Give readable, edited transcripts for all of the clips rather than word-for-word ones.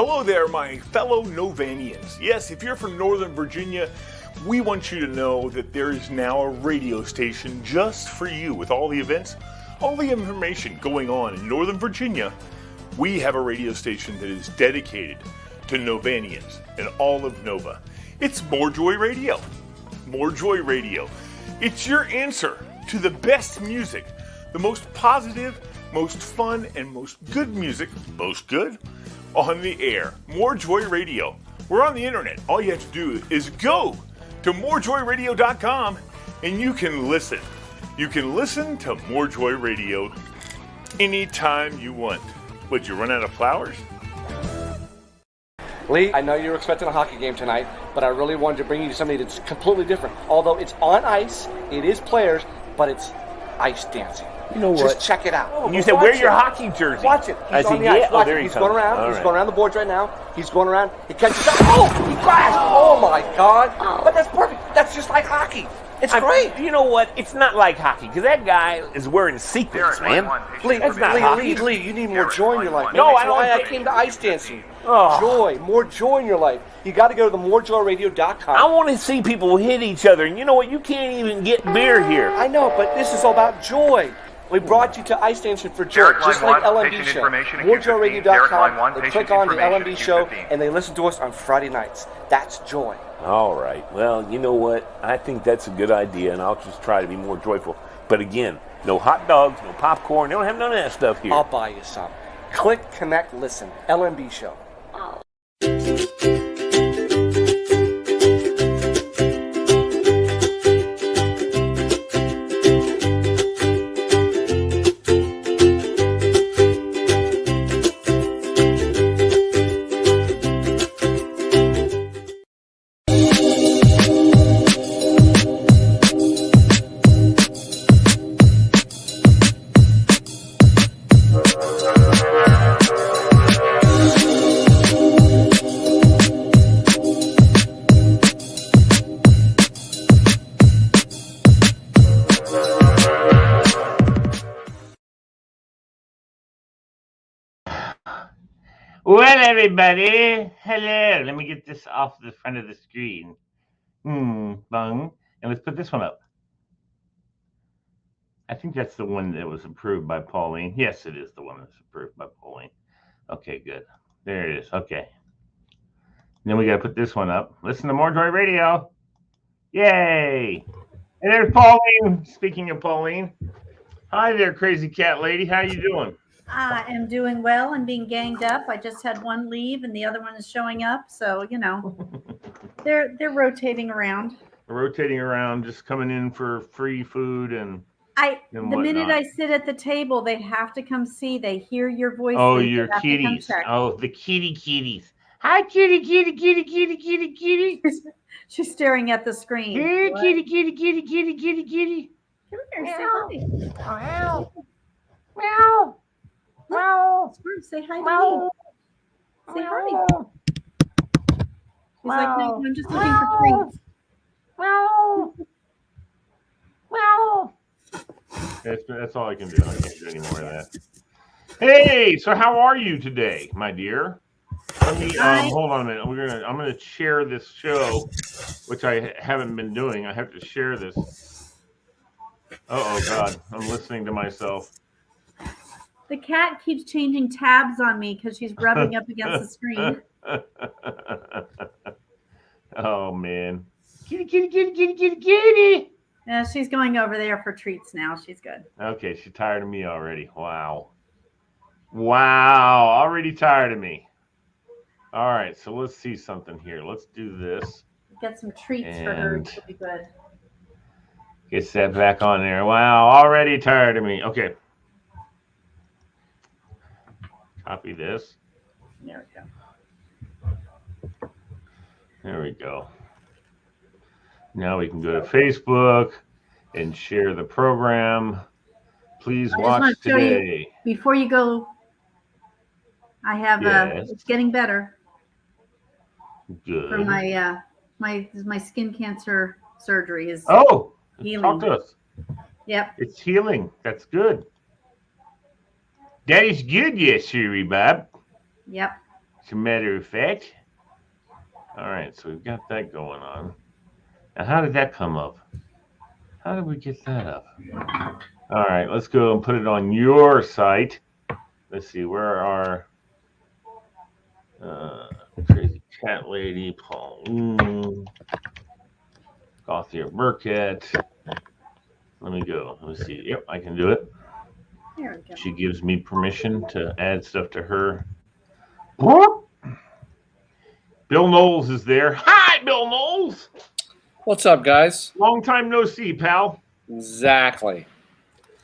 Hello there, my fellow Novanians. Yes, if you're from Northern Virginia, we want you to know that there is now a radio station just for you with all the events, all the information going on in Northern Virginia. We have a radio station that is dedicated to Novanians and all of Nova. It's More Joy Radio. More Joy Radio. It's your answer to the best music, the most positive, most fun, and most good music, most good, on the air. More Joy Radio. We're on the internet. All you have to do is go to morejoyradio.com and you can listen. You can listen to More Joy Radio anytime you want. Would you run out of flowers? Lee, I know you were expecting a hockey game tonight, but I really wanted to bring you something that's completely different. Although it's on ice, it is players, but it's ice dancing. You know what? Just check it out. And you said, wear your hockey jersey. Watch it. He's on the ice. Watch it. He's going around. He's going around the boards right now. He's going around. He catches up. Oh, he crashed. Oh, my God. But that's perfect. That's just like hockey. It's great. You know what? It's not like hockey, because that guy is wearing sequins, man. Lee, That's not hockey. Lee, you need more joy in your life. No, I That's why don't. I came to ice dancing. Oh. Joy, more joy in your life. You got to go to the morejoyradio.com. I want to see people hit each other, and you know what? You can't even get beer here. I know, but this is all about joy. We brought you to Ice Dancing for Joy, just like LMB Show. MoreJoyRadio.com, they click on the LMB Show, and they listen to us on Friday nights. That's joy. All right. Well, you know what? I think that's a good idea, and I'll just try to be more joyful. But again, no hot dogs, no popcorn. They don't have none of that stuff here. I'll buy you some. Click, connect, listen. LMB Show. Well, everybody, hello. Let me get this off the front of the screen. Bung. And let's put this one up. I think that's the one that was approved by Pauline. Yes, it is the one that's approved by Pauline. Okay, good. There it is. Okay. Then we got to put this one up. Listen to More Joy Radio. Yay. And there's Pauline. Speaking of Pauline. Hi there, crazy cat lady. How you doing? I am doing well and being ganged up. I just had one leave and the other one is showing up. So, you know, they're rotating around. Rotating around, just coming in for free food and the minute I sit at the table, they have to come see. They hear your voice. Oh, your kitties. Oh, the kitties. Hi, kitty. She's staring at the screen. Hey, What? kitty. Come here, say hi. Meow. Meow. Say hi to me. Say hi. She's like, no, I'm just looking for treats. Meow. That's all I can do. I can't do any more of that. Hey, so how are you today, my dear? Let me hold on a minute. I'm gonna share this show, which I haven't been doing. I have to share this. Oh God, I'm listening to myself. The cat keeps changing tabs on me because she's rubbing up against the screen. Oh man. Kitty. Yeah, she's going over there for treats now. She's good. Okay, she's tired of me already. Wow. Already tired of me. All right, so let's see something here. Let's do this. Get some treats for her. She'll be good. Get that back on there. Wow, already tired of me. Okay. Copy this. There we go. Now we can go to Facebook and share the program. Please watch today. Before you go, I have it's getting better. Good. For my my skin cancer surgery is healing. Talk to us. Yep. It's healing. That's good. That is good, yes, Sherry Bob. Yep. a matter of fact. All right, so we've got that going on. Now, how did that come up? How did we get that up? All right, let's go and put it on your site. Let's see, where are Crazy Cat Lady, Paul, Gothier Burkett. Let me go. Let me see. Yep, I can do it. There we go. She gives me permission to add stuff to her. Bill Knowles is there. Hi, Bill Knowles. What's up, guys? Long time no see, pal. Exactly.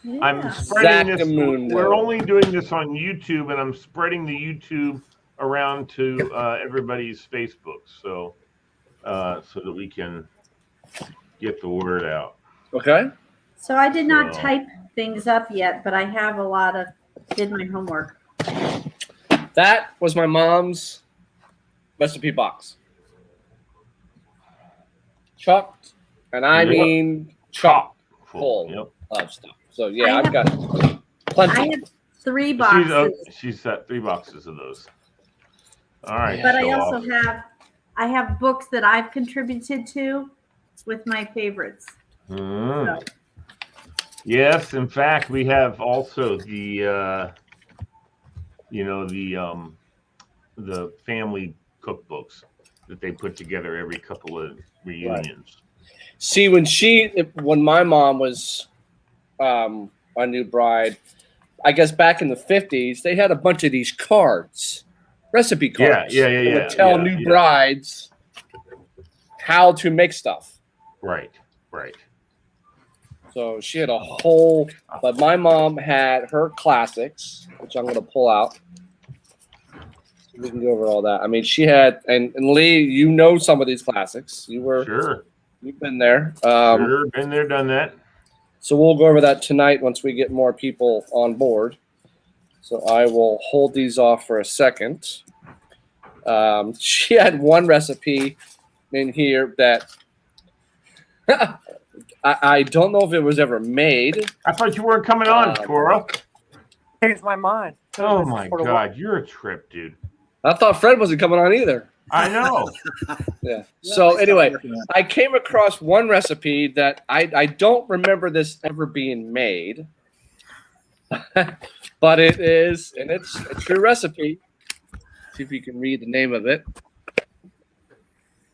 Yeah. I'm spreading this. Zactamundo. We're only doing this on YouTube, and I'm spreading the YouTube around to everybody's Facebook, so that we can get the word out. Okay. So I did not So- type things up yet, but I have did my homework. That was my mom's recipe box. Chocked, and I Yep. mean chock Full. full Yep. of stuff. So yeah, I I've got I plenty. have 3 boxes, She's got 3 boxes of those. All right. but I show also off. have books that I've contributed to with my favorites. Mm. Yes, in fact, we have also the the family cookbooks that they put together every couple of reunions. See, when my mom was a new bride, I guess back in the 50s, they had a bunch of these cards, recipe cards. Yeah. That would tell new brides how to make stuff. Right. So she had a whole, but my mom had her classics, which I'm going to pull out. We can go over all that. I mean, she had, and Lee, you know some of these classics. Sure. You've been there. Sure. Been there, done that. So we'll go over that tonight once we get more people on board. So I will hold these off for a second. She had one recipe in here that I don't know if it was ever made. I thought you weren't coming on, Cora. Changed my mind. Oh my God, you're a trip, dude. I thought Fred wasn't coming on either. I know. Yeah. So anyway, I came across one recipe that I don't remember this ever being made, but it is, and it's a true recipe. See if you can read the name of it.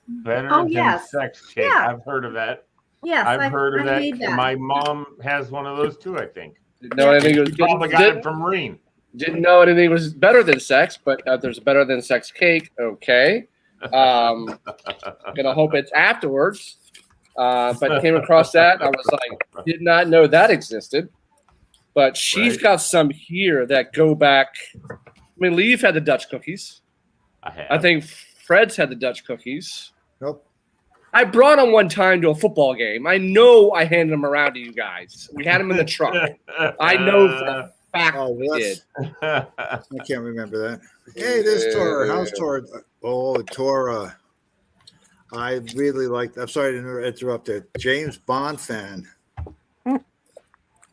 Better Oh, than yes. sex cake. Yeah. I've heard of that. Yes, I've heard of I that. made that. My mom has one of those too, I think. Didn't know anything was She probably got didn't- it from Marine. Didn't know anything was better than sex, but there's a better than sex cake. Okay. Gonna hope it's afterwards. But came across that. I was like, did not know that existed. But she's Right. got some here that go back. I mean, Leave had the Dutch cookies. I have. I think Fred's had the Dutch cookies. Nope. I brought them one time to a football game. I know I handed them around to you guys. We had them in the truck. I know for a fact Oh, we did. I can't remember that. Hey, there's Tora. How's Tora? Oh, Tora. I really like. I'm sorry to interrupt it. James Bond fan.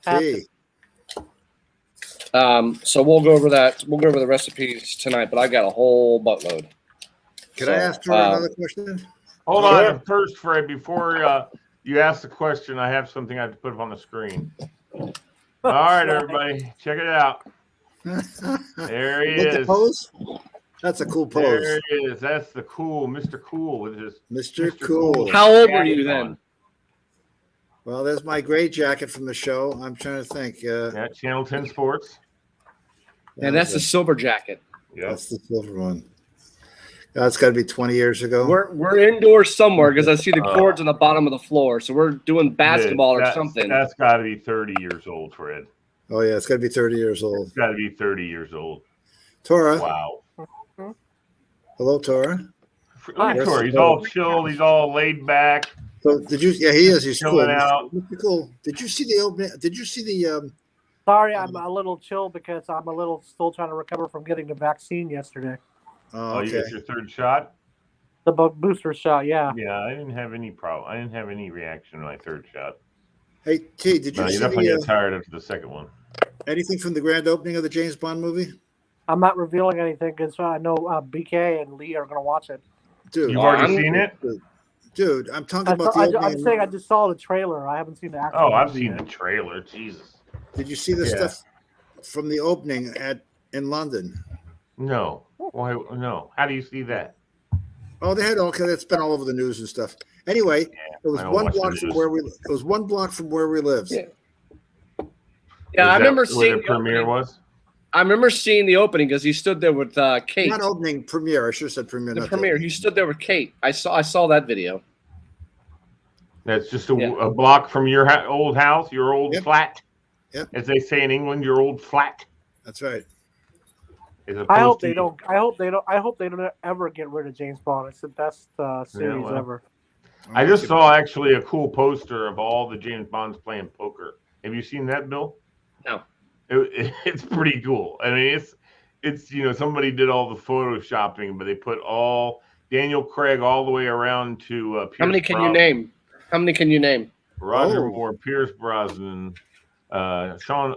Hey, So we'll go over that. We'll go over the recipes tonight, but I got a whole buttload. can So, I ask Tora another question? Hold Sure. on first, Fred. Before you ask the question, I have something I have to put up on the screen. All right, everybody, check it out. There he Look the is. pose? That's a cool There pose. he is. That's the cool Mr. Cool with his. Mr. Mr. Cool. How old were jacket you then? on. Well, there's my gray jacket from the show. I'm trying to think. Yeah, Channel 10 Sports. And that's the silver jacket. Yeah. That's the silver one. That's got to be 20 years ago. We're indoors somewhere because I see the cords on the bottom of the floor. So we're doing basketball or something. That's got to be 30 years old, Fred. Oh yeah, it's got to be 30 years old. It's got to be 30 years old. Tora. Wow. Hello, Tora. Look at Tori. He's all chill. He's all laid back. So did you? Yeah, he is. He's cool. Chilling out. Mr. Cool. Did you see the opening? Did you see the? Sorry, I'm a little chill because I'm a little still trying to recover from getting the vaccine yesterday. Oh, Oh, you okay. got your third shot? The booster shot, yeah. Yeah, I didn't have any problem. I didn't have any reaction to my third shot. Hey T, did you No, you see definitely the, get tired after the second one. anything from the grand opening of the James Bond movie? I'm not revealing anything because I know BK and Lee are going to watch it. Dude, You've already seen it? Dude, I'm talking about the I'm opening. saying I just saw the trailer. I haven't seen the actual. Oh, I've movie seen yet. the trailer. Jesus. Did you see the Yeah. stuff from the opening in London? No. Why? No. How do you see that? Oh, they had that's been all over the news and stuff. Anyway, it was I don't one watch the block from news. where we. It was one block from where we lived. Yeah. Was I remember that where seeing the the premiere opening. was. I remember seeing the opening because he stood there with Kate. Not opening premiere. I should have said premiere. The not premiere. He stood there with Kate. I saw that video. That's just a block from your old house, your old Yep. flat. Yep. As they say in England, your old flat. That's right. I hope they don't. I hope they don't ever get rid of James Bond. It's the best series well. ever. I just saw actually a cool poster of all the James Bonds playing poker. Have you seen that, Bill? No. It's pretty cool. I mean, it's somebody did all the photoshopping, but they put all Daniel Craig all the way around to Pierce How many can Brosnan, you name? How many can you name? Roger Oh. Moore, Pierce Brosnan, Sean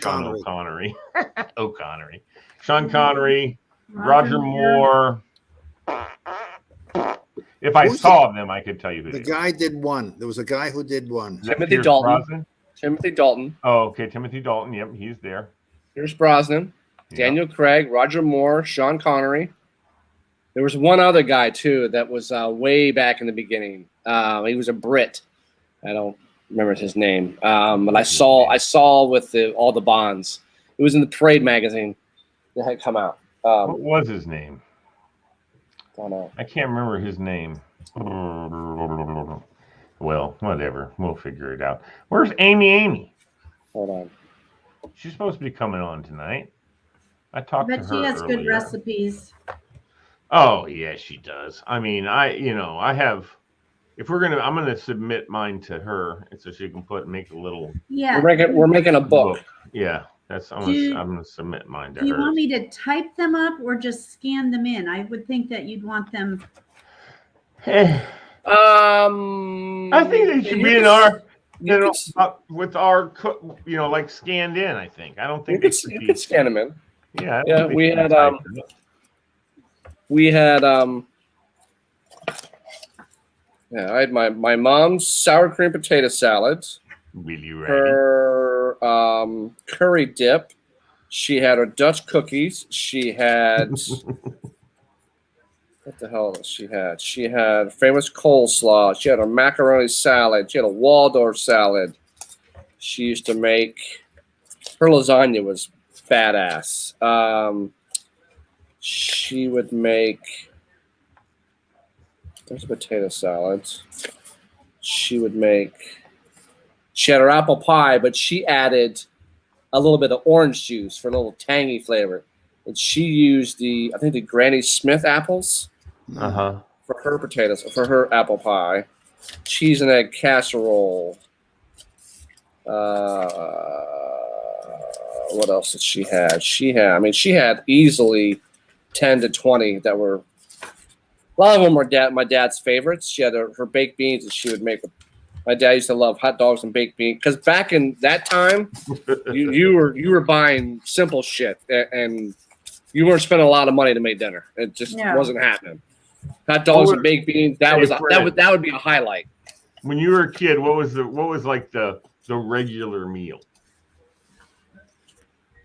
Connery. O'Connery, Sean Connery, Roger Moore. If I Who's saw them, I could tell you who The they guy did one. There was a guy who did one. Is that Timothy Pierce Dalton. Brosnan? Timothy Dalton, Oh, okay. Timothy Dalton. Yep, he's there. Pierce Brosnan, Yep. Daniel Craig, Roger Moore, Sean Connery. There was one other guy too that was way back in the beginning. He was a Brit. I don't remember his name. But I saw with all the Bonds. It was in the Parade magazine that had come out. What was his name? Don't know. I can't remember his name. Well, whatever. We'll figure it out. Where's Amy? Hold on. She's supposed to be coming on tonight. I I talked to bet her she has good earlier. recipes. Oh yeah, she does. I mean, I have. If I'm gonna submit mine to her, so she can make a little Yeah. We're making a book. Yeah, I'm Do- gonna submit mine to Do you her. want me to type them up or just scan them in? I would think that you'd want them. I think they should be in our, with our, like scanned in. I think. I don't think You could scan them in. Yeah. I Yeah, think they we should had type it up. I had my mom's sour cream potato salad, Really ready? her curry dip. She had her Dutch cookies. She had what the hell did she had? She had famous coleslaw. She had a macaroni salad. She had a Waldorf salad. She used to make her lasagna was badass. She would make. There's potato salads. She had her apple pie, but she added a little bit of orange juice for a little tangy flavor. And she used the Granny Smith apples for her potatoes, for her apple pie. Cheese and egg casserole. What else did she have? She had easily 10 to 20 that were. A lot of them were my dad's favorites. She had her baked beans that she would make. My dad used to love hot dogs and baked beans because back in that time, you were buying simple shit and you weren't spending a lot of money to make dinner. It just wasn't happening. Hot dogs and baked beans that would be a highlight. When you were a kid, what was like the regular meal?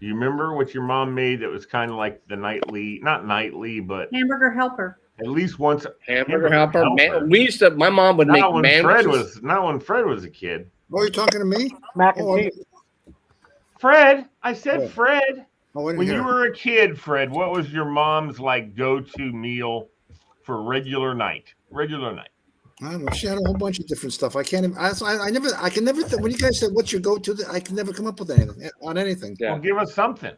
Do you remember what your mom made that was kind of like the not nightly, but Hamburger helper. at least once Hamburger helper. My mom would make not when sandwiches. not when Fred was a kid. Oh, you're talking to me? Mac and cheese. Fred, I said Fred. Oh, I didn't When hear you it. were a kid, Fred, what was your mom's like go-to meal for regular night? I don't know. She had a whole bunch of different stuff. I can't even. I can never. When you guys said what's your go-to, I can never come up with anything on anything. Yeah. Well, give us something.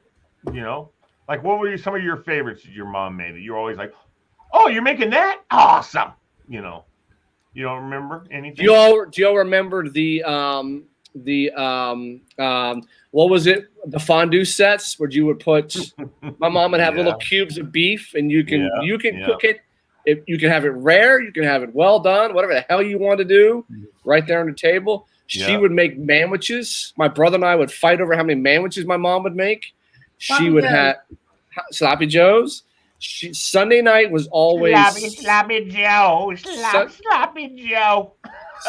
Like what were some of your favorites that your mom made that you're always like, oh, you're making that? Awesome. You don't remember anything? Do y'all remember the what was it? The fondue sets where you would put. My mom would have little cubes of beef, and you can cook it. If you can have it rare, you can have it well done, whatever the hell you want to do, right there on the table. She would make sandwiches. My brother and I would fight over how many sandwiches my mom would make. She would have. Sloppy Joe's. Sunday night was always Sloppy Joe. Sloppy Joe.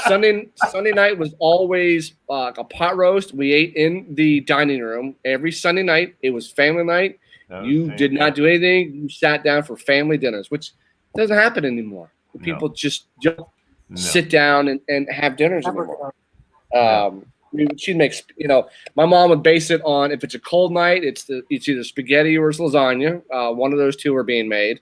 Sunday night was always a pot roast. We ate in the dining room every Sunday night. It was family night. You did not do anything. You sat down for family dinners, which doesn't happen anymore. People just don't sit down and have dinners anymore. She'd make, my mom would base it on, if it's a cold night, it's either spaghetti or it's lasagna. One of those two are being made.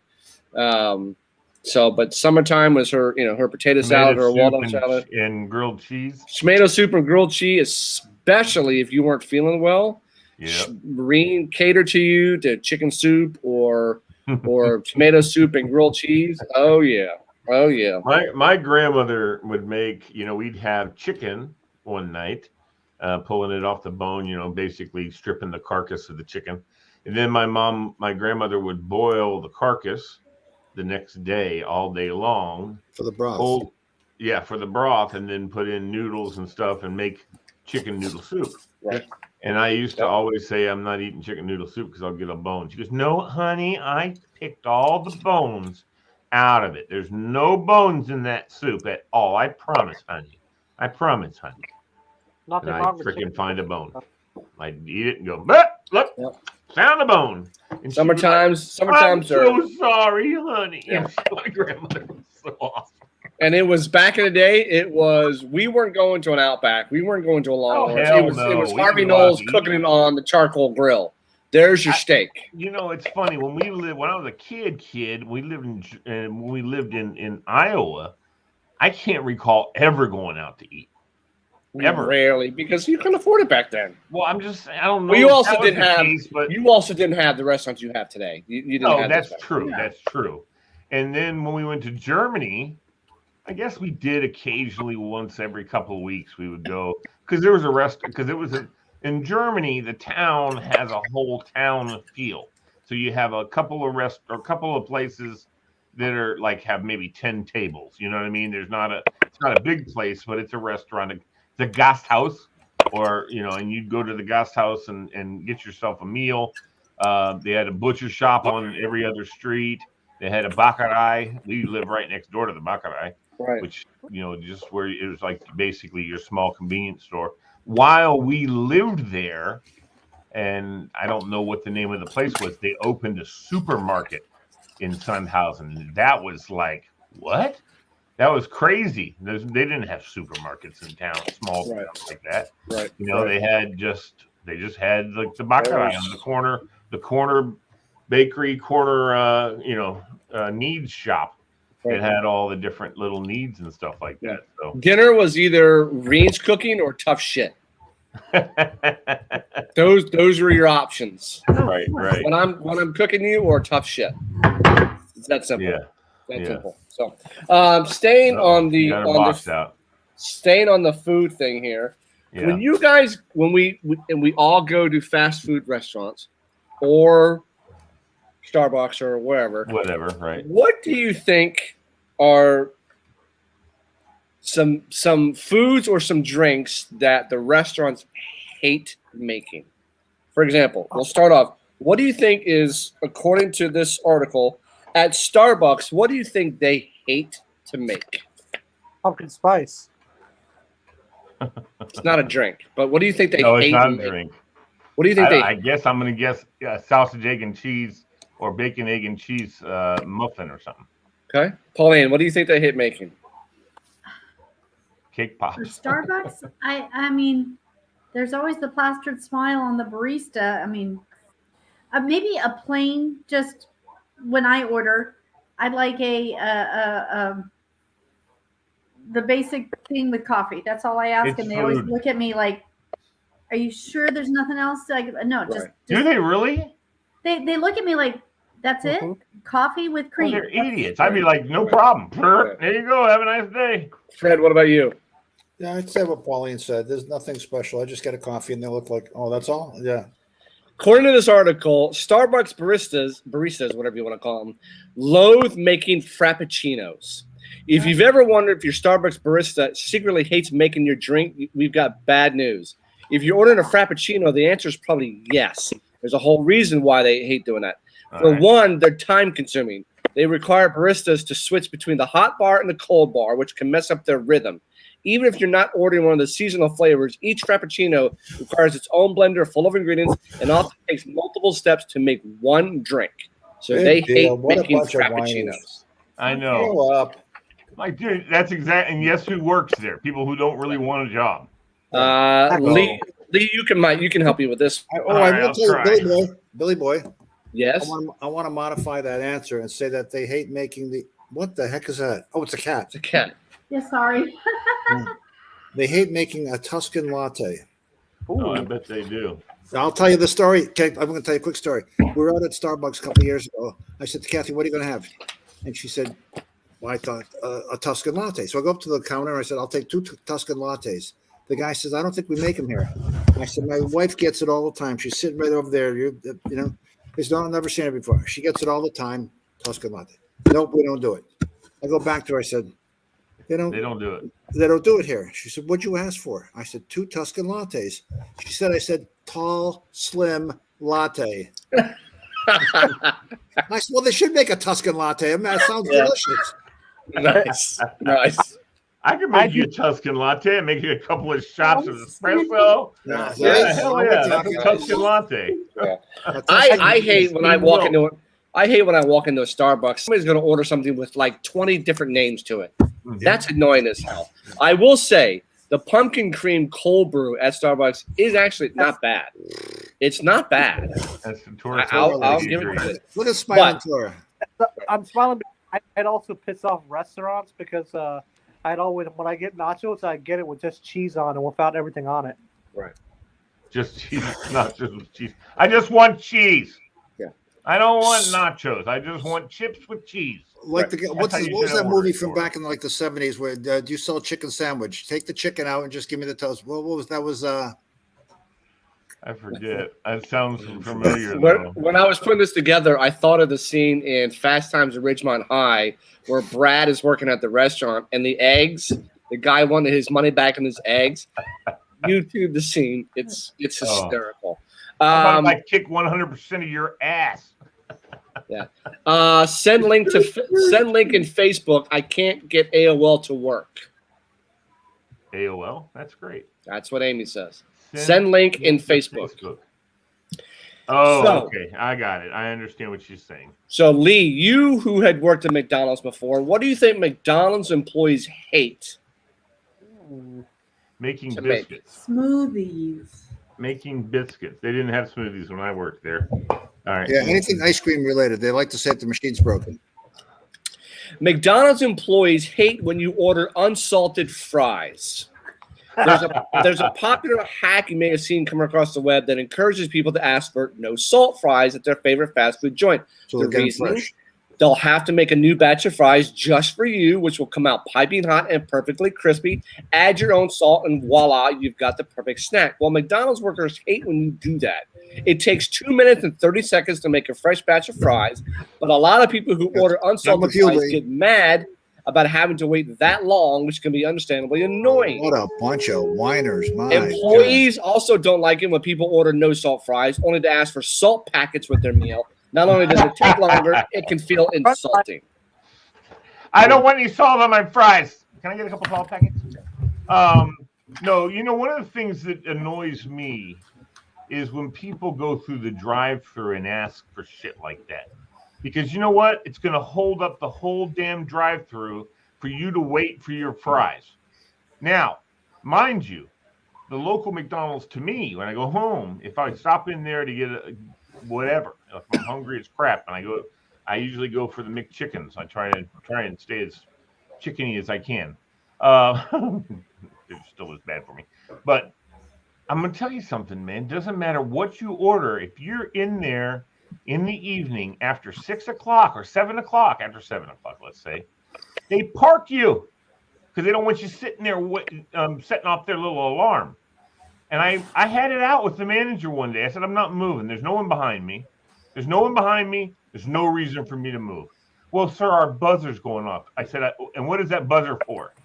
But summertime was her, her potato salad or a walnut salad and grilled cheese. Tomato soup and grilled cheese, especially if you weren't feeling well. Yeah. Marine cater to you to chicken soup or tomato soup and grilled cheese. Oh yeah. My grandmother would make, we'd have chicken one night, pulling it off the bone, basically stripping the carcass of the chicken. And then my grandmother would boil the carcass the next day, all day long. For the broth. For the broth, and then put in noodles and stuff and make chicken noodle soup. Right. And I used to always say, I'm not eating chicken noodle soup because I'll get a bone. She goes, no, honey, I picked all the bones out of it. There's no bones in that soup at all. I promise, honey. Nothing And wrong I with freaking chicken. find a bone. I'd eat it and go, but look, found a bone. And she was Summertimes I'm are. so sorry, honey. Yeah. My grandmother was so awesome. And it was back in the day. We weren't going to an Outback. We weren't going to a Longhorn. hell It was no. Harvey We go out Knowles to cooking eat. it on the charcoal grill. There's your steak. It's funny when I was a kid, we lived in Iowa. I can't recall ever going out to eat. Ever. Rarely, because you couldn't afford it back then. Well, I don't know. Well, you if also that was didn't the have. case, but You also didn't have the restaurants you have today. You didn't no, have that's those back true. That's true. And then when we went to Germany, I guess we did occasionally once every couple of weeks we would go because there was a restaurant because it was in Germany. The town has a whole town feel. So you have a couple of places that are like have maybe 10 tables. You know what I mean? It's not a big place, but it's a restaurant. The Gasthaus, or and you'd go to the Gasthaus and get yourself a meal. They had a butcher shop on every other street. They had a Bäckerei. We live right next door to the Bäckerei, Right. which just where it was like basically your small convenience store. While we lived there, and I don't know what the name of the place was, they opened a supermarket in Sandhausen. That was like what? That was crazy. They didn't have supermarkets in town, small towns like that. Right. They just had like the Bäckerei on the corner bakery, needs shop. It had all the different little needs and stuff like that. So Dinner was either Reen's cooking or tough shit. Those were your options. right. When I'm cooking you or tough shit. It's that simple. Yeah. That's simple. So, staying on the food thing here. Yeah. When you guys, when we all go to fast food restaurants or Starbucks or wherever, Whatever, right? what do you think are some foods or some drinks that the restaurants hate making? For example, we'll start off. What do you think is, according to this article, at Starbucks, what do you think they hate to make? Pumpkin spice. It's not a drink, but what do you think they No, hate it's not to a make? drink. What do you think I guess I'm gonna guess sausage, egg, and cheese, or bacon, egg, and cheese muffin or something. Okay, Pauline, what do you think they hate making? Cake For pops. Starbucks, I mean, there's always the plastered smile on the barista. I mean, maybe a plain, just when I order, I'd like the basic thing with coffee. That's all I ask, It's and they always food. look at me like, "Are you sure there's nothing else?" No, just Do they really? they look at me like, "That's it? Coffee with Well, cream." they're idiots. I'd be like, no problem. There you go. Have a nice day. Fred, what about you? Yeah, I'd say what Pauline said. There's nothing special. I just get a coffee and they look like, oh, that's all? Yeah. According to this article, Starbucks baristas, whatever you want to call them, loathe making frappuccinos. If you've ever wondered if your Starbucks barista secretly hates making your drink, we've got bad news. If you're ordering a frappuccino, the answer is probably yes. There's a whole reason why they hate doing that. For one, they're time consuming. They require baristas to switch between the hot bar and the cold bar, which can mess up their rhythm. Even if you're not ordering one of the seasonal flavors, each Frappuccino requires its own blender full of ingredients and often takes multiple steps to make one drink. So they hate making Frappuccinos. I know. Grow up. Like, dude, that's exact. And guess who works there? People who don't really want a job. Lee, you can help me with this. I will tell you, Billy Boy. Yes. I want to modify that answer and say that they hate making the. What the heck is that? Oh, it's a cat. It's a cat. Yeah, sorry. They hate making a Tuscan latte. Oh, I bet they do. I'll tell you the story. Okay, I'm going to tell you a quick story. We were out at Starbucks a couple of years ago. I said to Kathy, "What are you going to have?" And she said, "Well, I thought a Tuscan latte." So I go up to the counter and I said, "I'll take 2 Tuscan lattes." The guy says, "I don't think we make them here." I said, "My wife gets it all the time. She's sitting right over there. You know, I've never seen it before. She gets it all the time. Tuscan latte. Nope, we don't do it." I go back to her. I said, They don't do it. They don't do it here. She said, "What'd you ask for?" I said, 2 Tuscan lattes. She said, I said, "Tall, slim latte." I said, "Well, they should make a Tuscan latte. I mean, that sounds delicious." Nice. I could make you a Tuscan latte and make you a couple of shots of espresso. Hell yeah, that's a Tuscan latte. Yeah. I hate when I walk into a Starbucks. Somebody's going to order something with like 20 different names to it. That's annoying as hell. I will say the pumpkin cream cold brew at Starbucks is actually not bad. It's not bad. That's I'll give it credit. Look at smiling Flora. I'm smiling. I'd also piss off restaurants because I'd always, when I get nachos, I get it with just cheese on and without everything on it. Right. Just cheese, not just with cheese. I just want cheese. Yeah. I don't want nachos. I just want chips with cheese. Like what was that movie from back in like the 70s where do you sell a chicken sandwich? Take the chicken out and just give me the toast. What was that? Was I forget. It sounds familiar. When I was putting this together, I thought of the scene in Fast Times at Ridgemont High where Brad is working at the restaurant and the eggs, the guy wanted his money back on his eggs. YouTube the scene. It's hysterical. I kick 100% of your ass. Yeah. Send link in Facebook. I can't get AOL to work. AOL? That's great. That's what Amy says. Send link in Facebook. Oh, okay. I got it. I understand what she's saying. So, Lee, you who had worked at McDonald's before, what do you think McDonald's employees hate? Making biscuits. Smoothies. Making biscuits. They didn't have smoothies when I worked there. All right. Yeah, anything ice cream related. They like to say the machine's broken. McDonald's employees hate when you order unsalted fries. There's a popular hack you may have seen come across the web that encourages people to ask for no salt fries at their favorite fast food joint. So the reason they'll have to make a new batch of fries just for you, which will come out piping hot and perfectly crispy. Add your own salt, and voila, you've got the perfect snack. Well, McDonald's workers hate when you do that. It takes 2 minutes and 30 seconds to make a fresh batch of fries, but a lot of people who order unsalted fries get mad about having to wait that long, which can be understandably annoying. What a bunch of whiners. Employees also don't like it when people order no salt fries, only to ask for salt packets with their meal. Not only does it take longer, it can feel insulting. I don't want any salt on my fries. Can I get a couple salt packets? No, one of the things that annoys me is when people go through the drive-thru and ask for shit like that. Because you know what? It's going to hold up the whole damn drive-thru for you to wait for your fries. Now, mind you, the local McDonald's to me, when I go home, if I stop in there to get whatever, if I'm hungry as crap, and I usually go for the McChickens. I try and stay as chickeny as I can. It's still as bad for me. But I'm going to tell you something, man. Doesn't matter what you order. If you're in there in the evening after 6 o'clock or 7 o'clock, after 7 o'clock, let's say, they park you because they don't want you sitting there setting off their little alarm. And I had it out with the manager one day. I said, I'm not moving. There's no one behind me. There's no one behind me. There's no reason for me to move. Well, sir, our buzzer's going off. I said, and what is that buzzer for?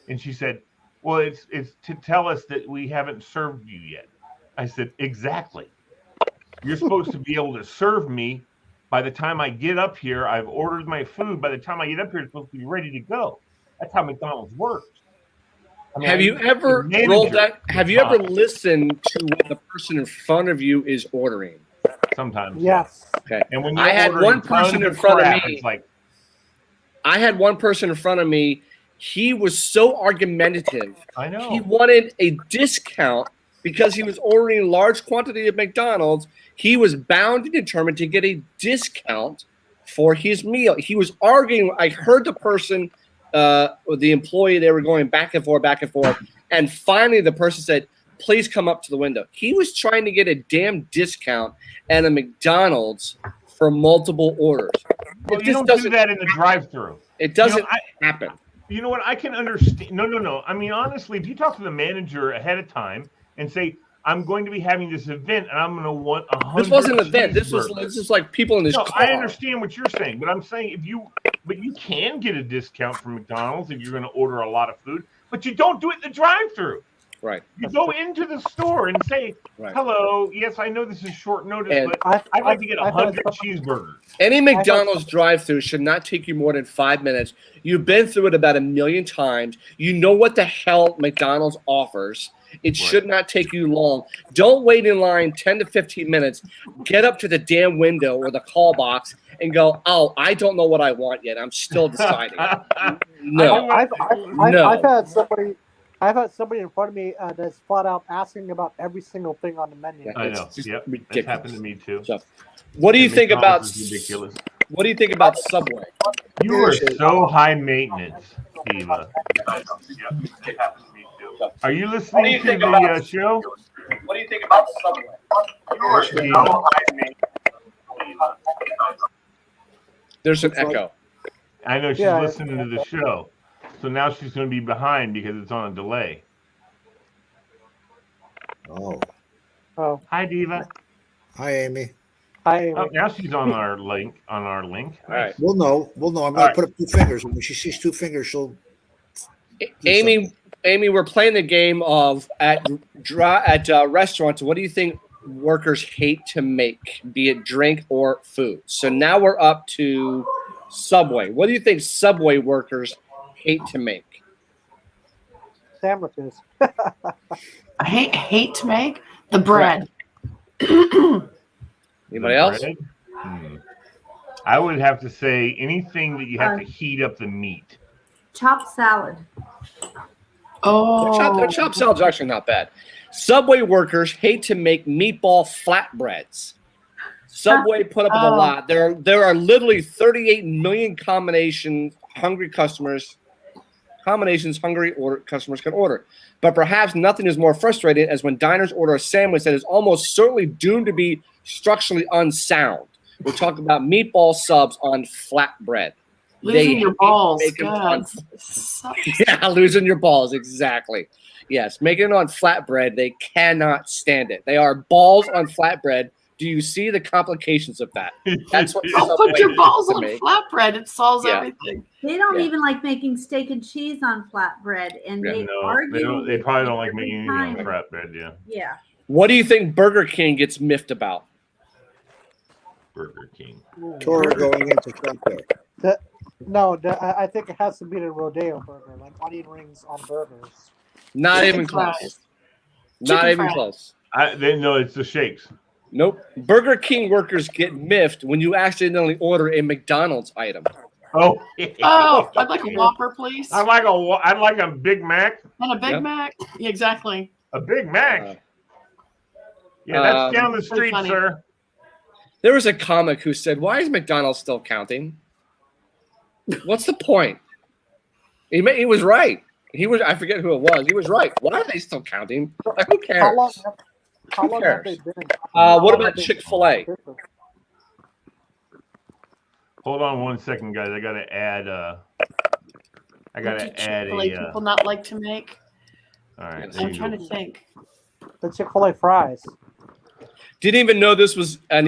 And she said, well, it's to tell us that we haven't served you yet. I said, exactly. You're supposed to be able to serve me by the time I get up here, I've ordered my food. By the time I get up here, it's supposed to be ready to go. That's how McDonald's works. I mean, Have you ever rolled that? Have you ever listened to what the person in front of you is ordering? Sometimes. Yes. Okay. And when I had one person in front of me. It's like, I had one person in front of me. He was so argumentative. I know. He wanted a discount because he was ordering a large quantity of McDonald's. He was bound and determined to get a discount for his meal. He was arguing. I heard the person, the employee, they were going back and forth. And finally, the person said, please come up to the window. He was trying to get a damn discount at a McDonald's for multiple orders. Well, you don't do that in the drive-thru. It doesn't happen. You know what? I can understand. No. I mean, honestly, if you talk to the manager ahead of time and say, I'm going to be having this event and I'm going to want 100. This wasn't an event. This is like people in this car. I understand what you're saying, but I'm saying but you can get a discount from McDonald's if you're going to order a lot of food, but you don't do it in the drive-thru. Right. You go into the store and say, hello, yes, I know this is short notice, but I'd like to get 100 cheeseburgers. Any McDonald's drive-thru should not take you more than 5 minutes. You've been through it about 1 million times. You know what the hell McDonald's offers. It should not take you long. Don't wait in line 10 to 15 minutes. Get up to the damn window or the call box and go, oh, I don't know what I want yet. I'm still deciding. No. I've had somebody in front of me that's flat out asking about every single thing on the menu. I know. Yep. It's happened to me too. So, what do you think about ridiculous? What do you think about Subway? You are so high maintenance, Eva. Are you listening to the show? What do you think about Subway? There's an echo. I know she's listening to the show. So now she's going to be behind because it's on a delay. Oh. Hi, Diva. Hi, Amy. Hi, Amy. Oh, now she's on our link. All right. We'll know. I'm going to put up 2 fingers. When she sees 2 fingers, she'll. Amy, we're playing the game of at restaurants. What do you think workers hate to make, be it drink or food? So now we're up to Subway. What do you think Subway workers hate to make? Sandwiches. I hate to make the bread. Anybody else? I would have to say anything that you have to heat up the meat. Chopped salad. Oh, Their chopped salad's actually not bad. Subway workers hate to make meatball flatbreads. Subway put up with a lot. There are literally 38 million combinations hungry customers can order. But perhaps nothing is more frustrating as when diners order a sandwich that is almost certainly doomed to be structurally unsound. We're talking about meatball subs on flatbread. Losing your balls. God. Yeah, losing your balls. Exactly. Yes, making it on flatbread, they cannot stand it. They are balls on flatbread. Do you see the complications of that? That's what Don't put your balls on flatbread. It solves everything. They don't even like making steak and cheese on flatbread, and they argue. They probably don't like making anything on flatbread. Yeah. What do you think Burger King gets miffed about? Burger King. Torah going into Trump there. I think it has to be the Rodeo burger, like onion rings on burgers. Not even close. Not even close. No, it's the shakes. Nope. Burger King workers get miffed when you accidentally order a McDonald's item. Oh, I'd like a Whopper, please. I'd like a Big Mac. And a Big Mac. Yeah, exactly. A Big Mac. That's down the street, sir. There was a comic who said, "Why is McDonald's still counting? What's the point?" He was right. I forget who it was. He was right. Why are they still counting? Like, who cares? How long have they been? What about Chick-fil-A? Hold on 1 second, guys. I gotta add. People not like to make. All right. I'm trying to think. The Chick-fil-A fries. Didn't even know this was an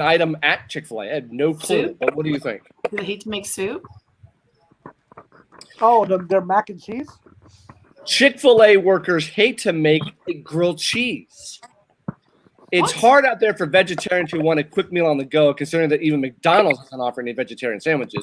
item at Chick-fil-A. I had no clue. Soup? But what do you think? Do they hate to make soup? Oh, their mac and cheese? Chick-fil-A workers hate to make a grilled cheese. It's hard out there for vegetarians who want a quick meal on the go, considering that even McDonald's doesn't offer any vegetarian sandwiches.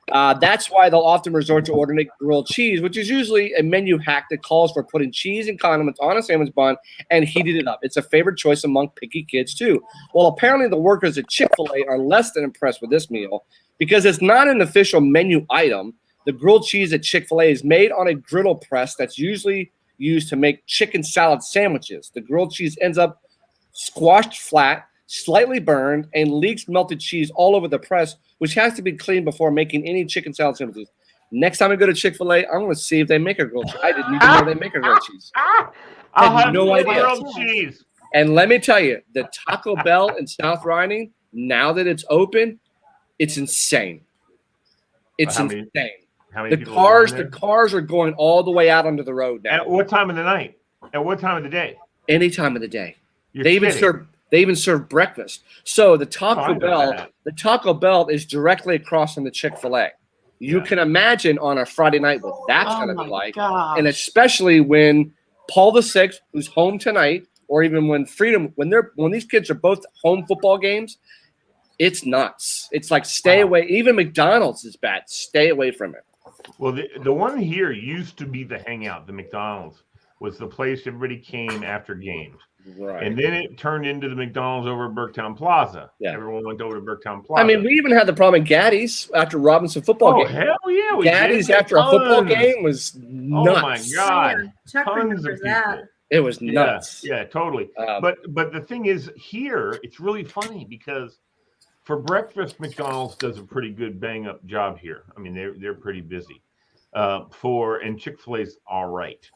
That's why they'll often resort to ordering grilled cheese, which is usually a menu hack that calls for putting cheese and condiments on a sandwich bun and heating it up. It's a favorite choice among picky kids, too. Well, apparently the workers at Chick-fil-A are less than impressed with this meal because it's not an official menu item. The grilled cheese at Chick-fil-A is made on a griddle press that's usually used to make chicken salad sandwiches. The grilled cheese ends up squashed flat, slightly burned, and leaks melted cheese all over the press, which has to be cleaned before making any chicken salad sandwiches. Next time I go to Chick-fil-A, I'm going to see if they make a grilled cheese. I didn't even know they make a grilled cheese. I had no idea. Grilled cheese. And let me tell you, the Taco Bell in South Riding, now that it's open, it's insane. It's insane. How many the cars are going all the way out onto the road now. At what time of the night? At what time of the day? Any time of the day. You're They kidding. even serve breakfast. So the Taco Bell is directly across from the Chick-fil-A. You can imagine on a Friday night what that's going to be like, and especially when Paul VI, who's home tonight, or even when when these kids are both home football games, it's nuts. It's like stay away. Even McDonald's is bad. Stay away from it. Well, the one here used to be the hangout. The McDonald's was the place everybody came after games. Right. And then it turned into the McDonald's over at Burketown Plaza. Yeah. Everyone went over to Burketown Plaza. I mean, we even had the problem at Gaddy's after Robinson football game. Hell yeah. Gaddy's after a football game was nuts. Oh, my God. Chuck Tons remembers of that. people. It was nuts. Yeah, totally. But the thing is, here, it's really funny because for breakfast, McDonald's does a pretty good bang-up job here. I mean, they're pretty busy. And Chick-fil-A's all right.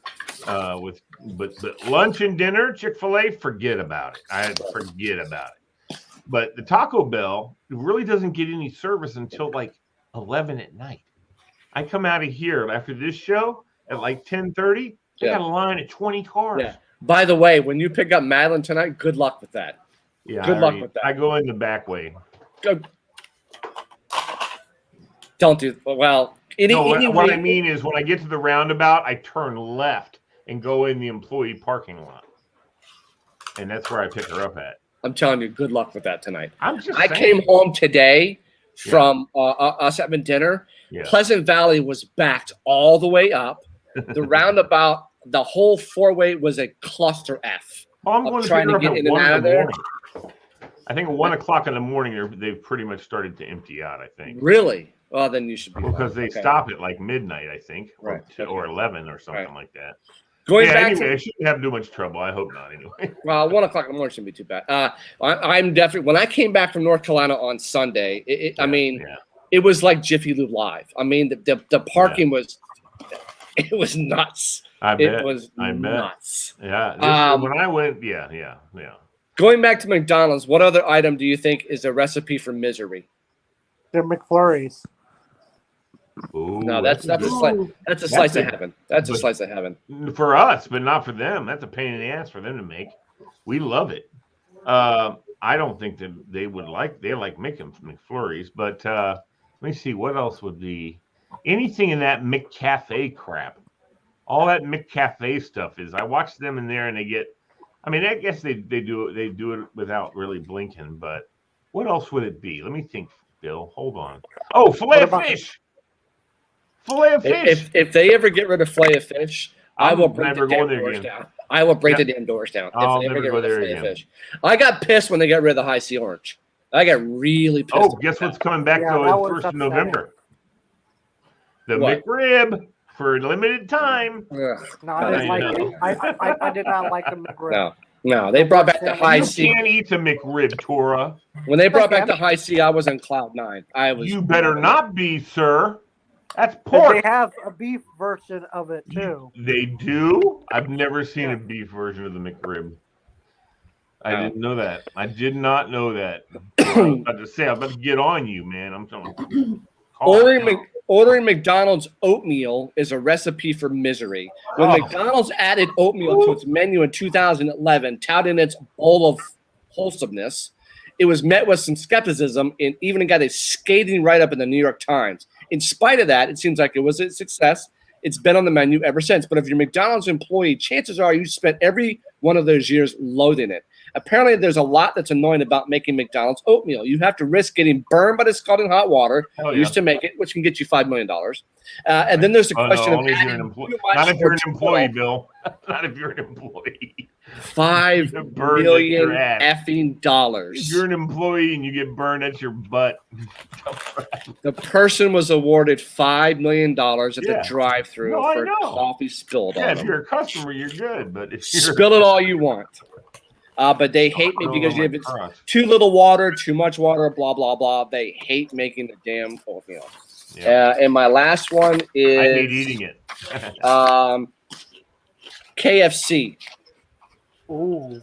But lunch and dinner, Chick-fil-A, forget about it. Forget about it. But the Taco Bell really doesn't get any service until like 11 at night. I come out of here after this show at like 10:30. I got a line of 20 cars. Yeah. By the way, when you pick up Madeline tonight, good luck with that. Yeah. Good luck with that. I go in the back way. Go. Don't do well. What I mean is when I get to the roundabout, I turn left and go in the employee parking lot. And that's where I pick her up at. I'm telling you, good luck with that tonight. I came home today from us having dinner. Yeah. Pleasant Valley was backed all the way up. The roundabout, the whole four-way was a cluster F. Oh, I'm going trying to get in and out of there. I think at 1 o'clock in the morning, they've pretty much started to empty out, I think. Really? Well, then you should be. Because they stop at like midnight, I think, right. or 11 or something like that. Anyway, I shouldn't have too much trouble. I hope not, anyway. Well, 1 o'clock in the morning shouldn't be too bad. I'm definitely, when I came back from North Carolina on Sunday, it was like Jiffy Lube Live. I mean, the parking was, it was nuts. It was nuts. Yeah. When I went, yeah. Going back to McDonald's, what other item do you think is a recipe for misery? They're McFlurries. Ooh, no, that's a slice of heaven. That's a slice of heaven for us, but not for them. That's a pain in the ass for them to make. We love it. I don't think that they like making McFlurries, but let me see what else would be anything in that McCafe crap. All that McCafe stuff is. I watch them in there, and they get. I mean, I guess they do it without really blinking. But what else would it be? Let me think, Bill. Hold on. Oh, filet of fish. Filet of fish. If they ever get rid of filet of fish, I will break the damn doors down. I will break the damn doors down. I'll if they ever never get go rid there of filet of again. fish. I got pissed when they got rid of the high C orange. I got really pissed. Oh, guess what's coming back though that in was 1st of November? The What? McRib for a limited time. Ugh. No, I didn't like it. I did not like the McRib. No, they brought back the high You C. can't eat the McRib, Tora. When they brought back the high C, I was in cloud nine. You better not be, sir. That's But pork. they have a beef version of it too. They do? I've never seen a beef version of the McRib. I didn't know that. I did not know that. I was about to say, I'm about to get on you, man. I'm telling you. Ordering McDonald's oatmeal is a recipe for misery. When McDonald's added oatmeal to its menu in 2011, touting its bowl of wholesomeness, it was met with some skepticism and even got a scathing write-up in the New York Times. In spite of that, it seems like it was a success. It's been on the menu ever since. But if you're a McDonald's employee, chances are you spent every one of those years loathing it. Apparently, there's a lot that's annoying about making McDonald's oatmeal. You have to risk getting burned by the scalding hot water used to make it, which can get you $5 million. And then there's the question of only if you're an employee. Not if you're an employee, Bill. Not if you're an employee. $5 million effing dollars. If you're an employee and you get burned, that's your butt. The person was awarded $5 million at the drive-thru for coffee spilled on them. Yeah, if you're a customer, you're good. But if you're spill it all you want. But they hate me because if it's too little water, too much water, blah, blah, blah. They hate making the damn oatmeal. Yeah. And my last one is... I hate eating it. KFC. Ooh.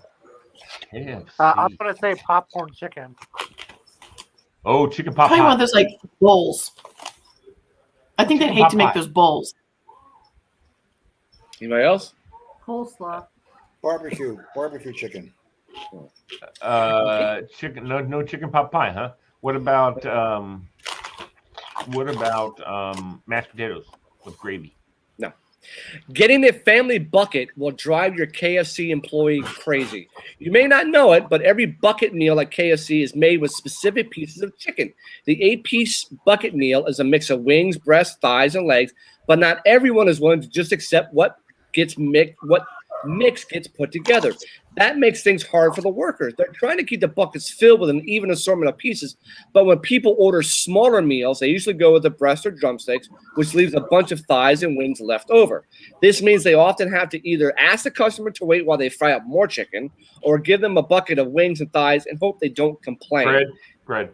KFC. I'm going to say popcorn chicken. Oh, chicken pot Probably pie. one of those like bowls. I think they'd hate to make those bowls. Anybody else? Coleslaw. Barbecue chicken. Chicken. No chicken pot pie, huh? What about mashed potatoes with gravy? No. Getting a family bucket will drive your KFC employee crazy. You may not know it, but every bucket meal at KFC is made with specific pieces of chicken. The 8-piece bucket meal is a mix of wings, breasts, thighs, and legs, but not everyone is willing to just accept what mix gets put together. That makes things hard for the workers. They're trying to keep the buckets filled with an even assortment of pieces, but when people order smaller meals, they usually go with the breast or drumsticks, which leaves a bunch of thighs and wings left over. This means they often have to either ask the customer to wait while they fry up more chicken, or give them a bucket of wings and thighs and hope they don't complain. Bread.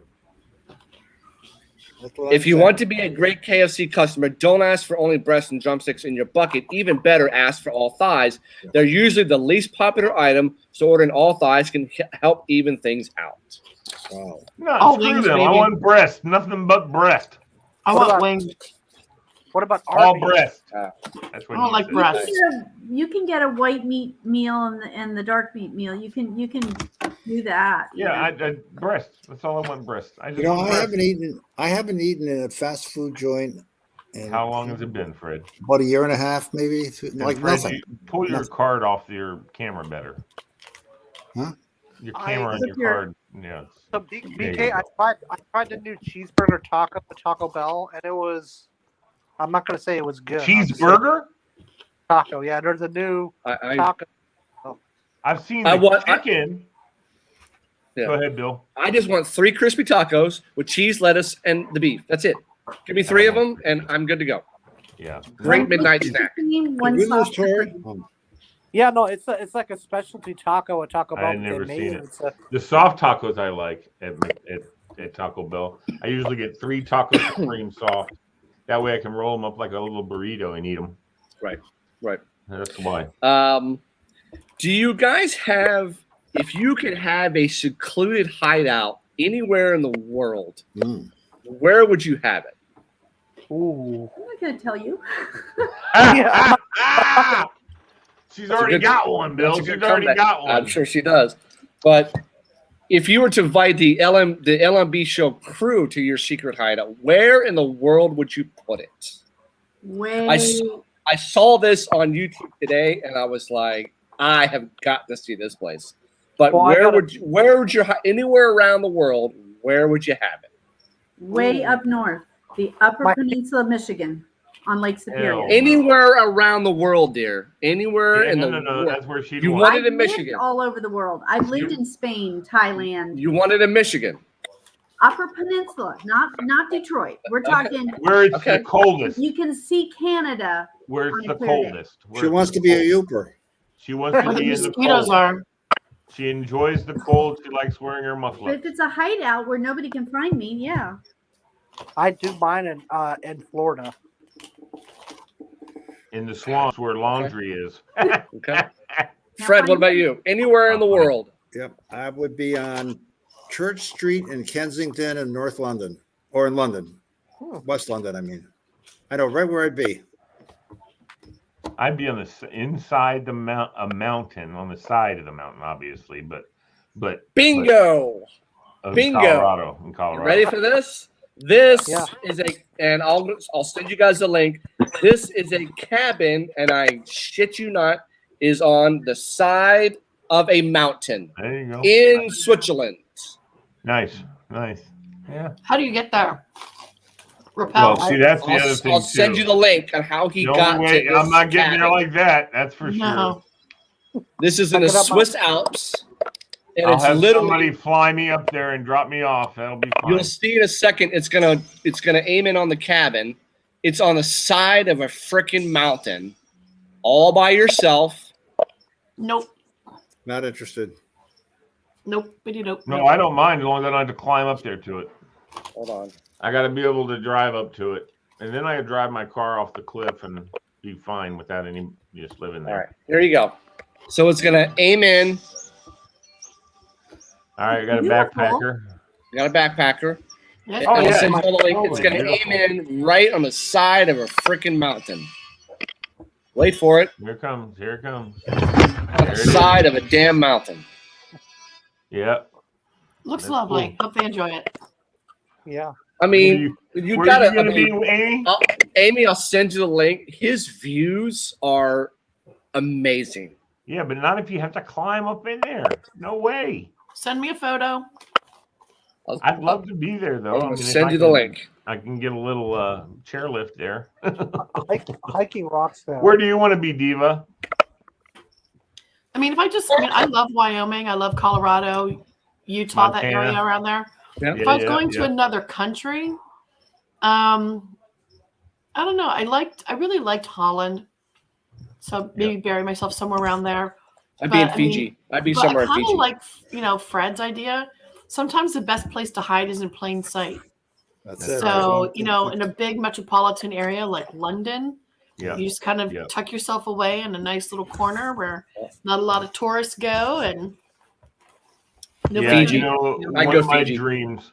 If you want to be a great KFC customer, don't ask for only breasts and drumsticks in your bucket. Even better, ask for all thighs. They're usually the least popular item, so ordering all thighs can help even things out. Wow. No, screw them. I want breast. Nothing but breast. I want wings. What about all breast? That's what I don't like breast. You can get a white meat meal and the dark meat meal. You can do that. Yeah, I breast. That's all I want. Breast. I haven't eaten in a fast food joint. How long has it been, Fred? About a year and a half, maybe. Like Fred, nothing. Pull your card off your camera better. Huh? Your camera and your card. Yeah. So BK, I tried the new cheeseburger taco at Taco Bell, and it was. I'm not going to say it was good. Cheeseburger? Taco, yeah. There's a new taco. I've seen the chicken. Yeah. Go ahead, Bill. I just want 3 crispy tacos with cheese, lettuce, and the beef. That's it. Give me 3 of them, and I'm good to go. Yeah. Great midnight snack. Yeah, no, it's like a specialty taco at Taco Bell. I've never seen it. The soft tacos I like at Taco Bell. I usually get 3 tacos supreme soft. That way I can roll them up like a little burrito and eat them. Right. That's why. Do you guys have, if you could have a secluded hideout anywhere in the world, where would you have it? Ooh. I'm not going to tell you. She's already got one, Bill. She's already got one. I'm sure she does. But if you were to invite the LMB show crew to your secret hideout, where in the world would you put it? I saw this on YouTube today, and I was like, I have got to see this place. But where would you anywhere around the world? Where would you have it? Way up north, the Upper Peninsula of Michigan, on Lake Superior. Anywhere around the world, dear. Anywhere in the world. No, that's where she. You wanted in Michigan. All over the world. I've lived in Spain, Thailand. You wanted in Michigan. Upper Peninsula, not Detroit. We're talking where it's the coldest. You can see Canada. Where it's the coldest. She wants to be a Youper. She wants to be in the cold. She enjoys the cold. She likes wearing her muffler. But if it's a hideout where nobody can find me, yeah. I do mine in Florida. In the swamps where laundry is. Okay. Fred, what about you? Anywhere in the world? Yep. I would be on Church Street in Kensington and North London. Or in London. West London, I mean. I know right where I'd be. I'd be on the inside a mountain, on the side of the mountain, obviously, but bingo. In Colorado. Ready for this? This is and I'll send you guys the link. This is a cabin, and I shit you not, is on the side of a mountain There you go. in Switzerland. Nice. Yeah. How do you get there? Rappel. Well, see, that's the other thing I'll send too. you the link on how he No got way. to this I'm not getting there cabin. like that. That's for No. sure. This is in the Swiss Alps, and I'll it's have literally. somebody fly me up there and drop me off. That'll be fine. You'll see in a second. It's gonna aim in on the cabin. It's on the side of a freaking mountain, all by yourself. Nope. Not interested. Nope. Nope. No, I don't mind as long as I don't have to climb up there to it. Hold on. I got to be able to drive up to it, and then I drive my car off the cliff and be fine without any just living there. All right, here you go. So it's gonna aim in. All right, I got a Beautiful. backpacker. You got a backpacker. Yes. Oh, I'll yeah. send you all the link. It's gonna Beautiful. aim in right on the side of a freaking mountain. Wait for it. Here it comes. Here it comes. On There the it is. side of a damn mountain. Yep. Looks That's lovely. Hope they enjoy it. Yeah. I mean, you Where gotta. are you I gonna mean, be, Amy? Amy, I'll send you the link. His views are amazing. Yeah, but not if you have to climb up in there. No way. Send me a photo. I'd love to be there though. I'm gonna if send I you the can- link. I can get a little chairlift there. Hiking rocks though. Where do you want to be, Diva? I mean, I love Wyoming. I love Colorado, Utah, that Montana. area around there. Yeah. If I was going to another country, I don't know. I really liked Holland. So maybe bury myself somewhere around there. I'd be in But, I Fiji. mean, I'd be But somewhere I in kind Fiji. of like, Fred's idea. Sometimes the best place to hide is in plain sight. That's it. So, in a big metropolitan area like London, Yeah. you just kind of Yeah. tuck yourself away in a nice little corner where not a lot of tourists go and nobody. Fiji. You know, I'd one go of my Fiji. dreams.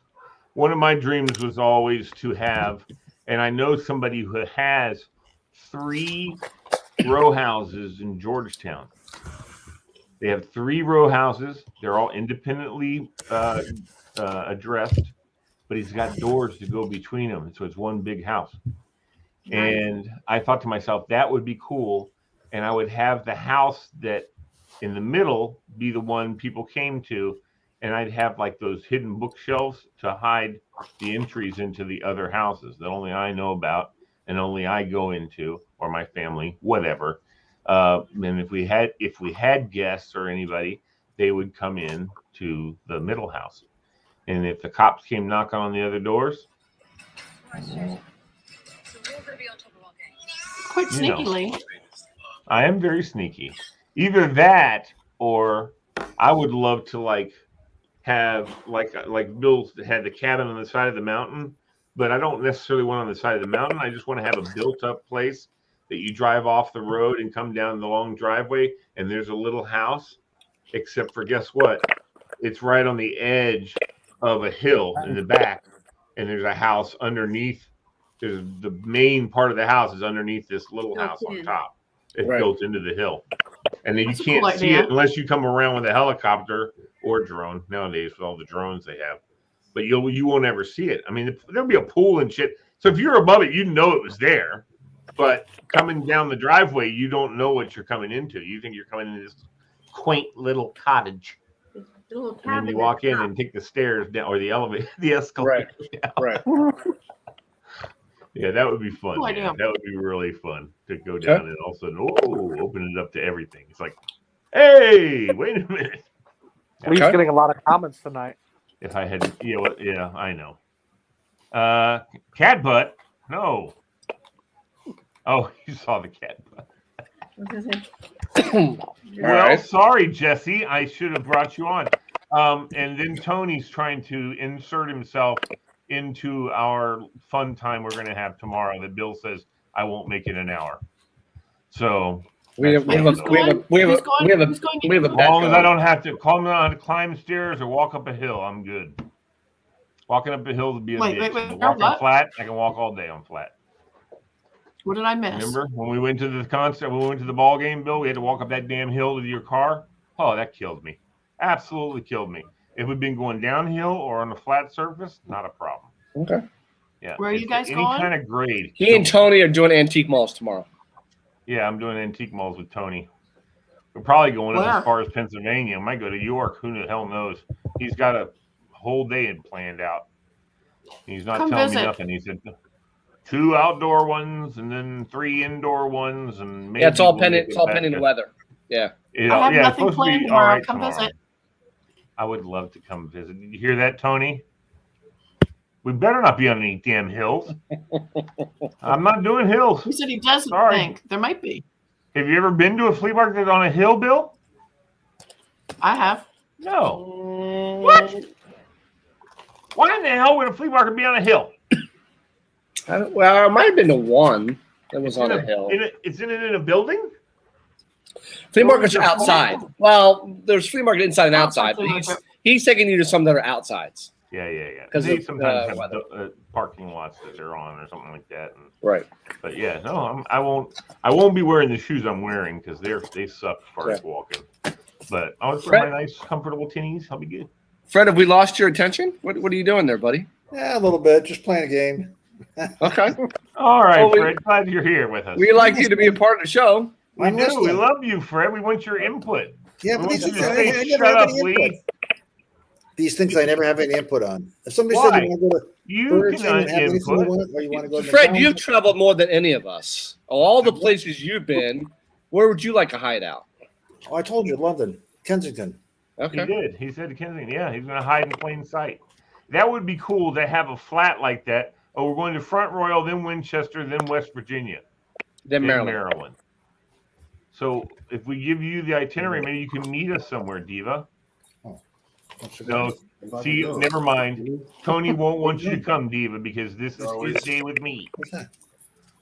One of my dreams was always to have, and I know somebody who has 3 row houses in Georgetown. They have 3 row houses. They're all independently addressed, but he's got doors to go between them, so it's one big house. And I thought to myself, that would be cool, and I would have the house that in the middle be the one people came to, and I'd have like those hidden bookshelves to hide the entries into the other houses that only I know about and only I go into, or my family, whatever. And if we had guests or anybody, they would come in to the middle house. And if the cops came knocking on the other doors, Quite You know. sneakily. I am very sneaky. Either that, or I would love to have like Bill had the cabin on the side of the mountain, but I don't necessarily want on the side of the mountain. I just want to have a built-up place that you drive off the road and come down the long driveway, and there's a little house. Except for guess what? It's right on the edge of a hill in the back, and there's a house underneath. There's the main part of the house is underneath this little house on top. It's Right. built into the hill, and then That's you a can't cool see idea. it unless you come around with a helicopter or drone nowadays with all the drones they have. But you won't ever see it. I mean, there'll be a pool and shit. So if you're above it, you know it was there. But coming down the driveway, you don't know what you're coming into. You think you're coming into this quaint little cottage. The little And then cabin you walk in at the and take the stairs down or the elevator, the escalator. Right. Yeah, that would be fun. Cool man. idea. That would be really fun to go down and all of a sudden, open it up to everything. It's like, hey, wait a minute. Lee's getting a lot of comments tonight. If I had, yeah, I know. Cat butt? No. Oh, you saw the cat butt. What's his name? Well, sorry, Jesse. I should have brought you on. And then Tony's trying to insert himself into our fun time we're going to have tomorrow that Bill says I won't make it an hour. So We have a as long as I don't have to climb stairs or walk up a hill, I'm good. Walking up a hill would be a bitch. But walking what? flat, I can walk all day on flat. What did I miss? Remember when we went to the concert, when we went to the ball game, Bill, we had to walk up that damn hill to your car? Oh, that killed me. Absolutely killed me. If we'd been going downhill or on a flat surface, not a problem. Okay. Yeah. Where are you guys any going? kind of grade. He and Tony are doing antique malls tomorrow. Yeah, I'm doing antique malls with Tony. We're probably going up Where? as far as Pennsylvania. I might go to York. Who the hell knows? He's got a whole day planned out. He's not Come telling visit. me nothing. He said 2 outdoor ones and then 3 indoor ones, and maybe Yeah, it's all we'll pending. get It's all back pending to- the weather. Yeah. Yeah, I have yeah, it's nothing supposed to be planned all tomorrow. right Come tomorrow. visit. I would love to come visit. Did you hear that, Tony? We better not be on any damn hills. I'm not doing hills. He said he doesn't Sorry. think there might be. Have you ever been to a flea market on a hill, Bill? I have. No. What? Why in the hell would a flea market be on a hill? Well, it might have been the one that was on a hill. Isn't it in a building? Flea markets are outside. Well, there's flea market inside and outside. But Outside flea market. he's taking you to some that are outsides. Yeah. 'Cause They of, sometimes have weather. parking lots that they're on or something like that. Right. But yeah, no, I won't be wearing the shoes I'm wearing because they suck as far as walking. But I'll just wear my nice, comfortable tinnies. I'll be good. Fred, have we lost your attention? What are you doing there, buddy? Yeah, a little bit. Just playing a game. Okay. All right, Well, Fred. Glad you're here with us. We'd like you to be a part of the show. We I'm do. We listening. love you, Fred. We want your input. Yeah, We but want these you to things, say, I shut never have up, any Lee. input. These things I never have any input on. If somebody Why? said you want to go to You Birds can and have anything you input. want, or you want to go to Fred, McDonald's, you've traveled more than any of us. Of all the places you've been, where would you like a hideout? Oh, I told you, London, Kensington. He Okay. did. He said to Kensington, yeah, he's going to hide in plain sight. That would be cool to have a flat like that. Oh, we're going to Front Royal, then Winchester, then West Virginia, Then then Maryland. So if we give you the itinerary, maybe you can meet us somewhere, Diva. No, see, never mind. Tony won't want you to come, Diva, because this is his day with me. What's that?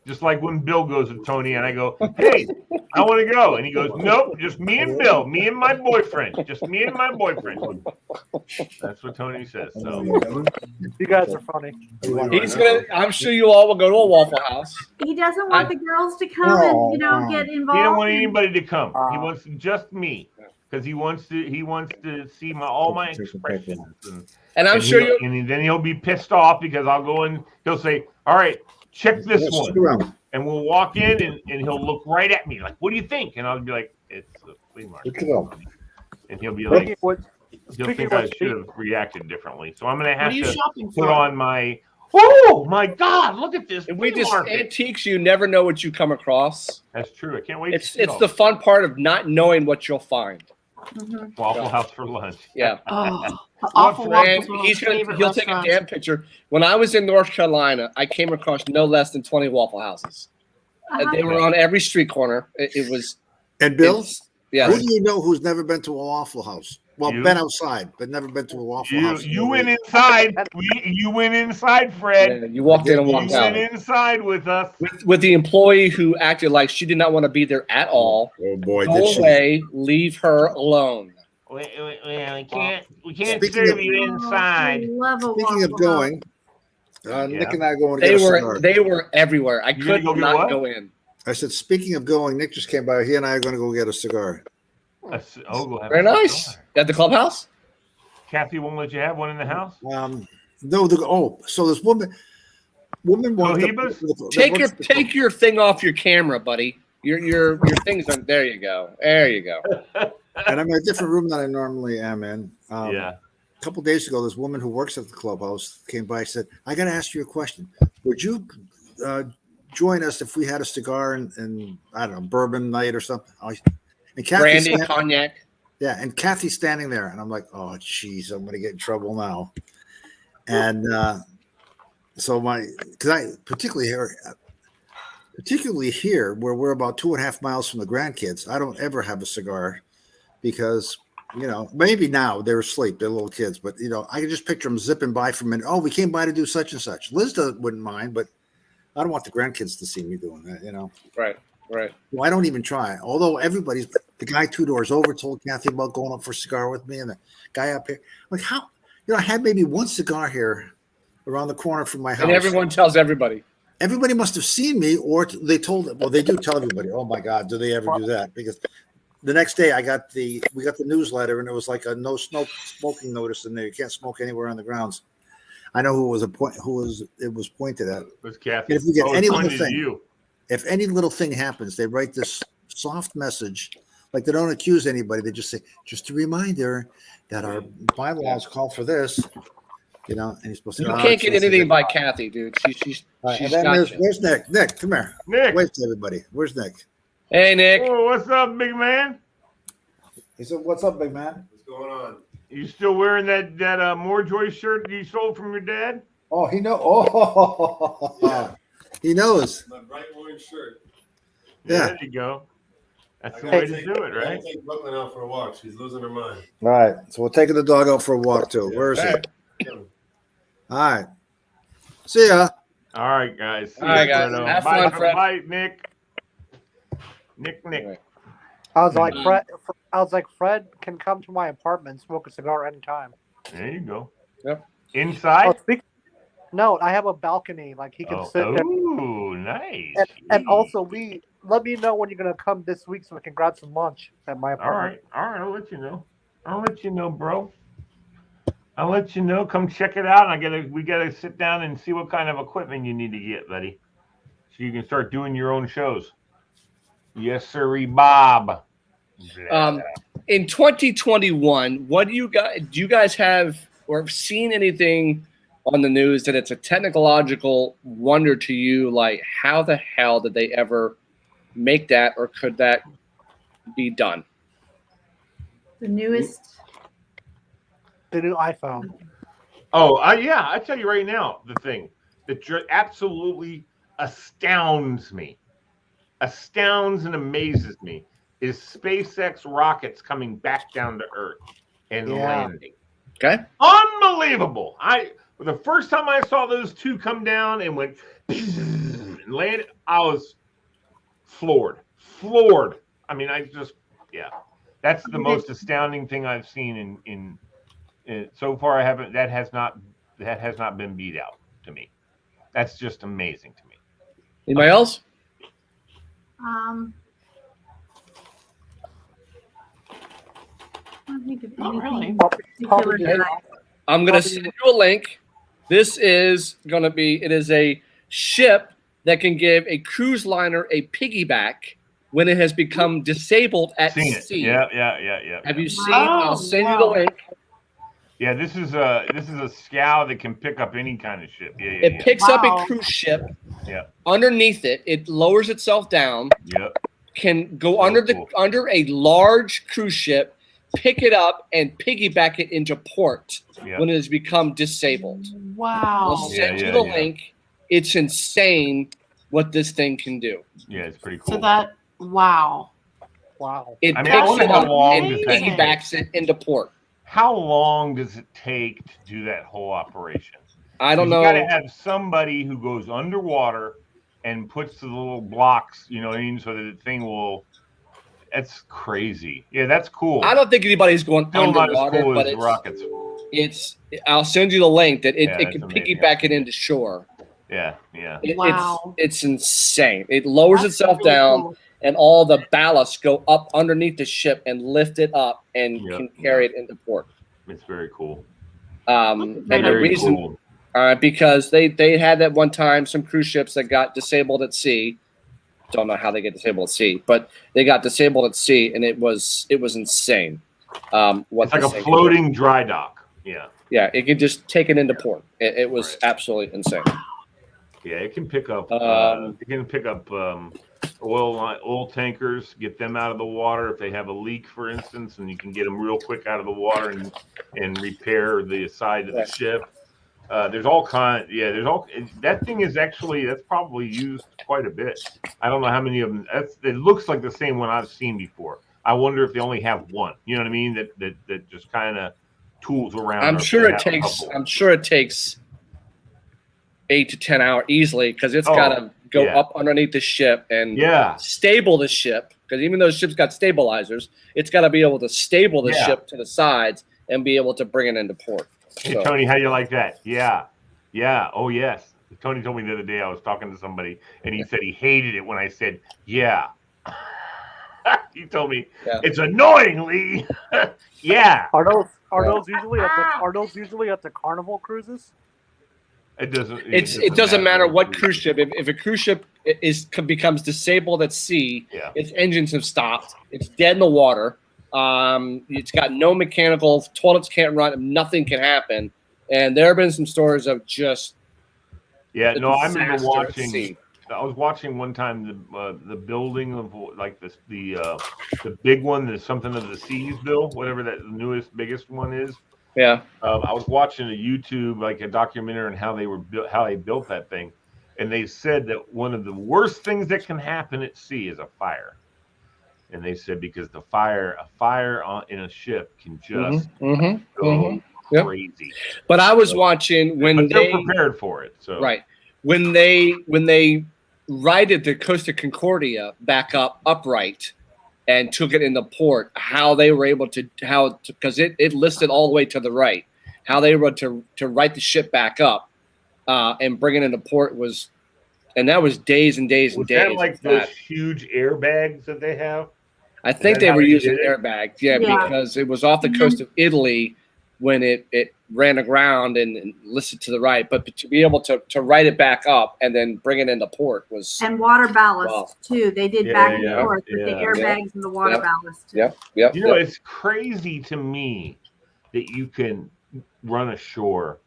Just like when Bill goes with Tony and I go, hey, I want to go. And he goes, nope, just me and Bill, me and my boyfriend, just me and my boyfriend. That's what Tony says. So You guys are funny. I'm sure you all will go to a Waffle House. He doesn't want the girls to come and get involved. he don't want in- anybody to come. He wants just me because he wants to see all my expressions. And I'm sure you. And then he'll be pissed off because I'll go and he'll say, all right, check this Yeah, stick one. around. And we'll walk in and he'll look right at me like, what do you think? And I'll be like, it's a flea market. Good to go. And he'll be like, Speaking of which- he'll speaking think of I which, should have reacted differently. So I'm going to What have are you to shopping put for? on my, oh my God, look at this. We flea just market. antiques. You never know what you come across. That's true. I can't wait to It's see it's all the fun part of not knowing what you'll find. Mhm. Waffle House for lunch. Yeah. Oh, the awful Fred? waffles And are one of he's my gonna favorite he'll take a restaurants. damn picture. When I was in North Carolina, I came across no less than 20 Waffle Houses. Uh-huh. They were on every street corner. It was And Bill, yeah. who do you know who's never been to a Waffle House? Well, You? been outside, but never been to a Waffle House. You went inside. You went inside, Fred. Yeah, you walked in and You walked out went inside with us. with the employee who acted like she did not want to be there at all. Oh boy, did Go she! away, leave her alone. We can't Speaking serve of- you I inside. love a Speaking of Waffle going, Nick and I are going to get a cigar. They were everywhere. I You're gonna could go get not what? go in. I said, speaking of going, Nick just came by. He and I are going to go get a cigar. We'll have Very a nice. cigar. At the clubhouse? Kathy won't let you have one in the house. No, so this woman walked up. Cohibas? Take your thing off your camera, buddy. Your things are there. You go. There you go. And I'm in a different room than I normally am in. Yeah. A couple days ago, this woman who works at the clubhouse came by and said, I got to ask you a question. Would you join us if we had a cigar and I don't know, bourbon night or something? And Kathy's Brandy, cognac. yeah, and Kathy's standing there, and I'm like, oh, geez, I'm going to get in trouble now. And so because I particularly here, where we're about 2.5 miles from the grandkids, I don't ever have a cigar because, maybe now they're asleep, they're little kids, but, I can just picture them zipping by from it. Oh, we came by to do such and such. Liz wouldn't mind, but I don't want the grandkids to see me doing that, Right. Well, I don't even try. Although the guy 2 doors over told Kathy about going up for a cigar with me, and the guy up here, like how, I had maybe one cigar here around the corner from my house. And everyone tells everybody. Everybody must have seen me, or they told it. Well, they do tell everybody. Oh my God, do they ever do that? Because the next day we got the newsletter, and it was like a no smoking notice in there. You can't smoke anywhere on the grounds. I know it was pointed at. It was Kathy. If you get Oh, any it's little pointed at thing, you. if any little thing happens, they write this soft message, Like they don't accuse anybody. They just say, just a reminder that our bylaws call for this. You know, and he's supposed to. You can't get anything by Kathy, dude. She's and then there's Nick. Nick, come here. Nick, wave to everybody. Where's Nick? Hey, Nick. Oh, what's up, big man? He said, "What's up, big man? What's going on? You still wearing that Morejoy shirt that you sold from your dad? Oh, he knows. Oh, he knows. My bright orange shirt. Yeah. There you go. That's the way to do it, I right? take Brooklyn out for a walk. She's losing her mind. All right. So we're taking the dog out for a walk too. Where is he? All right. See ya. All right, guys. All right, guys. Have fun, Fred. Bye, Nick. Nick. I was like, Fred can come to my apartment and smoke a cigar anytime. There you go. Yep. Inside? No, I have a balcony. Like he can sit there. Oh, nice. And also, let me know when you're gonna come this week so we can grab some lunch at my All apartment. right. I'll let you know. Bro. I'll let you know. Come check it out. We gotta sit down and see what kind of equipment you need to get, buddy, so you can start doing your own shows. Yes, sirree, Bob. In 2021, what do you guys have or have seen anything on the news that it's a technological wonder to you? Like, how the hell did they ever make that, or could that be done? The newest. The new iPhone. Oh, yeah. I tell you right now, the thing that absolutely astounds me, and amazes me, is SpaceX rockets coming back down to Earth and landing. Okay. Unbelievable. The first time I saw those two come down and went and landed, I was floored. I mean, that's the most astounding thing I've seen in so far. That has not been beat out to me. That's just amazing to me. Anybody else? I don't think of Not anything really. particular. I'm going to send you a link. This is going to be, it is a ship that can give a cruise liner a piggyback when it has become disabled at sea. Yeah. Have you seen? I'll send you the link. Yeah, this is a scow that can pick up any kind of ship. It picks up a cruise ship. Yeah. Underneath it, it lowers itself down. Yep. Can go under a large cruise ship, pick it up, and piggyback it into port when it has become disabled. Wow. I'll send you the link. It's insane what this thing can do. Yeah, it's pretty cool. So wow. It picks it up and piggybacks it into port. How long does it take to do that whole operation? I don't know. You got to have somebody who goes underwater and puts the little blocks, so that the thing will. That's crazy. Yeah, that's cool. I don't think anybody's going Still underwater, not as cool but as rockets. I'll send you the link that it can piggyback it into shore. Yeah. Wow. It's insane. It lowers itself down. Cool. And all the ballasts go up underneath the ship and lift it up and can carry it into port. It's very cool. And the reason, because they had that one time some cruise ships that got disabled at sea. Don't know how they get disabled at sea, but they got disabled at sea, and it was insane. It's like a floating dry dock. Yeah. Yeah, it can just take it into port. It was absolutely insane. Yeah, it can pick up. Oil tankers, get them out of the water if they have a leak, for instance, and you can get them real quick out of the water and repair the side of the ship. There's all kind. Yeah, that thing is that's probably used quite a bit. I don't know how many of them. It looks like the same one I've seen before. I wonder if they only have one. You know what I mean? That just kind of tools around. I'm sure it takes 8 to 10 hours easily because it's got to go up underneath the ship and stable the ship, because even though the ship's got stabilizers, it's got to be able to stable the ship to the sides and be able to bring it into port. Hey, Tony, how do you like that? Yeah. Oh, yes. Tony told me the other day I was talking to somebody, and he said he hated it when I said, yeah. He told me it's annoyingly, yeah. Are those usually at the Carnival cruises? It doesn't. It doesn't matter what cruise ship. If a cruise ship becomes disabled at sea, its engines have stopped. It's dead in the water. It's got no mechanical. Toilets can't run. Nothing can happen. And there have been some stories of just. Yeah, no, I remember watching. I was watching one time the building of like the big one, the something of the seas bill, whatever that newest biggest one is. Yeah. I was watching a YouTube, like a documentary on how they built that thing, and they said that one of the worst things that can happen at sea is a fire. And they said because a fire in a ship can just go crazy. But I was watching when they're prepared for it. So right when they righted the Costa Concordia back up upright and took it into port, how they were able to because it listed all the way to the right, how they were to right the ship back up and bring it into port was, and that was days and days and days. Was that like those huge airbags that they have? I think they were using airbags, because it was off the coast of Italy when it ran aground and listed to the right, but to be able to right it back up and then bring it into port was and water ballast too. They did back and forth with the airbags and the water ballast too. Yeah. You know, it's crazy to me that you can run ashore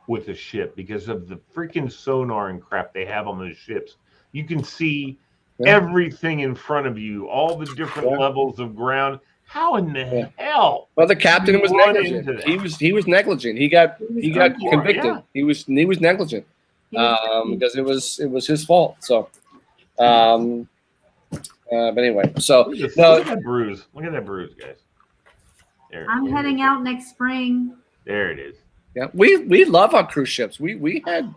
with a ship because of the freaking sonar and crap they have on those ships. You can see everything in front of you, all the different levels of ground. How in the hell? Well, the captain was negligent. He was negligent. He got convicted. Yeah. He was negligent because it was his fault. So, but anyway, so look at that bruise. Look at that bruise, guys. I'm heading out next spring. There it is. Yeah, we love our cruise ships. We've been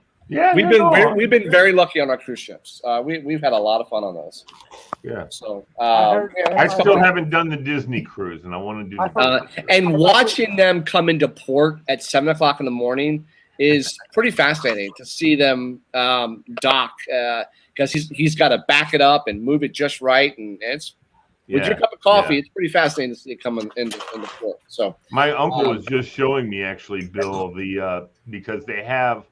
very lucky on our cruise ships. We've had a lot of fun on those. Yeah. So I still haven't done the Disney cruise, and I want to do. And watching them come into port at 7:00 in the morning is pretty fascinating to see them dock because he's got to back it up and move it just right, and it's with your cup of coffee. It's pretty fascinating to see it coming into port. So my uncle was just showing me actually, Bill, the because they have.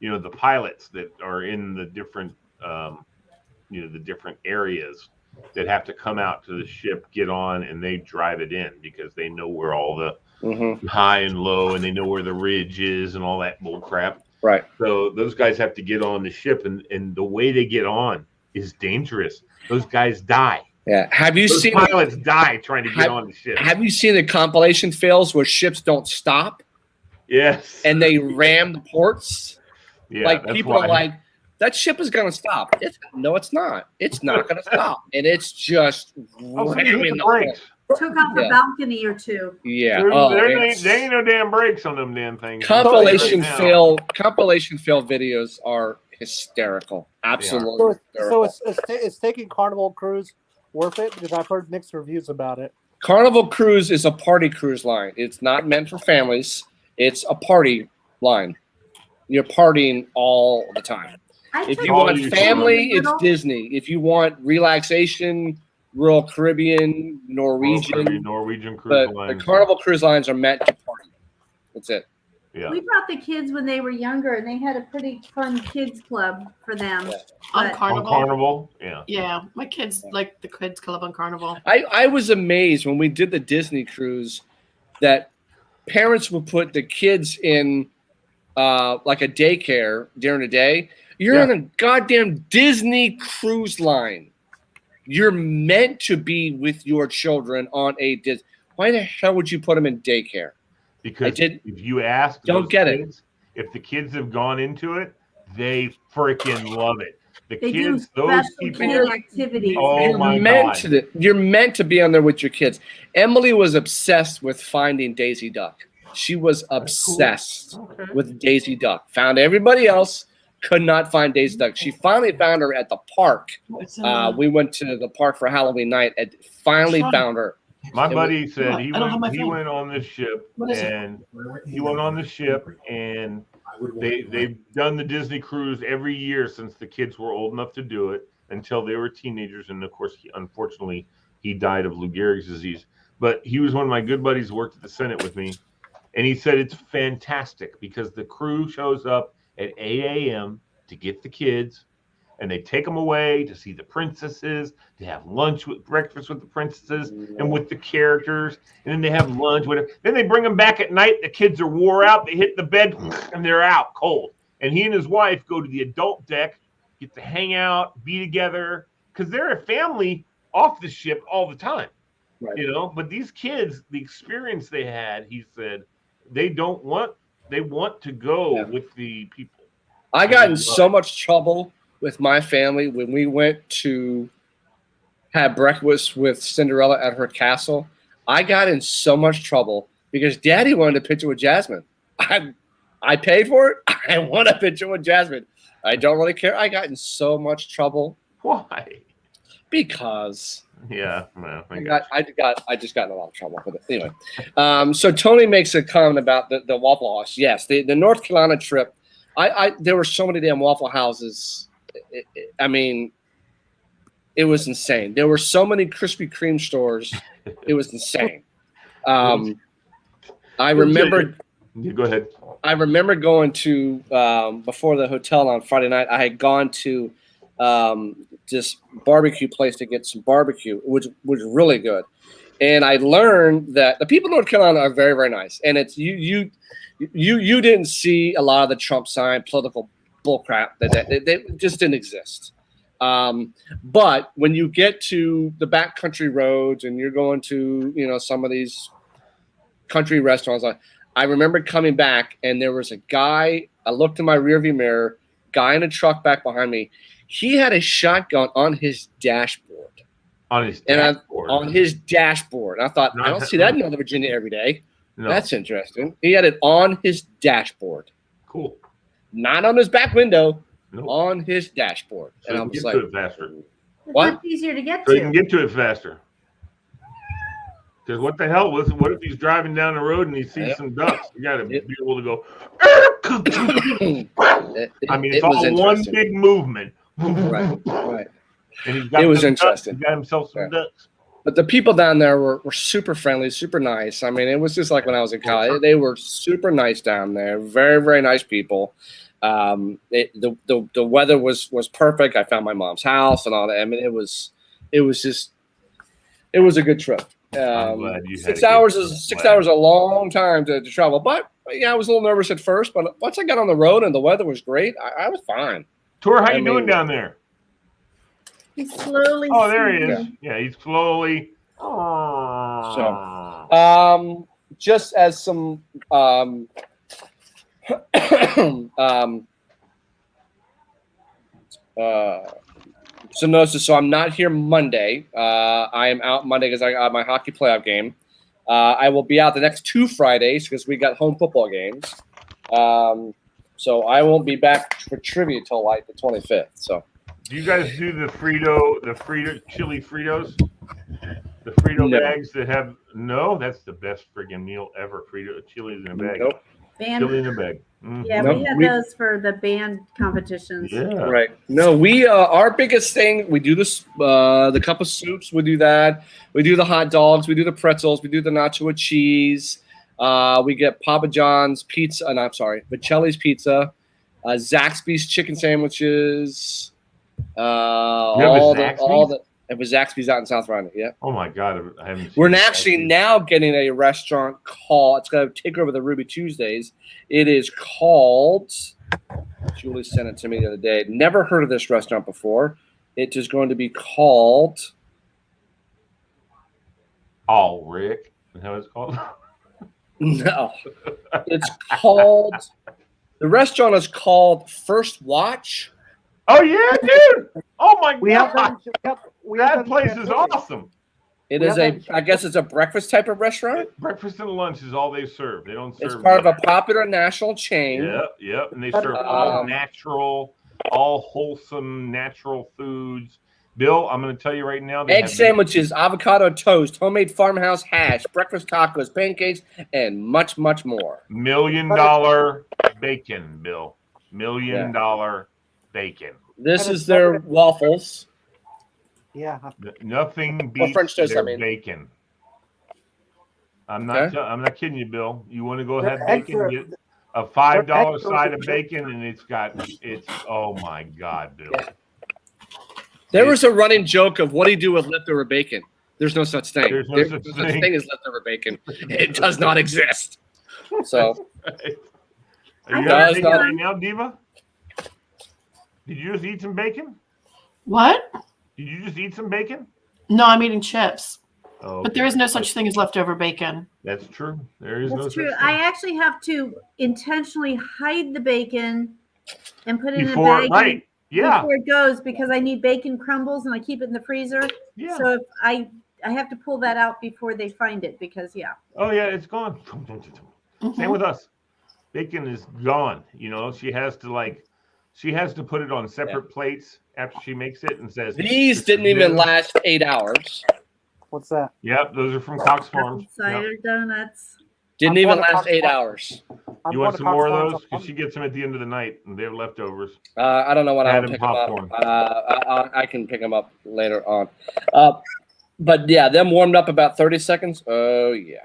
The pilots that are in the different, the different areas that have to come out to the ship, get on, and they drive it in because they know where all the high and low, and they know where the ridge is and all that bull crap. Right. So those guys have to get on the ship, and the way they get on is dangerous. Those guys die. Yeah. Have you seen pilots die trying to get on the ship? Have you seen the compilation fails where ships don't stop? Yes. And they ram the ports? Yeah, like people are like, that ship is going to stop. No, it's not. It's not going to stop, and it's just ramming the brakes. Took off a balcony or two. Yeah, there ain't no damn brakes on them damn things. Compilation fail videos are hysterical. Absolutely. So it's taking Carnival Cruise worth it because I've heard mixed reviews about it. Carnival Cruise is a party cruise line. It's not meant for families. It's a party line. You're partying all the time. If you want family, it's Disney. If you want relaxation, Royal Caribbean, Norwegian cruise lines. The Carnival cruise lines are meant to party. That's it. Yeah. We brought the kids when they were younger, and they had a pretty fun kids club for them. Yeah. On Carnival? Yeah. Yeah, my kids like the kids club on Carnival. I was amazed when we did the Disney cruise that parents would put the kids in like a daycare during the day. You're on a goddamn Disney cruise line. You're meant to be with your children on a Disney. Why the hell would you put them in daycare? Because if you ask, don't get it. If the kids have gone into it, they freaking love it. They do special kid activities. Oh my God! You're meant to be on there with your kids. Emily was obsessed with finding Daisy Duck. She was obsessed with Daisy Duck. Found everybody else, could not find Daisy Duck. She finally found her at the park. We went to the park for Halloween night and finally found her. My buddy said he went on this ship and they've done the Disney cruise every year since the kids were old enough to do it until they were teenagers. And of course, unfortunately, he died of Lou Gehrig's disease. But he was one of my good buddies who worked at the Senate with me. And he said it's fantastic because the crew shows up at 8 a.m. to get the kids, and they take them away to see the princesses, to have breakfast with the princesses and with the characters, and then they have lunch with it. Then they bring them back at night. The kids are wore out. They hit the bed, and they're out cold. And he and his wife go to the adult deck, get to hang out, be together, because they're a family off the ship all the time. Right. You know, but these kids, the experience they had, he said, they want to go with the people. I got in so much trouble with my family when we went to have breakfast with Cinderella at her castle. I got in so much trouble because Daddy wanted a picture with Jasmine. I paid for it. I want a picture with Jasmine. I don't really care. I got in so much trouble. Why? Because yeah, well, I just got in a lot of trouble with it. Anyway, so Tony makes a comment about the Waffle House. Yes, the North Carolina trip. There were so many damn Waffle Houses. I mean, it was insane. There were so many Krispy Kreme stores. It was insane. I remember. Go ahead. I remember going to before the hotel on Friday night. I had gone to this barbecue place to get some barbecue, which was really good. And I learned that the people in North Carolina are very, very nice. And it's you didn't see a lot of the Trump sign political bullcrap that they just didn't exist. But when you get to the backcountry roads and you're going to some of these country restaurants, I remember coming back and there was a guy. I looked in my rearview mirror, guy in a truck back behind me. He had a shotgun on his dashboard. On his dashboard. On his dashboard. And I thought, I don't see that in Northern Virginia every day. No. That's interesting. He had it on his dashboard. Cool. Not on his back window. Nope. On his dashboard. So and I was like, to it faster. What? It's easier to get so to. You can get to it faster. Because what the hell? What if he's driving down the road and he sees some ducks? You got to be able to go. I mean, it's all one big movement. Right. And he's got it was interesting. He got himself some ducks. But the people down there were super friendly, super nice. I mean, it was just like when I was in college. They were super nice down there. Very, very nice people. The weather was perfect. I found my mom's house and all that. I mean, it was a good trip. 6 hours is a long time to travel. But I was a little nervous at first. But once I got on the road and the weather was great, I was fine. Tour, how you doing down there? He's slowly. Oh, there he is. Yeah, he's slowly. So, just as some notices. So I'm not here Monday. I am out Monday because I got my hockey playoff game. I will be out the next 2 Fridays because we got home football games. So I won't be back for trivia till like the 25th. So, do you guys do the Frito chili Fritos? The Frito bags that have that's the best friggin' meal ever. Frito chilies in a bag. Nope. Chili in a bag. Mm. Yeah, we had those for the band competitions. Yeah. Right. No, we our biggest thing, we do this the cup of soups, we do that. We do the hot dogs, we do the pretzels, we do the nacho with cheese. We get Papa John's pizza, Vicelli's pizza, Zaxby's chicken sandwiches, all the Zaxby's out in South Ronda. Yeah. Oh my God, I haven't. We're actually now getting a restaurant called. It's going to take over the Ruby Tuesdays. It is called. Julie sent it to me the other day. Never heard of this restaurant before. It is going to be called. Oh, Rick. Is that what it's called? No, it's called. The restaurant is called First Watch. Oh yeah, dude! Oh my God, that place is awesome. It is I guess it's a breakfast type of restaurant. Breakfast and lunch is all they serve. They don't serve. It's part of a popular national chain. Yep, and they serve all natural, all wholesome, natural foods. Bill, I'm going to tell you right now. Egg sandwiches, avocado toast, homemade farmhouse hash, breakfast tacos, pancakes, and much, much more. $1 million bacon, Bill. $1 million bacon. This is their waffles. Yeah. Nothing beats French toast, their bacon. I'm not kidding you, Bill. You want to go ahead bacon? a $5 side of bacon, and it's oh my God, Bill. Yeah. There was a running joke of what do you do with leftover bacon? There's no such thing. There's no There's such no such thing. thing as leftover bacon. It does not exist. So, Are you having bacon right now, Diva? Did you just eat some bacon? What? Did you just eat some bacon? No, I'm eating chips. Oh, okay. But there is no such thing as leftover bacon. That's true. There is That's no true. such thing. I actually have to intentionally hide the bacon and put it Before, in a bag right. Yeah. before it goes because I need bacon crumbles and I keep it in the freezer. Yeah. So if I have to pull that out before they find it because Oh yeah, it's gone. Mm-hmm. Same with us. Bacon is gone. You know, she has to put it on separate plates after she makes it and says these didn't even last 8 hours. What's that? Yep, those are from Cox Farms. cider donuts. Didn't even last 8 hours. You want some more of those? Because she gets them at the end of the night, and they're leftovers. I don't know when I'll pick them popcorn. up. I can pick them up later on. But yeah, them warmed up about 30 seconds. Oh yeah.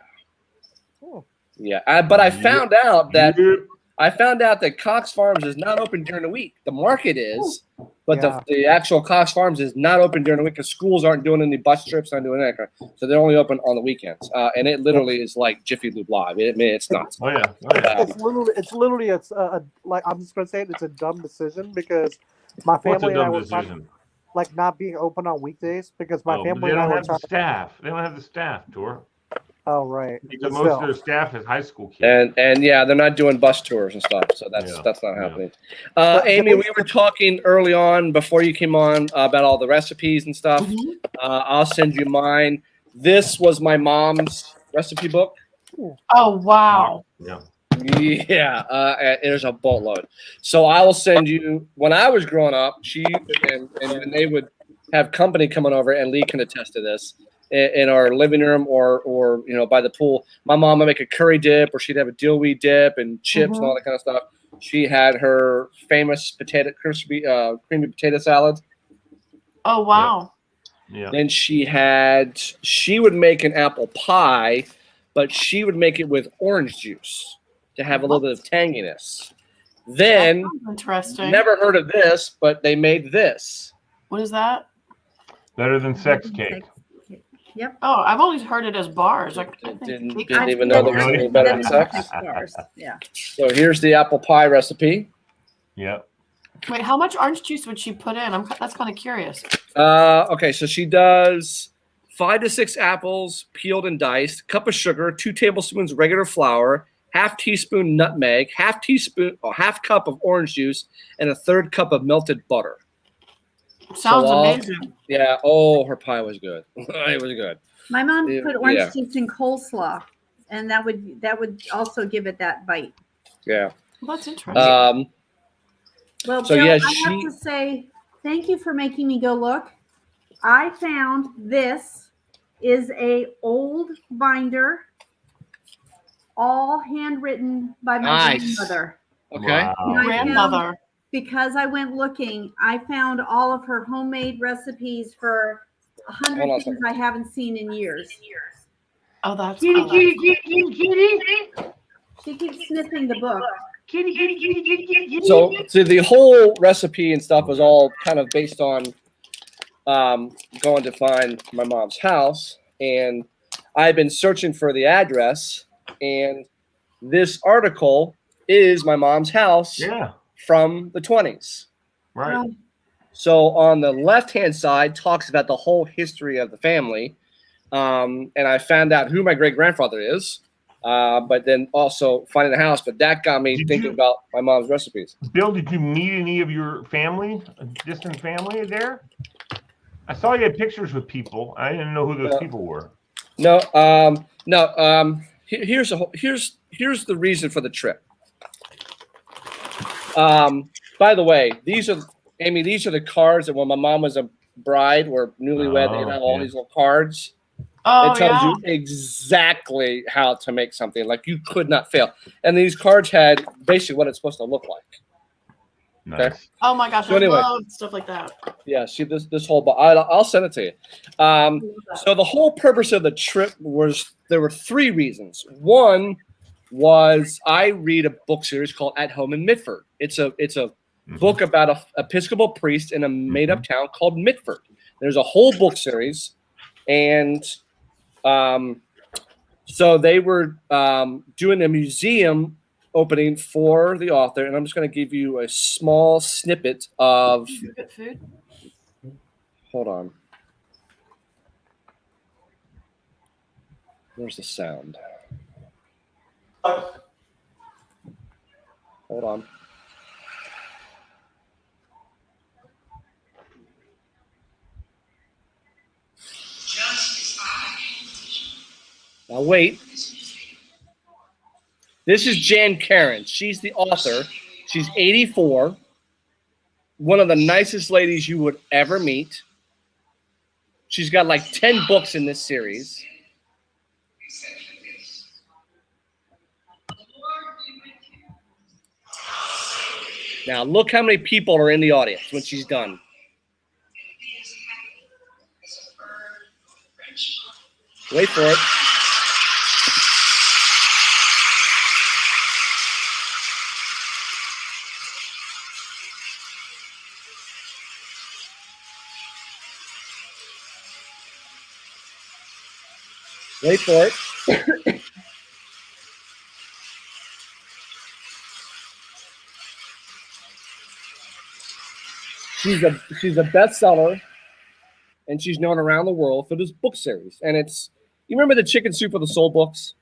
Yeah, but I found out that Cox Farms is not open during the week. The market is, but the actual Cox Farms is not open during the week because schools aren't doing any bus trips, not doing anything. So they're only open on the weekends. And it literally is like Jiffy Lube Live. It's nuts. Oh yeah. It's literally like I'm just gonna say it's a dumb decision because my family and I were like not being open on weekdays because my family they and I don't were have the staff. They don't have the staff, Tor. Oh right. Because most of their staff is high school kids. And yeah, they're not doing bus tours and stuff, so that's not happening. Amy, we were talking early on before you came on about all the recipes and stuff. I'll send you mine. This was my mom's recipe book. Oh wow. Yeah. Yeah, there's a boatload. So I will send you. When I was growing up, she and they would have company coming over, and Lee can attest to this. In our living room or by the pool, my mom would make a curry dip, or she'd have a dill weed dip and chips and all that kind of stuff. She had her famous creamy potato salad. Oh wow! Yeah. Then she would make an apple pie, but she would make it with orange juice to have a little bit of tanginess. Then, interesting. Never heard of this, but they made this. What is that? Better than sex cake. Yep. Oh, I've always heard it as bars. I didn't even know there was anything better than sex. Yeah. So here's the apple pie recipe. Yep. Wait, how much orange juice would she put in? That's kind of curious. Okay, so she does 5 to 6 apples peeled and diced, cup of sugar, 2 tablespoons regular flour, half teaspoon nutmeg, half cup of orange juice, and a 1/3 cup of melted butter. Sounds amazing. Yeah. Oh, her pie was good. It was good. My mom put orange juice in coleslaw, and that would also give it that bite. Yeah. Well, that's interesting. Well, so Bill, yeah, I have to say thank you for making me go look. I found this is a old binder, all handwritten by my grandmother. Okay. Wow. Grandmother. Because I went looking, I found all of her homemade recipes for 100 things I haven't seen in years. Oh, that's kitty. She keeps sniffing the book. So the whole recipe and stuff was all kind of based on going to find my mom's house, and I've been searching for the address, and this article is my mom's house. Yeah. From the 20s. Right. So on the left-hand side talks about the whole history of the family. And I found out who my great-grandfather is, but then also finding the house. But that got me thinking about my mom's recipes. Bill, did you meet any of your family, distant family there? I saw you had pictures with people. I didn't know who those people were. No. Here's the reason for the trip. By the way, these are the cards that when my mom was a bride or newlywed, they had all these little cards. Oh, it tells you exactly how to make something. Like you could not fail. And these cards had basically what it's supposed to look like. Nice. Okay. Oh my gosh, So anyway, I love stuff like that. Yeah, see this whole I'll send it to you. So the whole purpose of the trip was there were 3 reasons. One, was I read a book series called At Home in Mitford. It's a book about an Episcopal priest in a made-up town called Mitford. There's a whole book series, and so they were doing a museum opening for the author, and I'm just going to give you a small snippet of. Food. Hold on. Where's the sound? Hold on. Now wait. This is Jan Karen. She's the author. She's 84. One of the nicest ladies you would ever meet. She's got like 10 books in this series. Now look how many people are in the audience when she's done. Wait for it. Wait for it. She's a bestseller, and she's known around the world for this book series. And it's, you remember the Chicken Soup for the Soul books?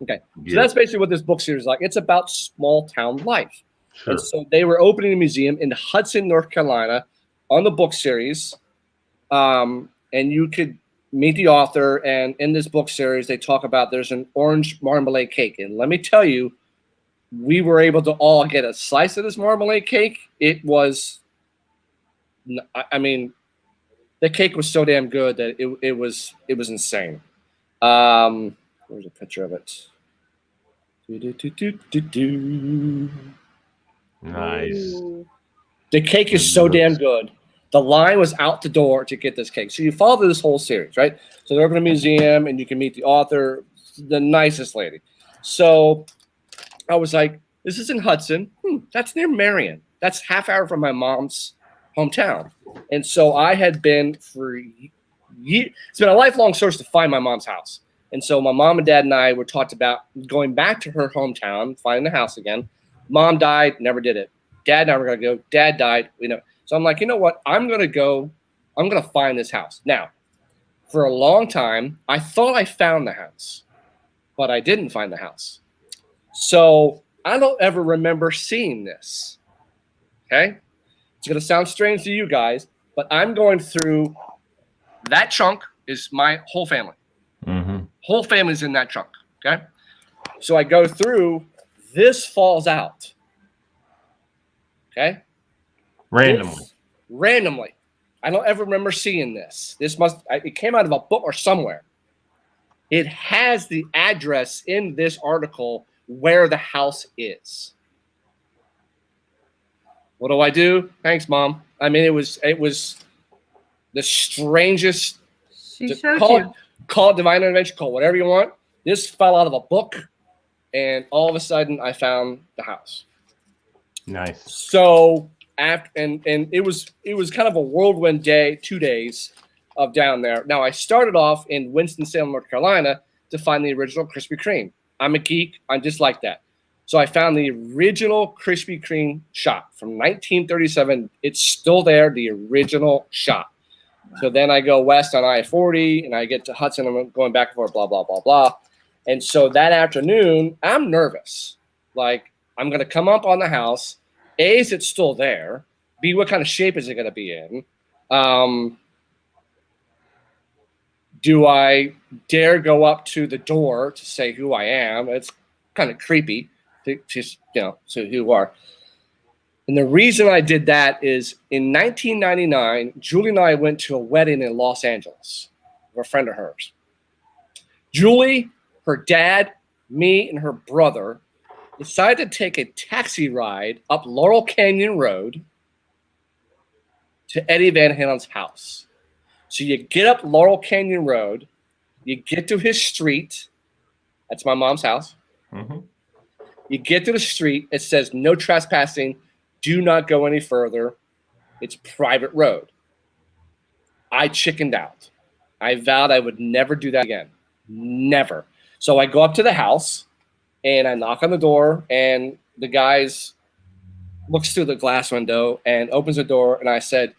Okay, so that's basically what this book series is like. It's about small town life. Sure. And so they were opening a museum in Hudson, North Carolina, on the book series, and you could meet the author. And in this book series, they talk about there's an orange marmalade cake, and let me tell you, we were able to all get a slice of this marmalade cake. It was, I mean, the cake was so damn good that it was insane. Where's a picture of it? Nice. The cake is so damn good. The line was out the door to get this cake. So you follow this whole series, right? So they're opening a museum, and you can meet the author, the nicest lady. So I was like, this is in Hudson. That's near Marion. That's half hour from my mom's hometown. And so I had been for years. It's been a lifelong search to find my mom's house. And so my mom and dad and I were talked about going back to her hometown, finding the house again. Mom died, never did it. Dad and I were going to go. Dad died, So I'm like, you know what? I'm going to go. I'm going to find this house. Now, for a long time, I thought I found the house, but I didn't find the house. So I don't ever remember seeing this. Okay? It's going to sound strange to you guys, but I'm going through that chunk is my whole family. Whole family's in that chunk. Okay? So I go through, this falls out. Okay? Randomly. I don't ever remember seeing this. It came out of a book or somewhere. It has the address in this article where the house is. What do I do? Thanks, Mom. I mean, it was the strangest. She showed you. Call it divine intervention, call it whatever you want. This fell out of a book, and all of a sudden, I found the house. Nice. So after and it was kind of a whirlwind day, 2 days of down there. Now I started off in Winston-Salem, North Carolina, to find the original Krispy Kreme. I'm a geek. I'm just like that. So I found the original Krispy Kreme shop from 1937. It's still there, the original shop. Wow. So then I go west on I-40, and I get to Hudson. I'm going back and forth, blah, blah, blah, blah. And so that afternoon, I'm nervous. Like, I'm going to come up on the house. A, is it still there? B, what kind of shape is it going to be in? Do I dare go up to the door to say who I am? It's kind of creepy to just, say who you are. And the reason I did that is in 1999, Julie and I went to a wedding in Los Angeles of a friend of hers. Julie, her dad, me, and her brother decided to take a taxi ride up Laurel Canyon Road to Eddie Van Halen's house. So you get up Laurel Canyon Road, you get to his street, that's my mom's house, Mm-hmm. You get to the street. It says no trespassing. Do not go any further. It's private road. I chickened out. I vowed I would never do that again. Never. So I go up to the house and I knock on the door, and the guy's looks through the glass window and opens the door, and I said,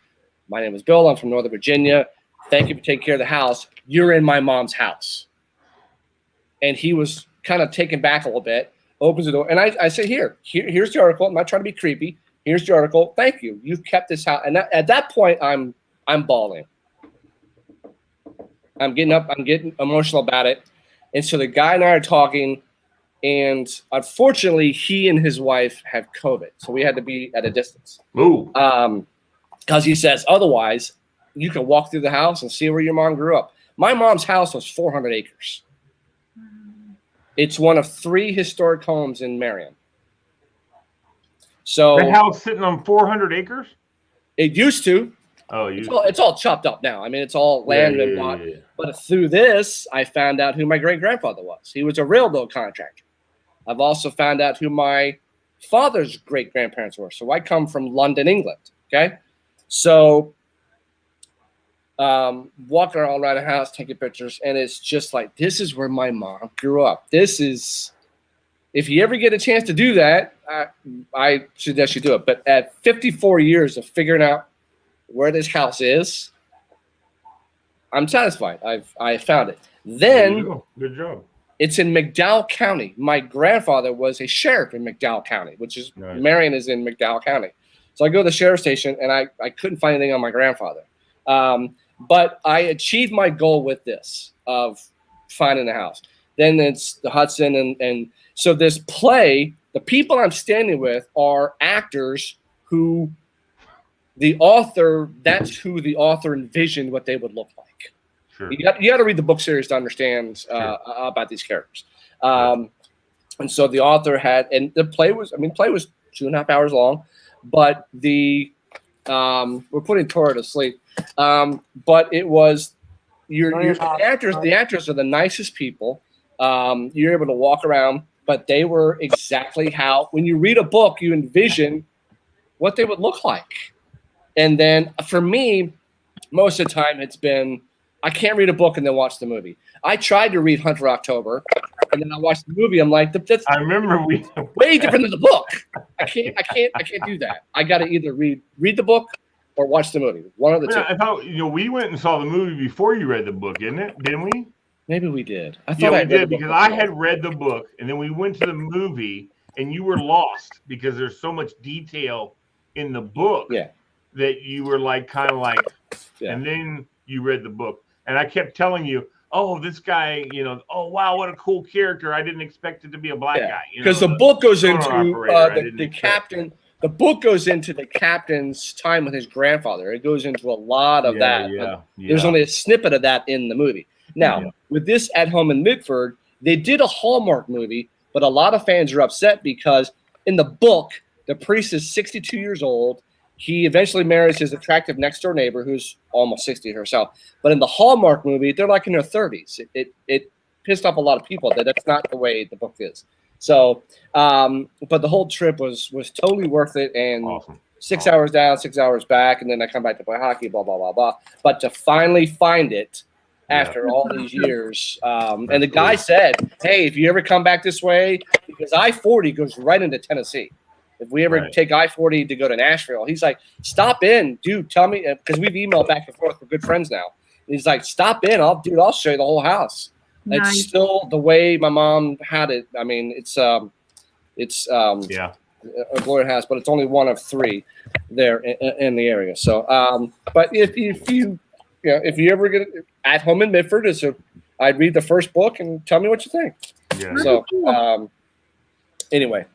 "My name is Bill. I'm from Northern Virginia. Thank you for taking care of the house. You're in my mom's house." And he was kind of taken back a little bit, opens the door, and I say, here's the article. I'm not trying to be creepy. Here's the article. Thank you. You've kept this house. And at that point, I'm bawling. I'm getting emotional about it. And so the guy and I are talking, and unfortunately, he and his wife have COVID. So we had to be at a distance. Ooh. Because he says, otherwise, you can walk through the house and see where your mom grew up. My mom's house was 400 acres. It's one of 3 historic homes in Marion. So the house sitting on 400 acres? It used to. Oh, it's all chopped up now. I mean, it's all land and bought. But through this, I found out who my great-grandfather was. He was a railroad contractor. I've also found out who my father's great-grandparents were. So I come from London, England. Okay? So walking all around the house, taking pictures, and it's just like, this is where my mom grew up. This is, if you ever get a chance to do that, I suggest you do it. But at 54 years of figuring out where this house is, I'm satisfied. I found it. Then good job. It's in McDowell County. My grandfather was a sheriff in McDowell County, which is nice. Marion is in McDowell County. So I go to the sheriff's station, and I couldn't find anything on my grandfather. But I achieved my goal with this of finding the house. Then it's the Hudson, and so this play, the people I'm standing with are actors who the author, that's who the author envisioned what they would look like. Sure. You got to read the book series to understand about these characters. And so the author had, and the play was 2.5 hours long, but we're putting Tora to sleep. But it was the actors are the nicest people. You're able to walk around, but they were exactly how, when you read a book, you envision what they would look like. And then for me, most of the time it's been, I can't read a book and then watch the movie. I tried to read Hunt for October, and then I watched the movie. I'm like, that's way different than the book. I can't do that. I got to either read the book or watch the movie. One of the two. I thought we went and saw the movie before you read the book, didn't we? Maybe we did. I thought we did because I had read the book, and then we went to the movie, and you were lost because there's so much detail in the book that you were and then you read the book. And I kept telling you, oh, this guy, oh, wow, what a cool character. I didn't expect it to be a black guy. Because the book goes into the captain. The book goes into the captain's time with his grandfather. It goes into a lot of that. There's only a snippet of that in the movie. Now, with this At Home in Midford, they did a Hallmark movie, but a lot of fans are upset because in the book, the priest is 62 years old. He eventually marries his attractive next-door neighbor, who's almost 60 herself. But in the Hallmark movie, they're like in their 30s. It pissed off a lot of people that that's not the way the book is. So, but the whole trip was totally worth it. And awesome. 6 hours down, 6 hours back, and then I come back to play hockey, blah, blah, blah, blah. But to finally find it after all these years, and the guy said, hey, if you ever come back this way, because I-40 goes right into Tennessee. If we ever take I-40 to go to Nashville, he's like, stop in, dude, tell me, because we've emailed back and forth. We're good friends now. And he's like, stop in, I'll show you the whole house. Nice. It's still the way my mom had it. I mean, it's a Gloria house, but it's only one of 3 there in the area. So, but if you ever get At Home in Midford, I'd read the first book and tell me what you think. Yeah. So, anyway,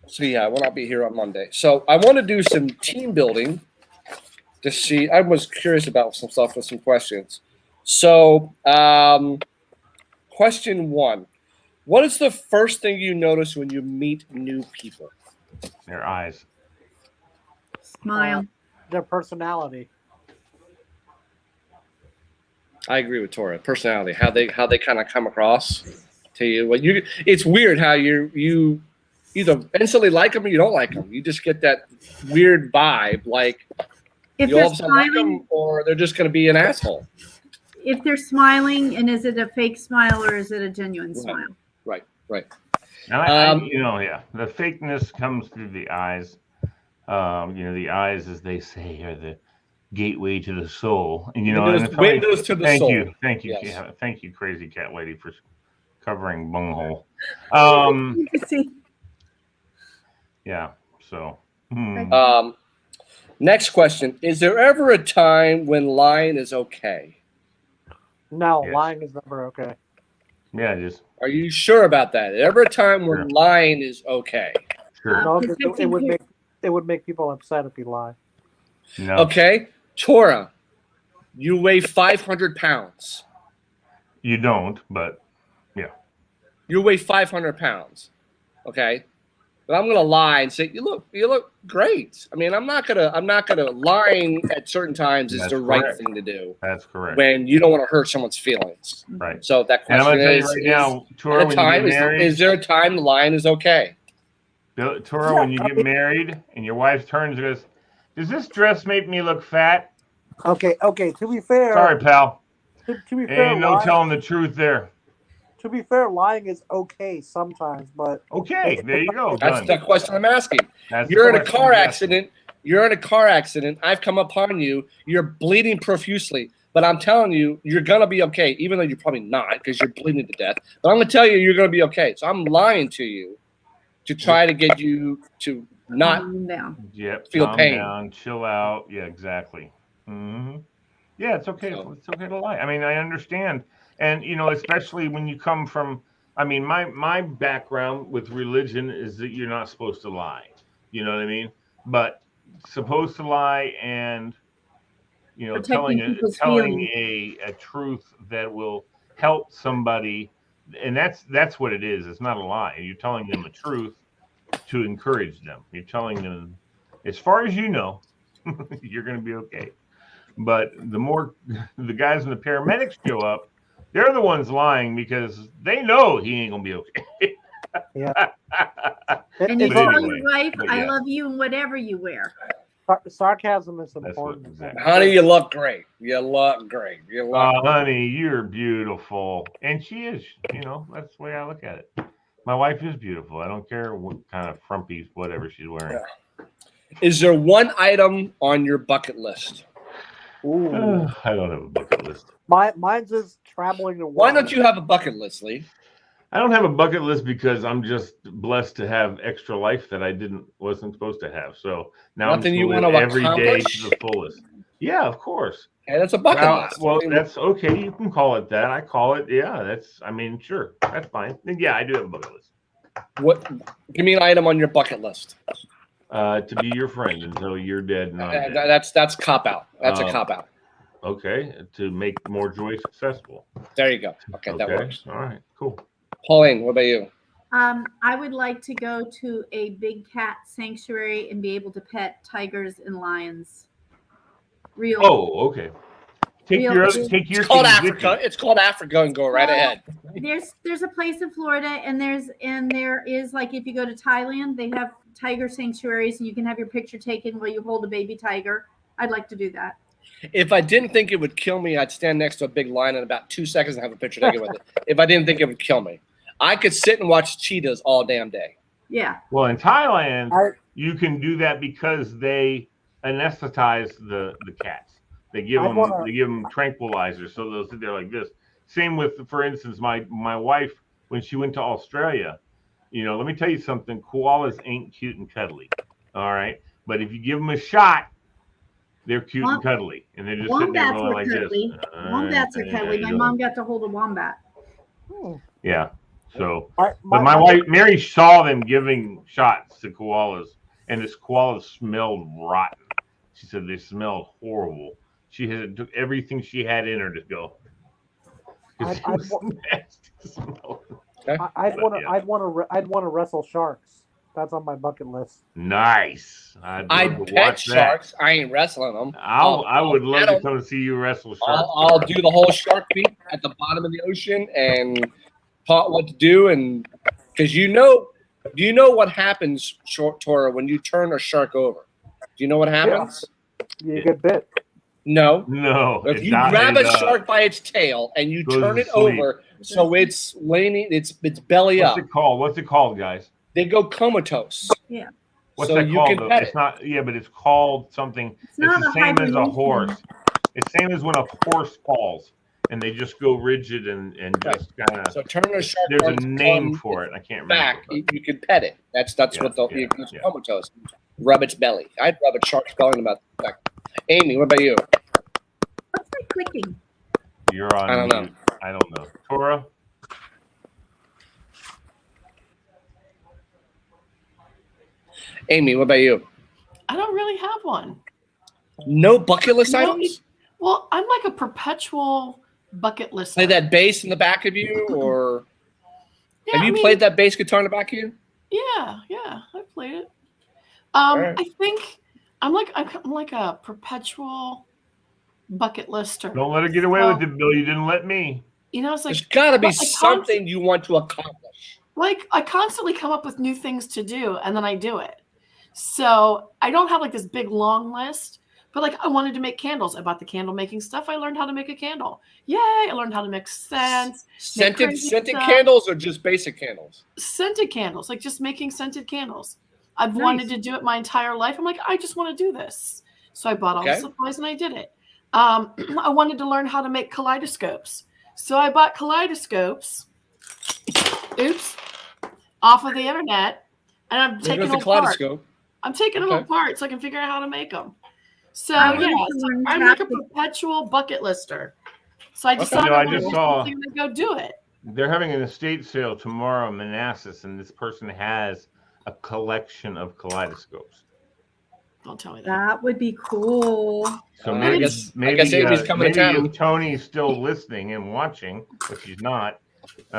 so yeah, I will not be here on Monday. So I want to do some team building to see. I was curious about some stuff with some questions. So, question 1: what is the first thing you notice when you meet new people? Their eyes. Smile. Their personality. I agree with Tora. Personality, how they kind of come across. to you. But it's weird how you either instantly like them or you don't like them. You just get that weird vibe, like If you they're all of a sudden like smiling, them, or they're just going to be an asshole. if they're smiling, and is it a fake smile or is it a genuine smile? Right. And the fakeness comes through the eyes. The eyes, as they say, are the gateway to the soul. And windows to the soul. Thank you, Yes. yeah, thank you, crazy cat lady, for covering bunghole. Yeah. So. Next question: is there ever a time when lying is okay? No, Yes. lying is never okay. Yeah, just Are you sure about that? Ever a time when lying is okay? sure. No, it would make people upset if you lie. No. Okay, Tora, you weigh 500 pounds. You don't, but yeah. You weigh 500 pounds. Okay, but I'm gonna lie and say you look great. I mean, I'm not gonna lying at certain times is That's the right correct. thing to do That's correct. when you don't want to hurt someone's feelings. Right. So that And I'm question gonna tell you is: right now, Tora, when you get married, is there a time the lying is okay? Tora, when you get married and your wife turns and goes, "Does this dress make me look fat?" Okay. To be fair, Sorry, pal. To be fair, Ain't no lying, telling the truth there. to be fair, lying is okay sometimes, but Okay, there you go. That's Done. the question I'm asking. That's You're in the a question car I'm asking. accident. You're in a car accident. I've come upon you. You're bleeding profusely. But I'm telling you, you're going to be okay, even though you're probably not because you're bleeding to death. But I'm going to tell you, you're going to be okay. So I'm lying to you to try to get you to not Calm down. Yep. feel Calm pain. down, chill out. Yeah, exactly. Mm-hmm. Yeah, it's okay. So- It's okay to lie. I mean, I understand, and especially when you come from. I mean, my background with religion is that you're not supposed to lie. You know what I mean? But supposed to lie and Protecting people's telling feelings. a truth that will help somebody, and that's what it is. It's not a lie. You're telling them a truth to encourage them. You're telling them, as far as you know, you're going to be okay. But the more the guys in the paramedics show up, they're the ones lying because they know he ain't going to be okay. yeah. And you But tell anyway, your wife, but I yeah. love you in whatever you wear. Sarcasm is That's what important. exactly. Honey, you look great. You look great. You look Oh, honey, you're beautiful. And she is, that's the way I look at it. My wife is beautiful. I don't care what kind of frumpy, whatever she's wearing. Is there one item on your bucket list? Ooh. I don't have a bucket list. Mine's is traveling the world. Why don't you have a bucket list, Lee? I don't have a bucket list because I'm just blessed to have extra life that I wasn't supposed to have. So now Nothing I'm you just want living to every day accomplish? to the fullest. Yeah, of course. Okay, that's a bucket list. Well, that's okay. You can call it that. I call it. Yeah, sure. That's fine. Yeah, I do have a bucket list. What? Give me an item on your bucket list. To be your friend until you're dead and I'm dead. That's cop out. That's a cop out. Okay, to make more joy successful. There you go. Okay, that works. All right, cool. Pauline, what about you? I would like to go to a big cat sanctuary and be able to pet tigers and lions. Real. Oh, okay. Take your It's things It's called with Africa. you. It's called Africa, and go right ahead. There's a place in Florida, and there is, like, if you go to Thailand, they have tiger sanctuaries, and you can have your picture taken while you hold a baby tiger. I'd like to do that. If I didn't think it would kill me, I'd stand next to a big lion in about 2 seconds and have a picture taken with it. If I didn't think it would kill me, I could sit and watch cheetahs all damn day. Yeah. Well, in Thailand, you can do that because they anesthetize the cats. They give them tranquilizers, so they'll sit there like this. Same with, for instance, my wife when she went to Australia. Let me tell you something. Koalas ain't cute and cuddly, all right. But if you give them a shot, they're cute and cuddly, and they're just sitting there Wombats going are like cuddly. this. Wombats are cuddly. My mom got to hold a wombat. Yeah. So, but my wife Mary saw them giving shots to koalas, and this koala smelled rotten. She said they smelled horrible. She took everything she had in her to go. I'd want to wrestle sharks. That's on my bucket list. Nice. I'd pet sharks. I ain't wrestling them. I would love to come see you wrestle sharks. I'll do the whole shark beat at the bottom of the ocean and taught what to do, and because do you know what happens, Tora, when you turn a shark over? Do you know what happens? Yeah. You get bit. No. If you grab a shark by its tail and you turn it over, so it's leaning, it's belly up. What's it called, guys? They go comatose. Yeah. What's that called? It's not. Yeah, but it's called something. It's the same as a horse. It's same as when a horse falls and they just go rigid and just kind of. So turn a shark. There's a name for it. I can't remember. Back, you can pet it. That's what it's comatose. Rub its belly. I'd rub a shark's belly about that. Amy, what about you? What's my clicking? You're on. I don't know. I don't know. Tora. Amy, what about you? I don't really have one. No bucket list items? Well, I'm like a perpetual bucket list. Play that bass in the back of you, or have you played that bass guitar in the back of you? Yeah, I've played it. Right. I think I'm like a perpetual bucket lister. Don't let her get away with it, Bill. You didn't let me. You know, it's like there's got to be something you want to accomplish. Like I constantly come up with new things to do, and then I do it. So I don't have like this big long list, but like I wanted to make candles. I bought the candle making stuff. I learned how to make a candle. Yay! I learned how to make scents. Scented candles or just basic candles? Scented candles, like just making scented candles. I've wanted to do it my entire life. I'm like, I just want to do this. So I bought all the supplies and I did it. I wanted to learn how to make kaleidoscopes. So I bought kaleidoscopes. Oops. Off of the internet. And I'm taking them apart. I'm taking them apart so I can figure out how to make them. So I'm like a perpetual bucket lister. So I decided I just saw to go do it. They're having an estate sale tomorrow in Manassas, and this person has a collection of kaleidoscopes. Don't tell me that. That would be cool. So maybe Amy's coming to town. If Tony's still listening and watching, if she's not,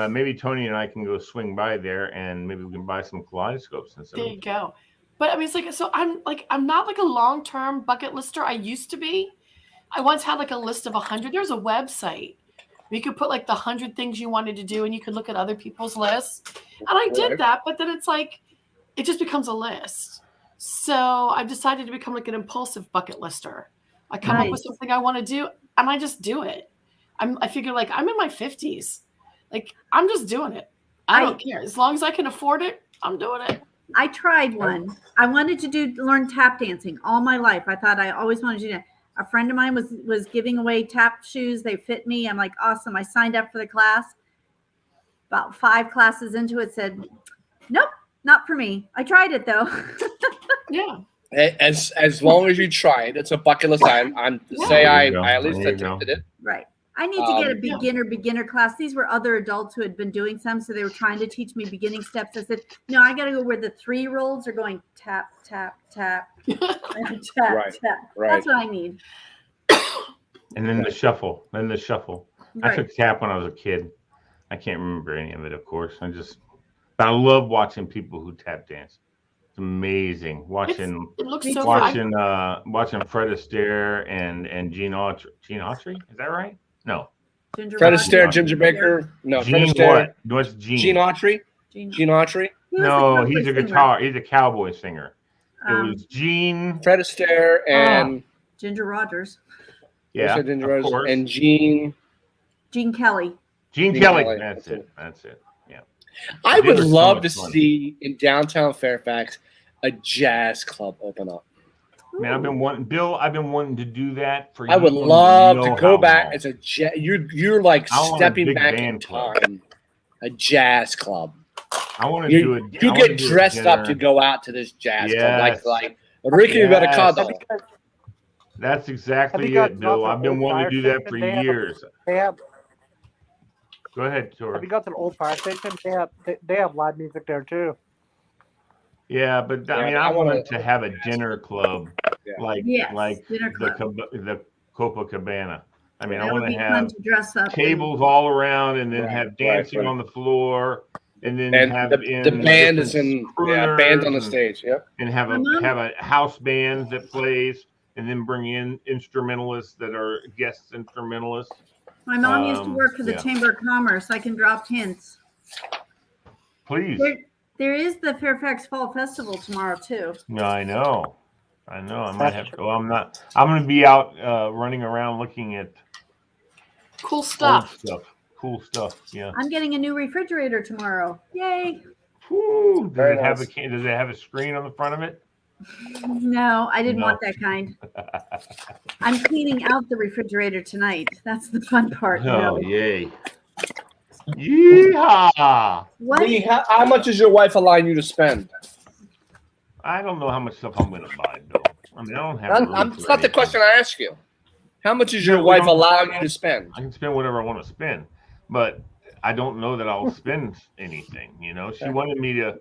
maybe Tony and I can go swing by there, and maybe we can buy some kaleidoscopes and stuff. There you go. But I mean, it's like, so I'm not like a long-term bucket lister. I used to be. I once had like a list of 100. There's a website where you could put like the 100 things you wanted to do, and you could look at other people's lists. And I did that, but then it's like, it just becomes a list. So I've decided to become like an impulsive bucket lister. I come up with something I want to do, and I just do it. I figure like I'm in my 50s. Like I'm just doing it. I don't care. As long as I can afford it, I'm doing it. I tried one. I wanted to learn tap dancing all my life. I thought I always wanted to do that. A friend of mine was giving away tap shoes. They fit me. I'm like, awesome. I signed up for the class. About 5 classes into it, said, nope, not for me. I tried it though. Yeah. As long as you tried, it's a bucket list. I'm to say I at least attempted it. Right. I need to get a beginner class. These were other adults who had been doing some, so they were trying to teach me beginning steps. I said, no, I got to go where the 3-year-olds are going tap, tap, tap, tap, tap. Right. That's what I need. And then the shuffle. I took tap when I was a kid. I can't remember any of it, of course. But I love watching people who tap dance. It's amazing watching. It looks so watching Fred Astaire and Gene Autry. Gene Autry, is that right? No. Fred Astaire, Ginger Baker. No, Gene Fred Astaire. What's Gene? Gene Autry. Gene Autry. No, he's a guitar. He's a cowboy singer. It was Gene. Fred Astaire and Ginger Rogers. Yeah, Ginger Rogers and Gene Kelly. Gene Kelly. That's it. Yeah. I would love to see in downtown Fairfax a jazz club open up. Man, I've been wanting to do that for. I would love to go back as a jazz. You're like stepping back in time. A jazz club. I want to do it. You get dressed up to go out to this jazz club, like Ricky Bettacado. That's exactly it, Bill. I've been wanting to do that for years. Go ahead, Tori. Have you got to the old fire station? They have live music there too. Yeah, but I wanted to have a dinner club like the Copacabana. I mean, I want to have tables all around and then have dancing on the floor and then have the band is in band on the stage. Yep. And have a house band that plays and then bring in instrumentalists that are guest instrumentalists. My mom used to work for the Chamber of Commerce. I can drop hints. Please. There is the Fairfax Fall Festival tomorrow too. No, I know. I might have to. Well, I'm not. I'm going to be out running around looking at cool stuff. Cool stuff. Yeah. I'm getting a new refrigerator tomorrow. Yay! Woo. Does it have a screen on the front of it? No, I didn't want that kind. I'm cleaning out the refrigerator tonight. That's the fun part. Oh, yay. Yeehaw! Lee, how much is your wife allowing you to spend? I don't know how much stuff I'm going to buy, though. I mean, I don't have. It's not the question I ask you. How much is your wife allowing you to spend? I can spend whatever I want to spend, but I don't know that I'll spend anything. You know, she wanted me to.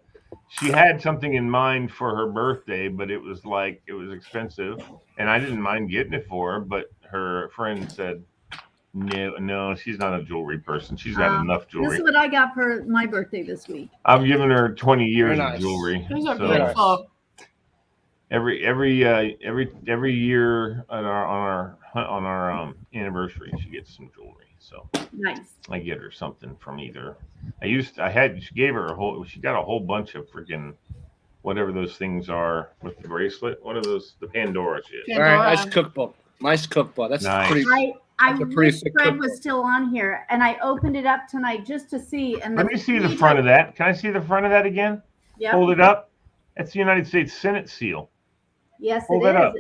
She had something in mind for her birthday, but it was expensive, and I didn't mind getting it for her. But her friend said, "No, she's not a jewelry person. She's got enough jewelry." This is what I got for my birthday this week. I've given her 20 years of jewelry. Those are beautiful. Every year on our anniversary, she gets some jewelry. So nice. I get her something from either. She got a whole bunch of freaking whatever those things are with the bracelet. What are those? The Pandora shit. Very nice cookbook. Nice cookbook. That's nice. I wish Fred was still on here, and I opened it up tonight just to see. And let me see the front of that. Can I see the front of that again? Yeah. Hold it up. That's the United States Senate seal. Yes, Hold it it is. up.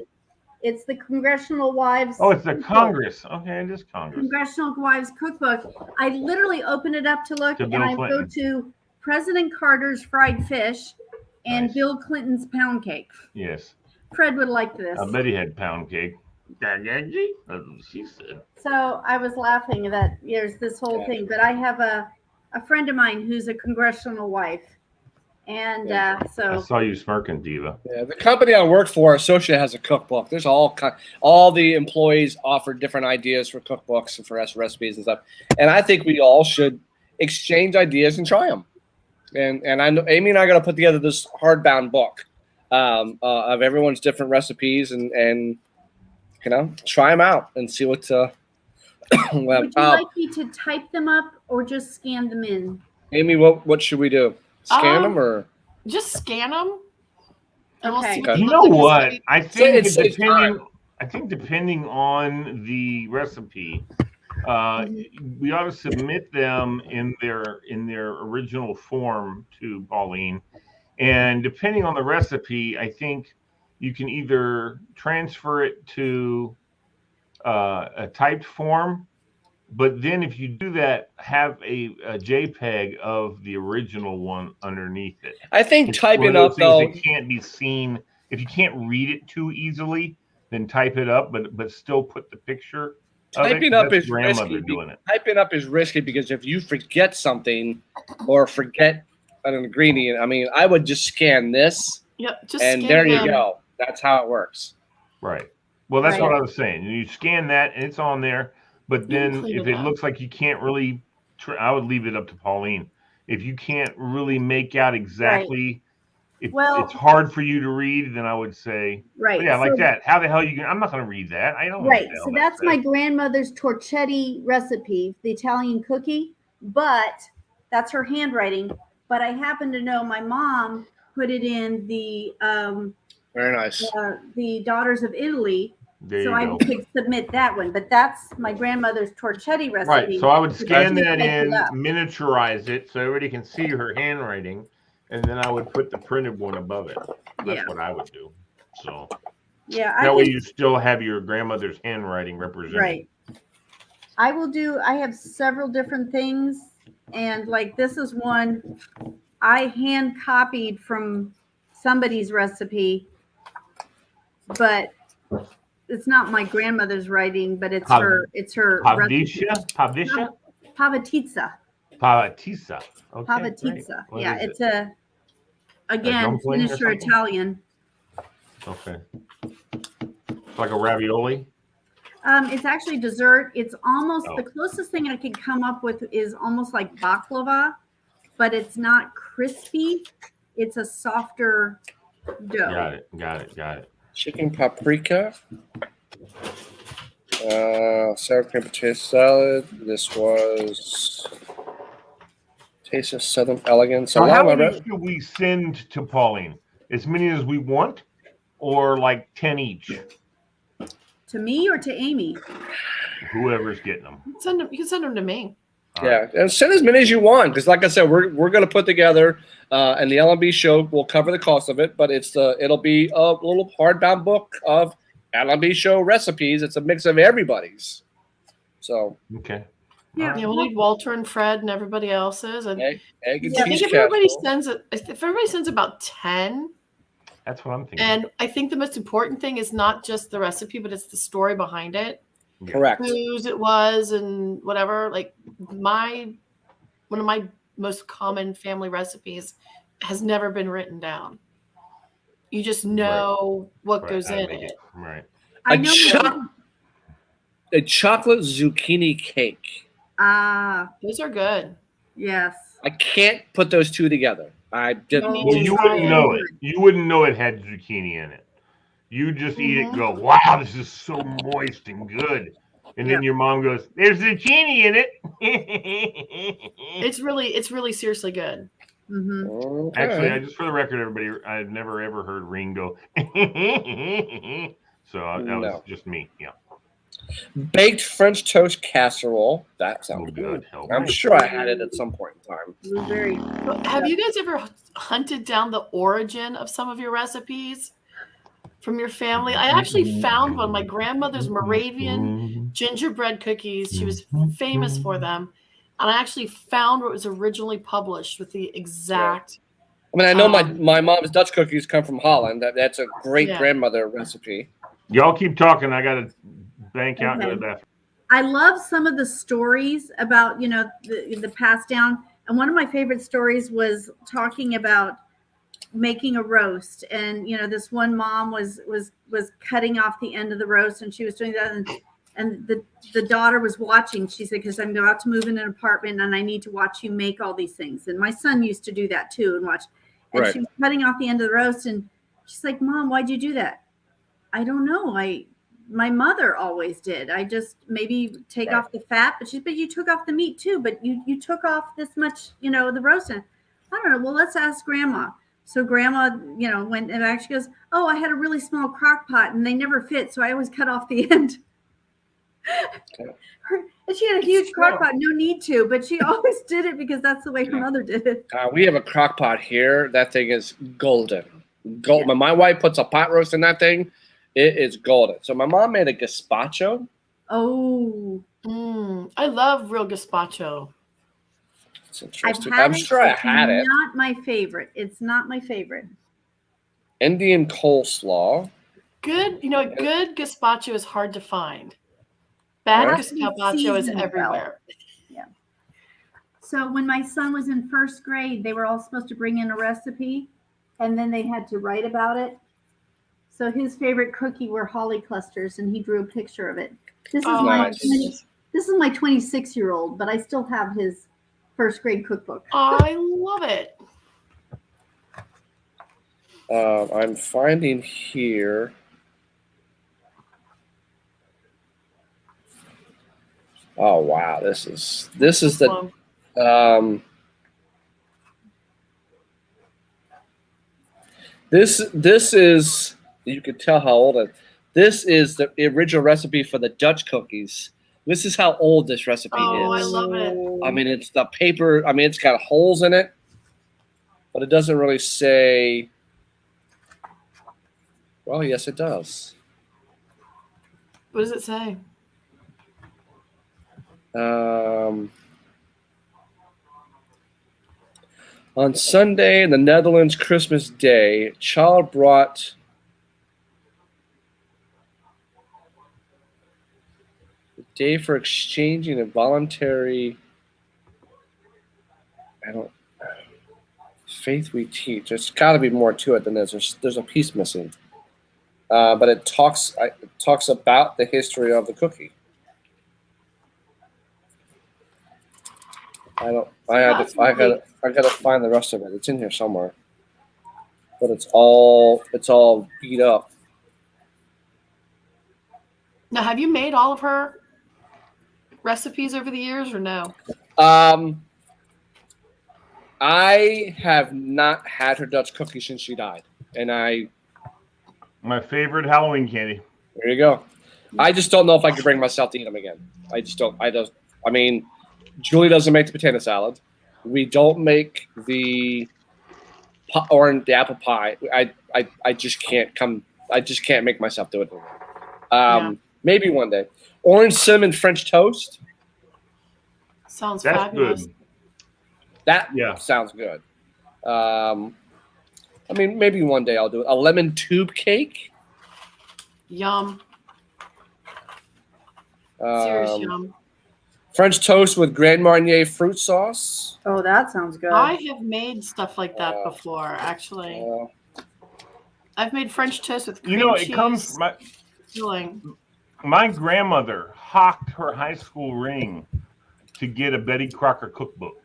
It's the Congressional Wives. Oh, it's the Congress. Okay, it is Congress. Congressional Wives Cookbook. I literally opened it up to look, and I go to President Carter's fried fish and Bill Clinton's pound cake. Yes. Fred would like this. I bet he had pound cake. That's what she said. So I was laughing that there's this whole thing, but I have a friend of mine who's a congressional wife. And so I saw you smirking, Diva. Yeah, the company I work for, Associate, has a cookbook. There's all the employees offer different ideas for cookbooks and for recipes and stuff. And I think we all should exchange ideas and try them. And I know Amy and I got to put together this hardbound book of everyone's different recipes and try them out and see what. Would you like me to type them up or just scan them in? Amy, what should we do? Scan them or just scan them? Okay. You know what? I think depending on the recipe, we ought to submit them in their original form to Pauline, and depending on the recipe, I think you can either transfer it to a typed form. But then if you do that, have a JPEG of the original one underneath it. I think typing up, though, it can't be seen. If you can't read it too easily, then type it up, but still put the picture Typing up is risky. Typing up is risky because if you forget something or forget an ingredient, I mean, I would just scan this. Yep, just and there you go. That's how it works. Right. Well, that's what I was saying. You scan that, and it's on there. But then if it looks like you can't really, I would leave it up to Pauline. If you can't really make out exactly, if it's hard for you to read, then I would say, yeah, like that. How the hell you? I'm not going to read that. I don't. Right. So that's my grandmother's torchetti recipe, the Italian cookie. But that's her handwriting. But I happen to know my mom put it in the very nice the Daughters of Italy. So I could submit that one, but that's my grandmother's torchetti recipe. Right. So I would scan that in, miniaturize it so everybody can see her handwriting, and then I would put the printed one above it. That's what I would do. So that way you still have your grandmother's handwriting represented. Right. I will do. I have several different things, and like this is one I hand copied from somebody's recipe, but it's not my grandmother's writing, but it's her. It's her. Pavatitsa. Pavatitsa. Pavatitsa. Okay, Pavatitsa. Yeah, it's again finisher Italian. Okay. It's like a ravioli. It's actually dessert. It's almost the closest thing I could come up with is almost like baklava, but it's not crispy. It's a softer dough. Got it. Chicken paprika, sour cream potato salad. This was Taste of Southern elegance. So how many should we send to Pauline? As many as we want, or like 10 each? To me or to Amy? Whoever's getting them. You can send them to me. Yeah, and send as many as you want, because like I said, we're going to put together, and the LMB show will cover the cost of it, but it'll be a little hardbound book of LMB show recipes. It's a mix of everybody's. So okay. Yeah, we'll need Walter and Fred and everybody else's. And egg and I think cheese if everybody casserole. sends about 10. That's what I'm thinking. And I think the most important thing is not just the recipe, but it's the story behind it. Correct. Whose it was and whatever. Like one of my most common family recipes has never been written down. You just know what goes in it. Right. A chocolate zucchini cake. Those are good. Yes. I can't put those two together. I did. Well, you wouldn't know it. You wouldn't know it had zucchini in it. You just eat it and go, wow, this is so moist and good. And then your mom goes, there's zucchini in it. It's really seriously good. Mm-hmm. Okay. Actually, just for the record, everybody, I've never ever heard Ring go. So that was just me. Yeah. Baked French toast casserole. That sounds good. I'm sure I had it at some point in time. Have you guys ever hunted down the origin of some of your recipes from your family? I actually found one. My grandmother's Moravian gingerbread cookies. She was famous for them. And I actually found where it was originally published with the exact. I mean, I know my mom's Dutch cookies come from Holland. That's a great grandmother recipe. Y'all keep talking. I got to bank out to the bathroom. I love some of the stories about, the passed down. And one of my favorite stories was talking about making a roast. And, this one mom was cutting off the end of the roast, and she was doing that. And the daughter was watching. She said, because I'm about to move in an apartment and I need to watch you make all these things. And my son used to do that too and watch. And she was cutting off the end of the roast. And she's like, Mom, why'd you do that? I don't know. My mother always did. I just maybe take off the fat, but you took off the meat too, but you took off this much, the roast. And I don't know. Well, let's ask Grandma. So Grandma, went and actually goes, oh, I had a really small crock pot and they never fit. So I always cut off the end. And she had a huge crock pot, no need to, but she always did it because that's the way her mother did it. We have a crock pot here. That thing is golden. When my wife puts a pot roast in that thing, it is golden. So my mom made a gazpacho. Oh, I love real gazpacho. It's interesting. I'm sure I had it. Not my favorite. It's not my favorite. Indian coleslaw. Good. Good gazpacho is hard to find. Bad gazpacho is everywhere. Yeah. So when my son was in first grade, they were all supposed to bring in a recipe, and then they had to write about it. So his favorite cookie were holly clusters, and he drew a picture of it. This is my 26-year-old, but I still have his first grade cookbook. I love it. I'm finding here. Oh wow, this is the this is, you can tell how old it. This is the original recipe for the Dutch cookies. This is how old this recipe is. Oh, I love it. I mean, it's the paper. I mean, it's got holes in it, but it doesn't really say. Well, yes, it does. What does it say? On Sunday, in the Netherlands, Christmas Day, child brought the day for exchanging a voluntary. Faith we teach. There's got to be more to it than this. There's a piece missing, but it talks about the history of the cookie. I gotta find the rest of it. It's in here somewhere, but it's all beat up. Now, have you made all of her recipes over the years, or no? I have not had her Dutch cookie since she died, and my favorite Halloween candy. There you go. I just don't know if I could bring myself to eat them again. I just don't. I mean, Julie doesn't make the potato salad. We don't make the apple pie. I just can't come. I just can't make myself do it. Maybe one day. Orange cinnamon French toast. Sounds That's fabulous. good. That sounds good. I mean, maybe one day I'll do it. A lemon tube cake. Yum. Serious yum. French toast with Grand Marnier fruit sauce. Oh, that sounds good. I have made stuff like that before, actually. I've made French toast with cream cheese. It comes from my grandmother hawked her high school ring to get a Betty Crocker cookbook.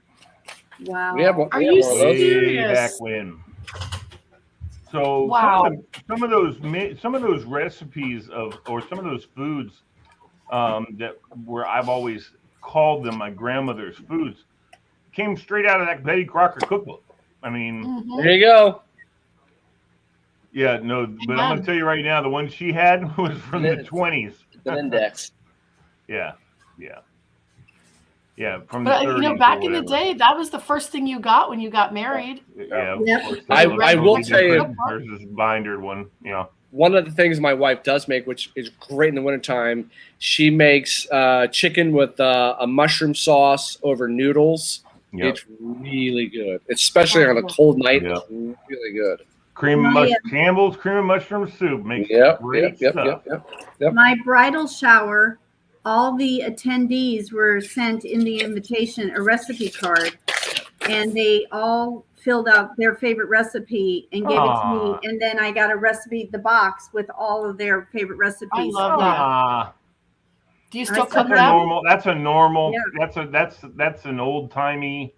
Wow. Are you serious? Way back when. So some of those recipes or some of those foods that I've always called them my grandmother's foods came straight out of that Betty Crocker cookbook. I mean, there you go. Yeah, no, but I'm gonna tell you right now, the one she had was from the 20s. The index. Yeah, from the 30s. Back in the day, that was the first thing you got when you got married. Yeah, I will tell you, there's this bindered one. Yeah. One of the things my wife does make, which is great in the wintertime, she makes chicken with a mushroom sauce over noodles. Yep. It's really good, especially on a cold night. It's really good. Campbell's cream and mushroom soup makes great stuff. Yep. My bridal shower, all the attendees were sent in the invitation a recipe card, and they all filled out their favorite recipe and gave it to me, and then I got a recipe, the box with all of their favorite recipes. I love that. Do you still cook that? That's a normal. Yeah. That's an old timey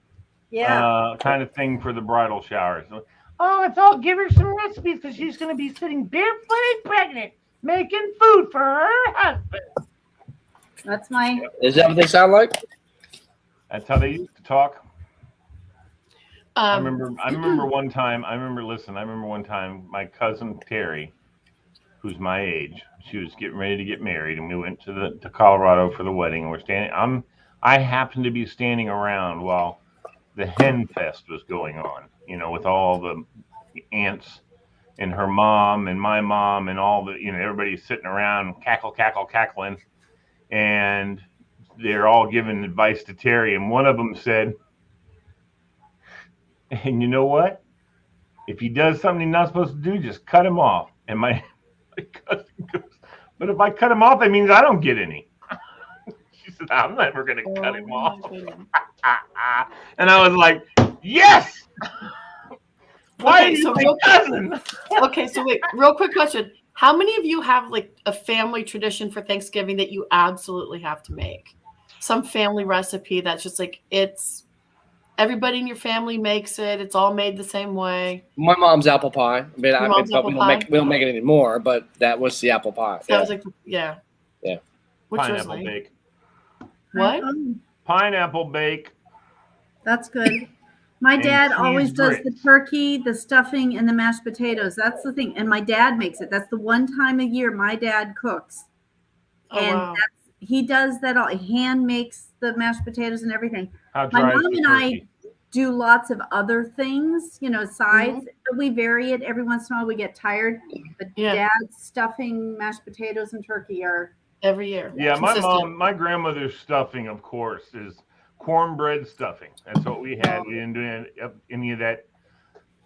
kind of thing for the bridal shower. So, let's all give her some recipes because she's going to be sitting barefooted pregnant, making food for her husband. That's my. Is that what they sound like? That's how they used to talk. I remember one time. I remember one time my cousin Terry, who's my age, she was getting ready to get married, and we went to Colorado for the wedding. And we're standing. I happened to be standing around while the hen fest was going on. With all the aunts and her mom and my mom and all the everybody's sitting around cackling, and they're all giving advice to Terry. And one of them said, "And you know what? If he does something he's not supposed to do, just cut him off." And my cousin goes, "But if I cut him off, that means I don't get any." She said, "I'm never going to cut him off." And I was like, "Yes!" Okay, so wait, real quick question. How many of you have like a family tradition for Thanksgiving that you absolutely have to make? Some family recipe that's just like it's everybody in your family makes it. It's all made the same way. My mom's apple pie. I mean, we don't make it anymore, but that was the apple pie. That was like yeah. What's pineapple bake. What? Pineapple bake. That's good. My dad always does the turkey, the stuffing, and the mashed potatoes. That's the thing. And my dad makes it. That's the one time a year my dad cooks. And he does that all. Hand makes the mashed potatoes and everything. My mom and I do lots of other things, sides. But we vary it every once in a while. We get tired. But dad's stuffing, mashed potatoes, and turkey are every year. Yeah, my grandmother's stuffing, of course, is cornbread stuffing. That's what we had. We didn't do any of that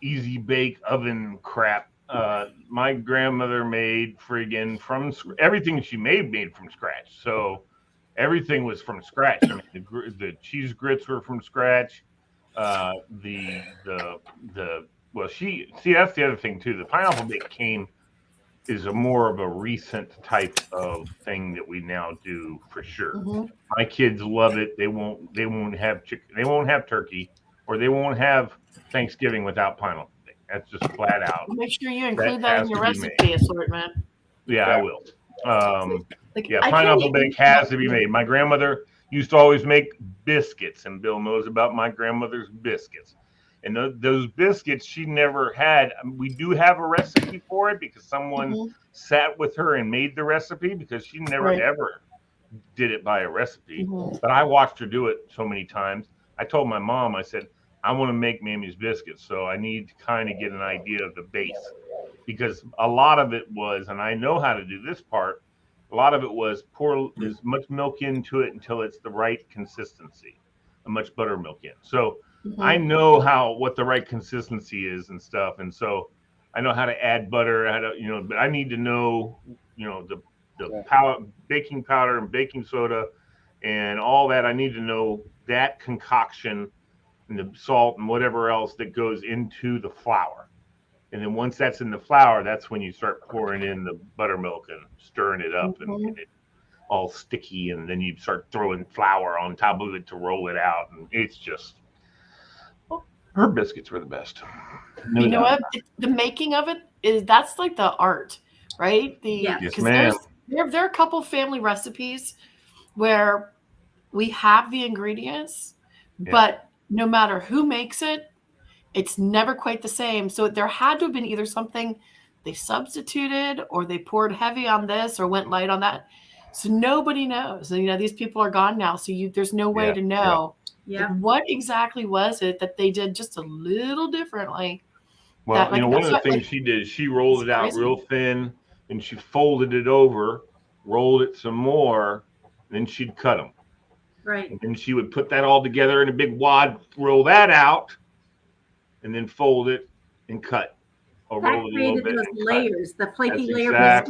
easy bake oven crap. My grandmother made everything she made from scratch. So everything was from scratch. I mean, the cheese grits were from scratch. That's the other thing too. The pineapple bake is more of a recent type of thing that we now do for sure. Mm-hmm. My kids love it. They won't have chicken. They won't have turkey, or they won't have Thanksgiving without pineapple bake. That's just flat out. Make sure you include that in your recipe assortment. Yeah, I will. Pineapple bake has to be made. My grandmother used to always make biscuits, and Bill knows about my grandmother's biscuits. And those biscuits she never had. We do have a recipe for it because someone sat with her and made the recipe because she never ever did it by a recipe. But I watched her do it so many times. I told my mom, I said, I want to make Mammy's biscuits, so I need to kind of get an idea of the base, because a lot of it was, and I know how to do this part, a lot of it was pour as much milk into it until it's the right consistency, and much buttermilk in. So I know what the right consistency is and stuff, and so I know how to add butter, how to, but I need to know, the baking powder and baking soda and all that. I need to know that concoction and the salt and whatever else that goes into the flour. And then once that's in the flour, that's when you start pouring in the buttermilk and stirring it up and get it all sticky. And then you start throwing flour on top of it to roll it out. And it's just, her biscuits were the best. You know what? The making of it that's like the art, right? Yes, ma'am. There are a couple family recipes where we have the ingredients, but no matter who makes it, it's never quite the same. So there had to have been either something they substituted or they poured heavy on this or went light on that. So nobody knows. And, these people are gone now. So there's no way to know what exactly was it that they did just a little differently. Well, one of the things she did, she rolled it out real thin and she folded it over, rolled it some more, then she'd cut them. Right. And then she would put that all together in a big wad, roll that out, and then fold it and cut. Or that roll it a little bit. Those layers, the flaky layer.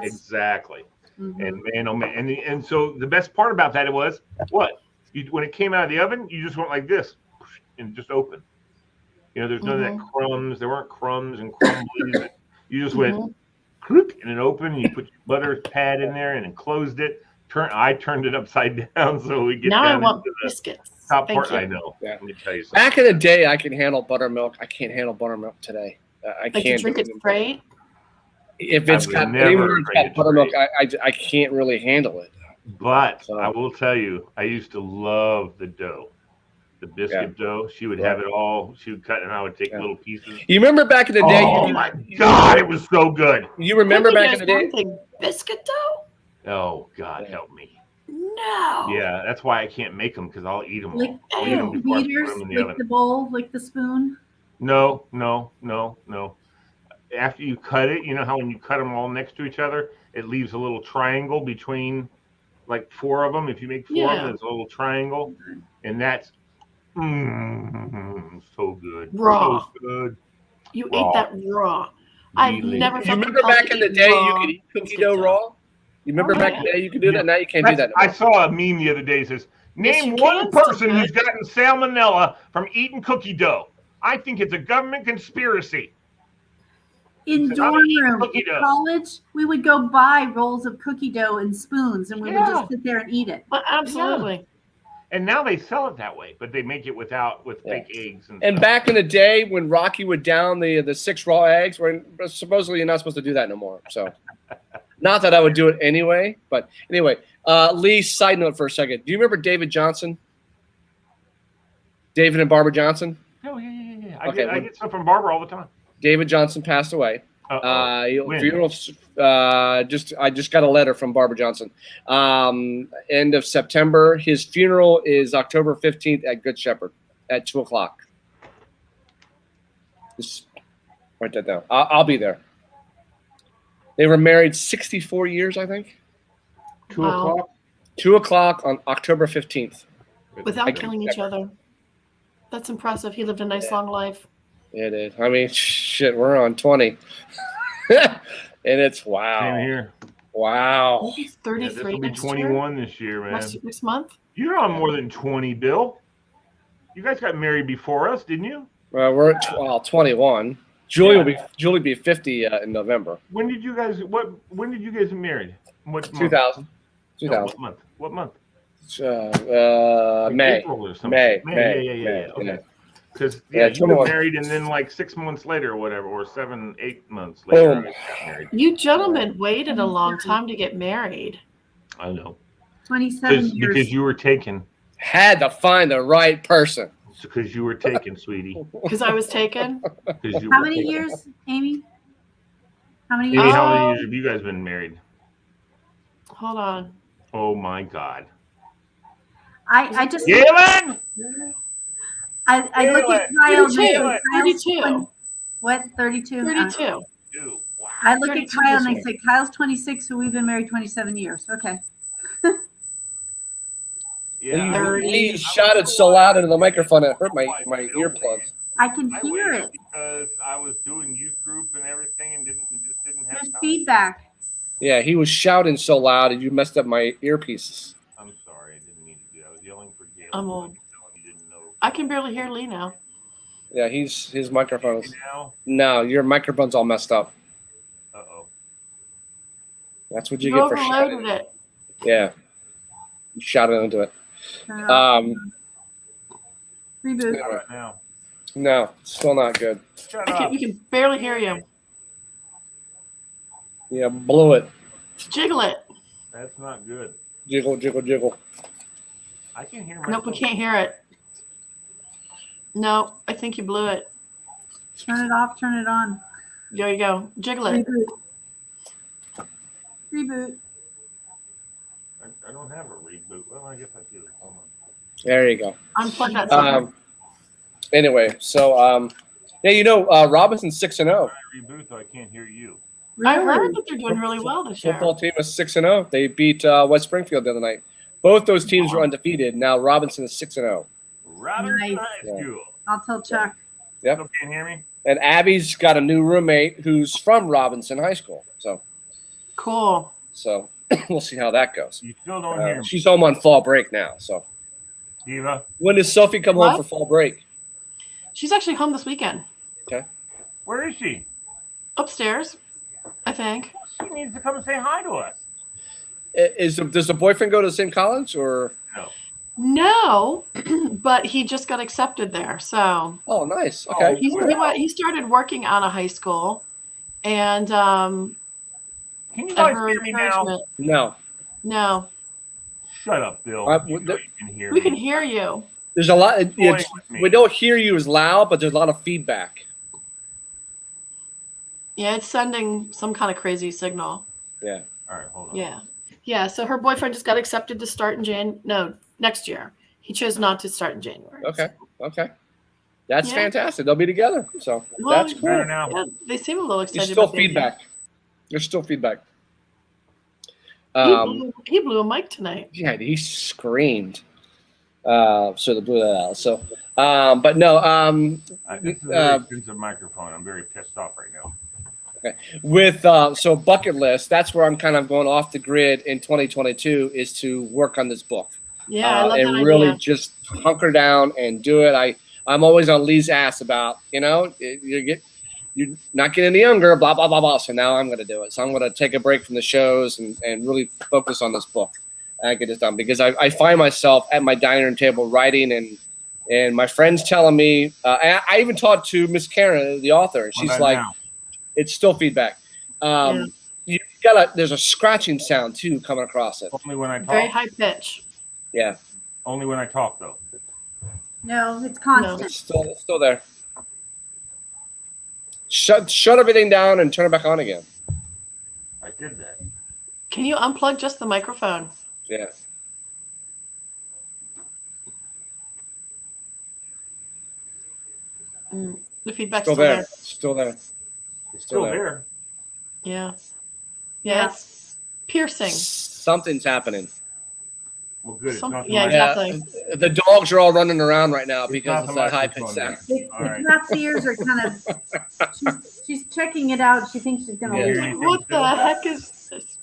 Exactly. And man, oh man, and so the best part about that was what? When it came out of the oven, you just went like this and just open. There's none of that crumbs. There weren't crumbs and crumblies. You just went and it opened, and you put your butter pad in there and then closed it. I turned it upside down so we get now down I want into the biscuits. top part. I know. Yeah. Let me tell you something. Back in the day, I could handle buttermilk. I can't handle buttermilk today. I can't drink it straight. If it's got buttermilk, I can't really handle it. But I will tell you, I used to love the dough, the biscuit dough. She would have it all. She would cut, and I would take little pieces. You remember back in the day? Oh my God, it was so good. You remember back in the day? Biscuit dough? Oh God, help me. No. Yeah, that's why I can't make them, because I'll eat them. Like beaters, like the bowl, like the spoon. No. After you cut it, how when you cut them all next to each other, it leaves a little triangle between, like 4 of them. If you make 4 of them, there's a little triangle, and that's so good. Raw. So good. You ate that raw. I've never. You remember back in the day you could eat cookie dough raw? You remember back in the day you could do that? Now you can't do that anymore. I saw a meme the other day that says, name one person who's gotten salmonella from eating cookie dough. I think it's a government conspiracy. In dorm room in college, we would go buy rolls of cookie dough and spoons, and we would just sit there and eat it. But absolutely. Yeah. And now they sell it that way, but they make it with fake eggs. And back in the day when Rocky would down the 6 raw eggs, supposedly you're not supposed to do that no more. So, not that I would do it anyway, but anyway. Lee, side note for a second. Do you remember David Johnson? David and Barbara Johnson? Oh, yeah. I get stuff from Barbara all the time. David Johnson passed away. Funeral. I just got a letter from Barbara Johnson. End of September. His funeral is October 15th at Good Shepherd at 2:00. Just write that down. I'll be there. They were married 64 years, I think. 2:00. 2:00 on October 15th. Without killing each other. That's impressive. He lived a nice long life. It is. I mean, shit, we're on 20. And it's wow. Same here. Wow. He's 33 this will be 21 this year, man. Next month? You're on more than 20, Bill. You guys got married before us, didn't you? Well, we're at 21. Julie will be 50 in November. When did you guys get married? What 2000. 2000. No, what month? May. April or something. May. Yeah. Okay. Because you were married, and then like 6 months later or whatever, or 7-8 months later, I got married. You gentlemen waited a long time to get married. I know. 27 years. Because you were taken. Had to find the right person. because you were taken, sweetie. Because I was taken. How many years, Amy? How many years? Amy, how many years have you guys been married? Hold on. Oh my God. I just. Galen! I look at Kyle. 32. What? 32? 32. I look 32 at Kyle and I this say, Kyle's 26, so we've been married 27 years. Okay. He shouted so loud into the microphone it hurt my earplugs. I can hear it. Because I was doing youth group and everything and just didn't have There's time. feedback. Yeah, he was shouting so loud and you messed up my earpieces. I'm sorry, I didn't mean to do that. I was yelling for Galen. I'm old. I can barely hear Lee now. Yeah, his microphone is. Now? No, your microphone's all messed up. Uh-oh. That's what you You get for overloaded shouting. it. Yeah. You shouted into it. Reboot. How about now? No, still not good. Shut up. We can barely hear you. Yeah, blew it. Jiggle it. That's not good. Jiggle, jiggle, jiggle. I can hear myself. Nope, we can't hear it. No, I think you blew it. Turn it off, turn it on. There you go. Jiggle it. Reboot. Reboot. I don't have a reboot. Well, I guess I do. Hold on. There you go. Unplug that sucker. Anyway, so Robinson's 6-0. Reboot, though I can't hear you. I heard that they're doing really well this year. Football team is 6-0. They beat West Springfield the other night. Both those teams were undefeated. Now Robinson is 6-0. Robinson Nice. High School. I'll tell Chuck. Yep. Still can't hear me? And Abby's got a new roommate who's from Robinson High School. So Cool. we'll see how that goes. You still don't hear me. She's home on fall break now. So Eva? when does Sophie come home for fall break? She's actually home this weekend. Okay. Where is she? Upstairs, I think. She needs to come and say hi to us. Does the boyfriend go to the same college or? No. No, but he just got accepted there. So. Oh, nice. Okay. He started working out of high school, and Can you guys hear me now? No. No. Shut up, Bill. You know you can hear We me. can hear you. There's a lot. Playing with me. We don't hear you as loud, but there's a lot of feedback. Yeah, it's sending some kind of crazy signal. Yeah. All right, hold on. Yeah. Yeah. So her boyfriend just got accepted to start in next year. He chose not to start in January. Okay. Okay. That's Yeah. fantastic. They'll be together. So Well, that's cool. yeah, they seem a little excited. There's still about the idea. feedback. There's still feedback. He blew a mic tonight. Yeah, he screamed. So they blew that out. So, but no. This is a very expensive microphone. I'm very pissed off right now. Okay. With so bucket list, that's where I'm kind of going off the grid in 2022 is to work on this book. Yeah, I love that and really idea. just hunker down and do it. I'm always on Lee's ass about you're not getting any younger, blah blah blah blah. So now I'm going to do it. So I'm going to take a break from the shows and really focus on this book and get this done because I find myself at my dining room table writing and my friends telling me. I even talked to Miss Karen, the author, and she's like, now? "It's still feedback." You there's a scratching sound too coming across it. Only when I talk. Very high pitch. Yeah. Only when I talk, though. No, it's constant. It's still there. Shut everything down and turn it back on again. I did that. Can you unplug just the microphone? Yeah. The feedback's Still there. Still there. It's still there. Yeah. Yeah, it's piercing. Something's happening. Well, good. It's not Yeah, exactly. The dogs are all running around right now because not it's the that high pitched microphone, sound. All right. Cat's ears are kind of. She's checking it out. She thinks she's gonna. Yeah. lose. What the heck is this?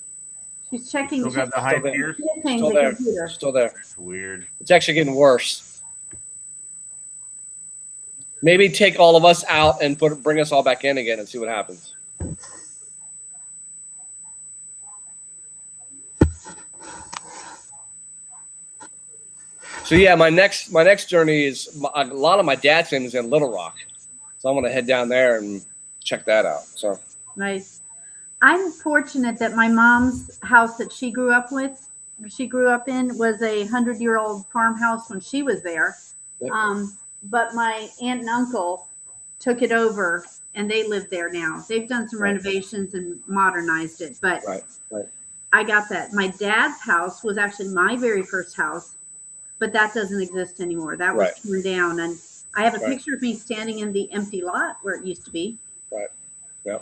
She's checking. Still got the high ears? Still there. Computer. Still there. That's weird. It's actually getting worse. Maybe take all of us out and bring us all back in again and see what happens. So yeah, my next journey is a lot of my dad's family is in Little Rock, so I'm gonna head down there and check that out. So Nice. I'm fortunate that my mom's house that she grew up in, was a 100-year-old farmhouse when she was there. but my aunt and uncle took it over, and they live there now. They've done some renovations and modernized it, but right. I got that. My dad's house was actually my very first house, but that doesn't exist anymore. That was torn down, and I have a picture of me standing in the empty lot where it used to be. Right. Yeah.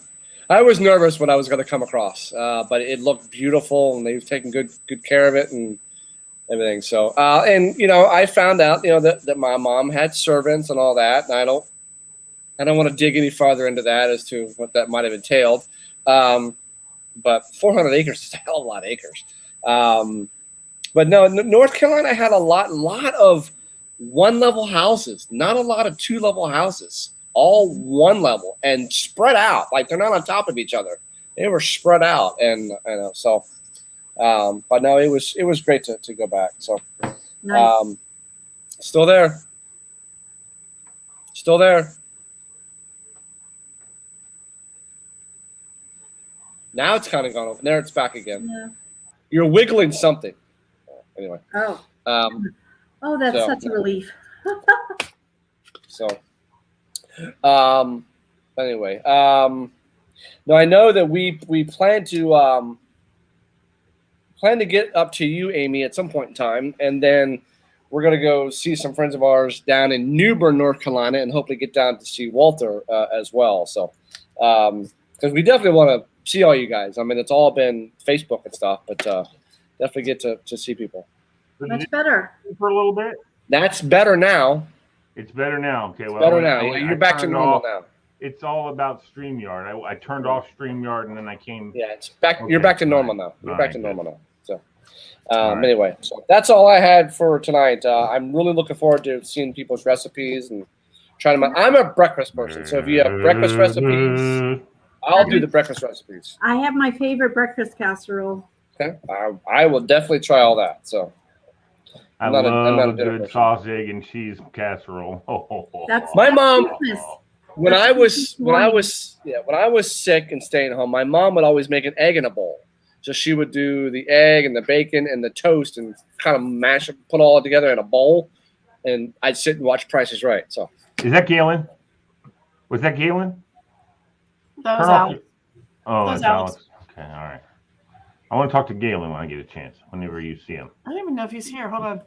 I was nervous when I was going to come across, but it looked beautiful, and they've taken good care of it and everything. So, and I found out, that my mom had servants and all that, and I don't want to dig any farther into that as to what that might have entailed. But 400 acres is a hell of a lot of acres. But no, North Carolina had a lot of one-level houses, not a lot of two-level houses, all one level and spread out. Like they're not on top of each other. They were spread out, and so. But no, it was great to go back. So, Nice. Still there. Now it's kind of gone over. There it's back again. Yeah. You're wiggling something. Anyway. Oh. Oh, that's such a relief. So, anyway, no, I know that we plan to get up to you, Amy, at some point in time, and then we're gonna go see some friends of ours down in New Bern, North Carolina, and hopefully get down to see Walter as well. So, because we definitely want to see all you guys. I mean, it's all been Facebook and stuff, but definitely get to see people. Much better. For a little bit. That's better now. It's better now. Okay, well, better now. You're back to normal now. It's all about StreamYard. I turned off StreamYard and then I came. Yeah, it's back. Okay. You're back to normal now. You're back to normal now. So, Anyway, so that's all I had for tonight. I'm really looking forward to seeing people's recipes and trying to. I'm a breakfast person, so if you have breakfast recipes, I'll do the breakfast recipes. I have my favorite breakfast casserole. Okay, I will definitely try all that. So. I love a good sausage, egg, and cheese casserole. That's my mom. When I was sick and staying home, my mom would always make an egg in a bowl. So she would do the egg and the bacon and the toast and kind of mash it, put all together in a bowl, and I'd sit and watch Price is Right. So is that Galen? Was that Galen? That was Alex. Oh, that's Alex. Okay, all right. I want to talk to Galen when I get a chance. Whenever you see him. I don't even know if he's here. Hold on.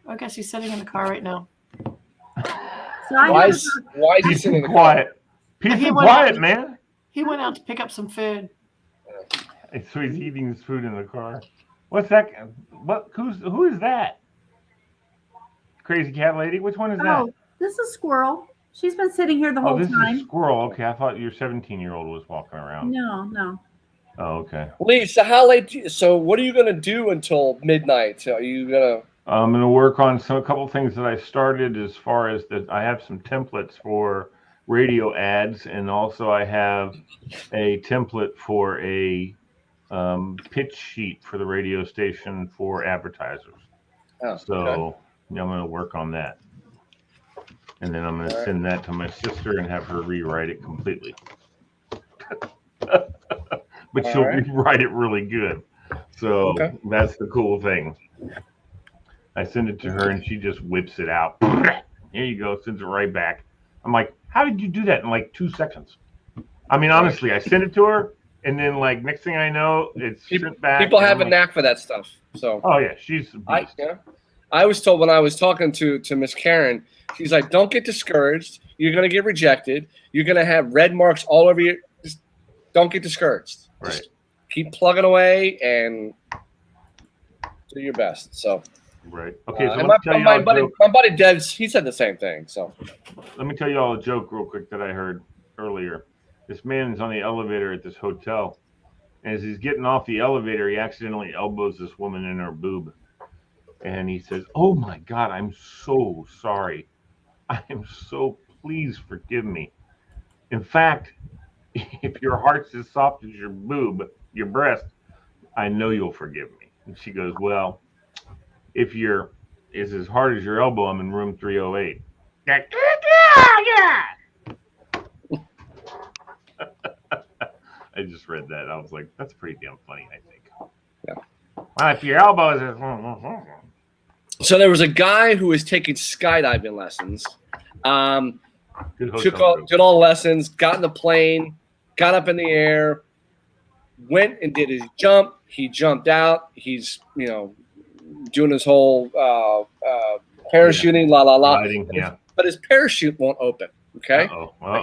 I guess he's sitting in the car right now. So why is he sitting in the car? Peace and quiet, man. He went out to pick up some food. So he's eating his food in the car. What's that? Who is that? Crazy cat lady? Which one is that? Oh, this is Squirrel. She's been sitting here the whole time. Oh, this is Squirrel. Okay, I thought your 17-year-old was walking around. No. Oh, okay. Lisa, how late? So, what are you gonna do until midnight? Are you gonna? I'm gonna work on a couple things that I started. As far as that, I have some templates for radio ads, and also I have a template for a pitch sheet for the radio station for advertisers. Oh, so okay. I'm gonna work on that, and then I'm gonna send that to my sister and have her rewrite it completely. But she'll rewrite it really good. So that's the cool thing. I send it to her and she just whips it out. Here you go, sends it right back. I'm like, how did you do that in like 2 seconds? I mean, honestly, I send it to her and then like next thing I know, it's sent back. People have a knack for that stuff. So yeah, she's a beast. I was told when I was talking to Miss Karen, she's like, don't get discouraged. You're gonna get rejected. You're gonna have red marks all over you. Just don't get discouraged. Right. Just keep plugging away and do your best. So right. Okay. So my buddy Devs, he said the same thing. So let me tell you all a joke real quick that I heard earlier. This man is on the elevator at this hotel, and as he's getting off the elevator, he accidentally elbows this woman in her boob, and he says, "Oh my God, I'm so sorry. I am so. Please forgive me. In fact, if your heart's as soft as your boob, your breast, I know you'll forgive me." And she goes, "Well, if it's as hard as your elbow, I'm in room 308. Yeah. I just read that. I was like, that's pretty damn funny, I think. Yeah. Well, if your elbow is So there was a guy who was taking skydiving lessons. Did all lessons, got in the plane, got up in the air, went and did his jump. He jumped out. He's, doing his whole parachuting, Gliding, yeah. But his parachute won't open. Okay.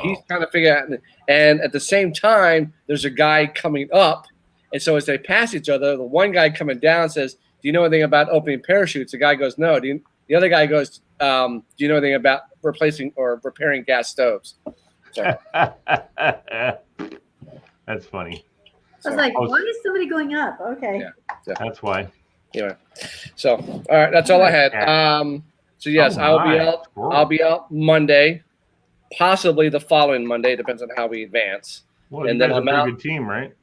He's trying to figure out. And at the same time, there's a guy coming up. And so as they pass each other, the one guy coming down says, "Do you know anything about opening parachutes?" The guy goes, "No." The other guy goes, "Do you know anything about replacing or repairing gas stoves?" Sorry. That's funny. I was like, why is somebody going up? Okay. Yeah. That's why. Anyway, so all right, that's all I had. So yes, I'll be out. I'll be out Monday, possibly the following Monday. Depends on how we advance. Well, and you then guys I'm are a out. pretty good team, right?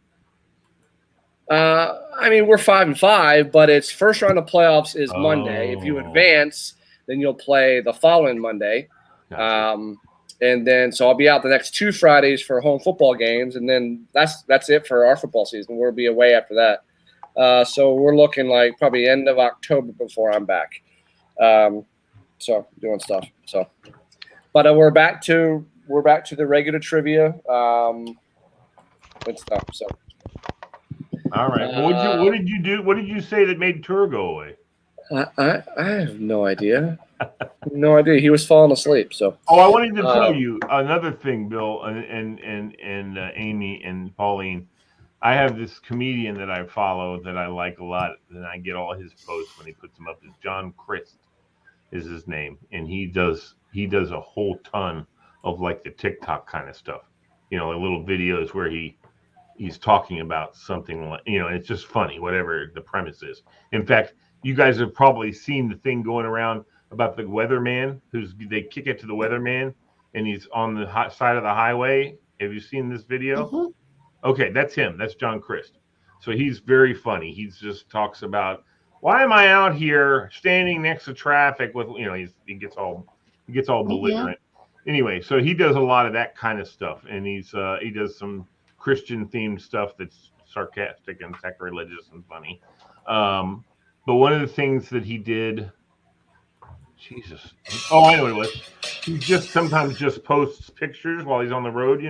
I mean, we're 5-5, but it's first round of playoffs is Monday. If you advance, then you'll play the following Monday. Gotcha. And then so I'll be out the next 2 Fridays for home football games, and then that's it for our football season. We'll be away after that. So we're looking like probably end of October before I'm back. So doing stuff. So, but we're back to the regular trivia and stuff. So. All right. What did you do? What did you say that made Tur go away? I have no idea. No idea. He was falling asleep. So. Oh, I wanted to tell you another thing, Bill, and Amy and Pauline. I have this comedian that I follow that I like a lot, and I get all his posts when he puts them up. Is John Crist is his name, and he does a whole ton of like the TikTok kind of stuff. Like little videos where he's talking about something like, and it's just funny, whatever the premise is. In fact, you guys have probably seen the thing going around about the weatherman they kick it to the weatherman and he's on the hot side of the highway. Have you seen this video? Mm-hmm. Okay, that's him. That's John Crist. So he's very funny. He just talks about, why am I out here standing next to traffic with, he gets all belligerent. Anyway, so he does a lot of that kind of stuff, and he does some Christian themed stuff that's sarcastic and sacrilegious and funny. But one of the things that he did, Jesus. Oh, I know what it was. He sometimes just posts pictures while he's on the road,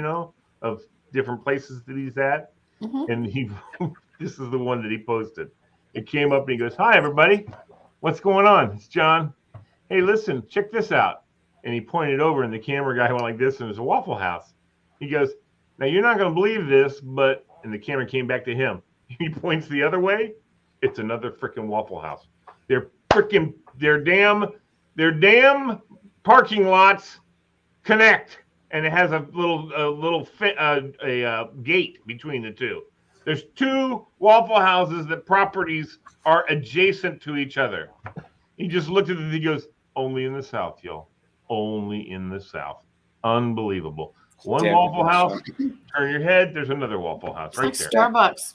of different places that he's at. Mm-hmm. And this is the one that he posted. It came up and he goes, "Hi, everybody. What's going on? It's John. Hey, listen, check this out." And he pointed over and the camera guy went like this, and it was a Waffle House. He goes, "Now, you're not going to believe this, but," and the camera came back to him. He points the other way. It's another freaking Waffle House. Their damn parking lots connect, and it has a little gate between the two. There's 2 Waffle Houses that properties are adjacent to each other. He just looked at it and he goes, "Only in the South, y'all. Only in the South. Unbelievable. One Waffle House, turn your head, there's another Waffle House right there. Starbucks.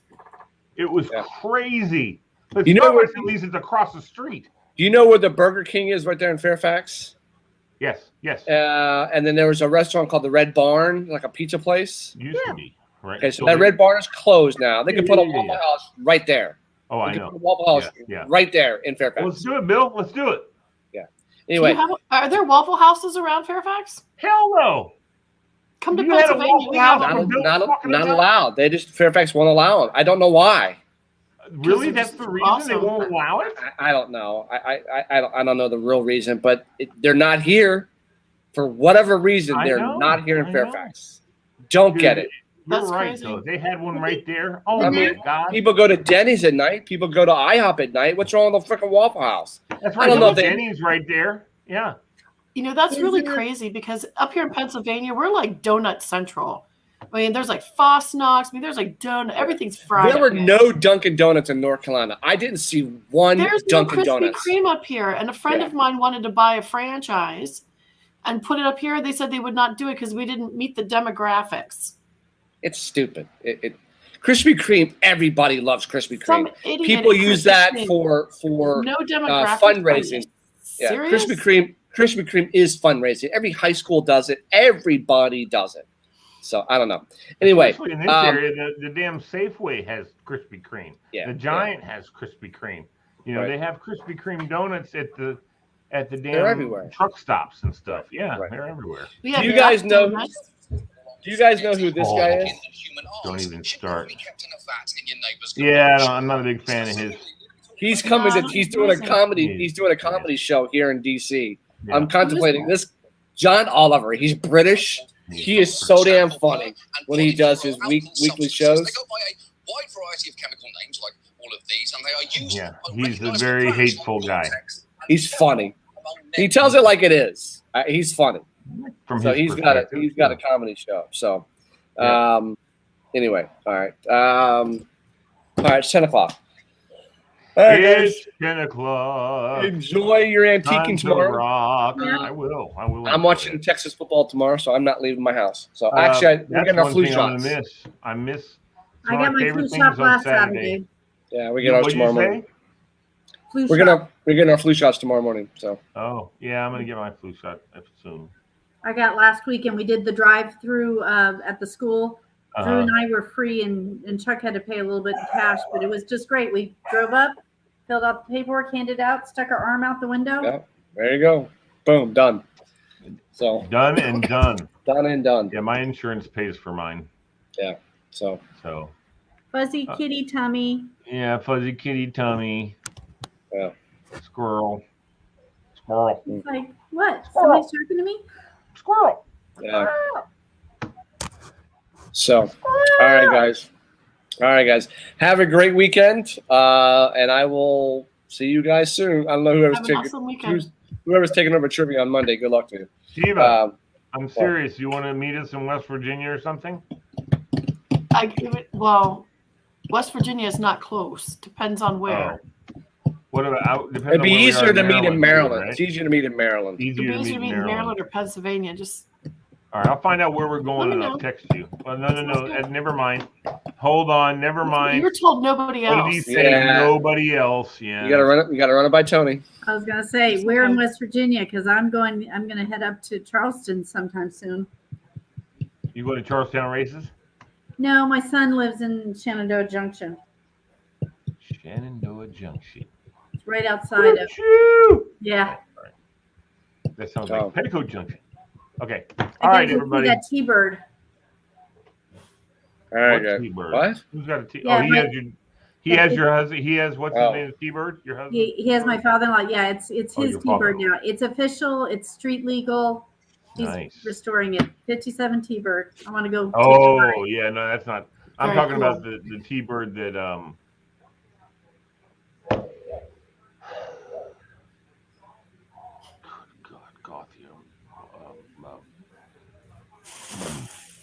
It was crazy. But You know where- Starbucks at least is across the street. Do you know where the Burger King is right there in Fairfax? Yes. And then there was a restaurant called the Red Barn, like a pizza place. Used to be, right? Okay, so that Red Barn is closed now. They can put a Waffle House right there. Oh, I know. Put a Waffle House right there in Fairfax. Well, let's do it, Bill. Let's do it. Yeah. Anyway. Are there Waffle Houses around Fairfax? Hell no. Come to You had a Pennsylvania. Waffle House Not allowed. They just Fairfax won't allow them. I don't know why. Really? That's the reason they won't allow it? I don't know. I don't know the real reason, but they're not here for whatever reason. They're not here in Fairfax. Don't get it. You're right, though. They had one right there. Oh, my God. People go to Denny's at night. People go to IHOP at night. What's wrong with the freaking Waffle House? That's right. I don't know if Denny's right there. Yeah. That's really crazy because up here in Pennsylvania, we're like donut central. I mean, there's like Fosnox. I mean, there's like donut. Everything's fried. There were no Dunkin' Donuts in North Carolina. I didn't see one Dunkin' no Krispy Donuts. Kreme up here, and a friend of mine wanted to buy a franchise and put it up here. They said they would not do it because we didn't meet the demographics. It's stupid. Krispy Kreme. Everybody loves Krispy Kreme. Some idiot People at use Krispy that Kreme. for No demographics. fundraising. Yeah, Serious? Krispy Kreme is fundraising. Every high school does it. Everybody does it. So I don't know. Anyway, especially in this area, the damn Safeway has Krispy Kreme. Yeah, the Giant has Krispy Kreme. You know, Right. they have Krispy Kreme donuts at the They're damn everywhere. truck stops and stuff. Yeah, Right. they're everywhere. We Do have you guys know? donuts. Do you guys know who this guy is? Don't even start. Yeah, I'm not a big fan of his. He's coming to. He's doing a comedy. Yeah. He's doing a comedy show here in DC. Yeah. I'm contemplating this. John Oliver. He's British. He is so damn funny when he does his weekly shows. Yeah, he's a very hateful guy. He's funny. He tells it like it is. He's funny. From So his he's got a perspective, he's got a comedy show. So, Yeah. anyway, all right. All right, it's 10 o'clock. All right, guys. It's 10 o'clock. Enjoy your antiquing Time to tomorrow. rock. Yeah. I will. I'm enjoy watching it. Texas football tomorrow, so I'm not leaving my house. So actually, we're that's getting our one flu thing I'm shots. gonna miss. I miss. I got my flu things shot on last Saturday. Saturday. Yeah, we get ours What'd tomorrow you morning. say? Flu We're shot. getting our flu shots tomorrow morning. So Oh, yeah, I'm gonna get my flu shot soon. I got last week, and we did the drive-through at the school. Drew Uh-huh. and I were free, and Chuck had to pay a little bit in cash, but it was just great. We drove up, filled out the paperwork, handed it out, stuck our arm out the window. yeah, there you go. Boom, done. So Done and done. done and done. Yeah, my insurance pays for mine. So So Fuzzy kitty tummy. yeah, fuzzy kitty tummy. Yeah. Squirrel. It's like, what? Somebody's talking to me? Squirrel. yeah. So all right, guys. Have a great weekend. And I will see you guys soon. I don't know Have an awesome weekend. whoever's taking over trivia on Monday. Good luck to you. Shiva, I'm serious. You want to meet us in West Virginia or something? Well, West Virginia is not close. Depends on where. What about? Depends It'd on be where we easier are to meet in too, Maryland. right? It's easier to meet in Maryland. It'd Easier be to easier meet to in meet in Maryland. Maryland or Pennsylvania. Just All right, I'll find out where we're going Let and me I'll know. text you. Well, no. Never mind. Hold on. Never you mind. were told nobody What did he else. say? Yeah. Nobody else. Yeah. You gotta run it by Tony. I was gonna say, where in West Virginia? Because I'm gonna head up to Charleston sometime soon. You go to Charlestown races? No, my son lives in Shenandoah Junction. Shenandoah Junction. It's right outside of. Choo! Yeah. That sounds Oh. like Petticoat Junction. Okay. I All gotta right, go see everybody. that T-bird. All right, What guys. T-bird? What? Who's got a T? Yeah, he my- has your. He has your husband. He has what's his Oh. name? T-bird. Your husband. He has my father-in-law. Yeah, it's Oh, his your T-bird father-in-law. now. It's official. It's street legal. He's Nice. restoring it. 57 T-bird. I want to go. take a Oh ride. yeah, no, that's not. I'm Very talking cool. about the T-bird that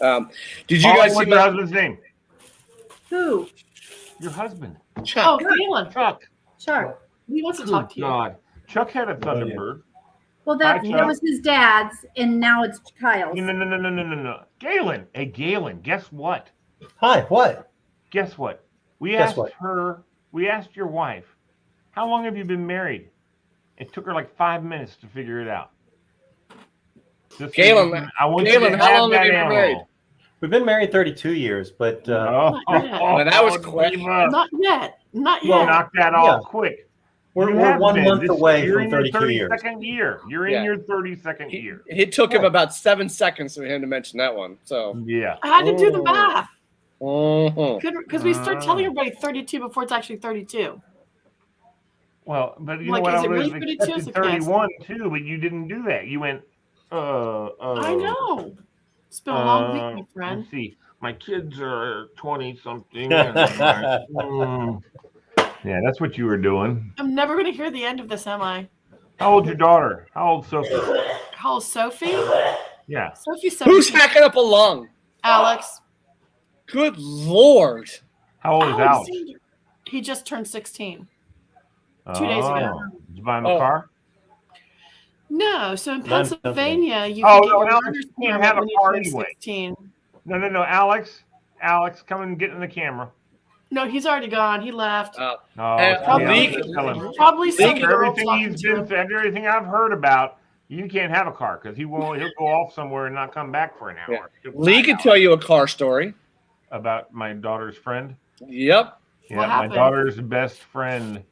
God, Did you guys see what's your my husband's name? Who? Your husband, Oh, Galen. Chuck. Chuck. He wants to talk to you. God, Chuck had a Thunderbird. Well, Hi, that Chuck. was his dad's, and now it's Kyle's. No. Galen. Hey, Galen. Guess what? Hi, what? Guess what? We Guess asked what? her. We asked your wife, how long have you been married? It took her like 5 minutes to figure it out. Just so Galen, you can- I want Galen, you to how have long have that you been ammo. married? We've been married 32 years, but Oh, Not that was quick. Diva. Not yet. Not yet. Well, Knock that off quick. we're, You we're have 1 been. month This- away you're from in your 32 years. 32nd year. You're in Yeah. your 32nd It, year. it took him about 7 seconds for him to mention that one. So, Yeah. I had to do the math mhm. because we start telling everybody 32 before it's actually 32. Well, but you Like, know what? is I it was really 32? expecting It's like, 31 too, but you didn't do that. You went, I know. It's been a long week, my friend. Let's see. My kids are 20 something. Yeah, that's what you were doing. I'm never going to hear the end of this, am I? How old's your daughter? How old's Sophie? How old's Sophie? Yeah. Sophie's Who's 17. hacking up a lung? Alex. Good Lord. How old is Alex? Alexander. He just turned 16. 2 days ago. Did you buy him a Oh. car? No, so in None- Pennsylvania, you Oh, can get no, your Alex learner's can't permit have a when you car turn anyway. 16. No. Alex, come and get in the camera. No, he's already gone. He left. Oh, Leak- tell him. Probably some After girl everything talking he's to him. been, after everything I've heard about, you can't have a car because he'll go off somewhere and not come back for an hour. Lee can tell you a car story. About my daughter's friend. Yep. Yeah, What my happened? daughter's best friend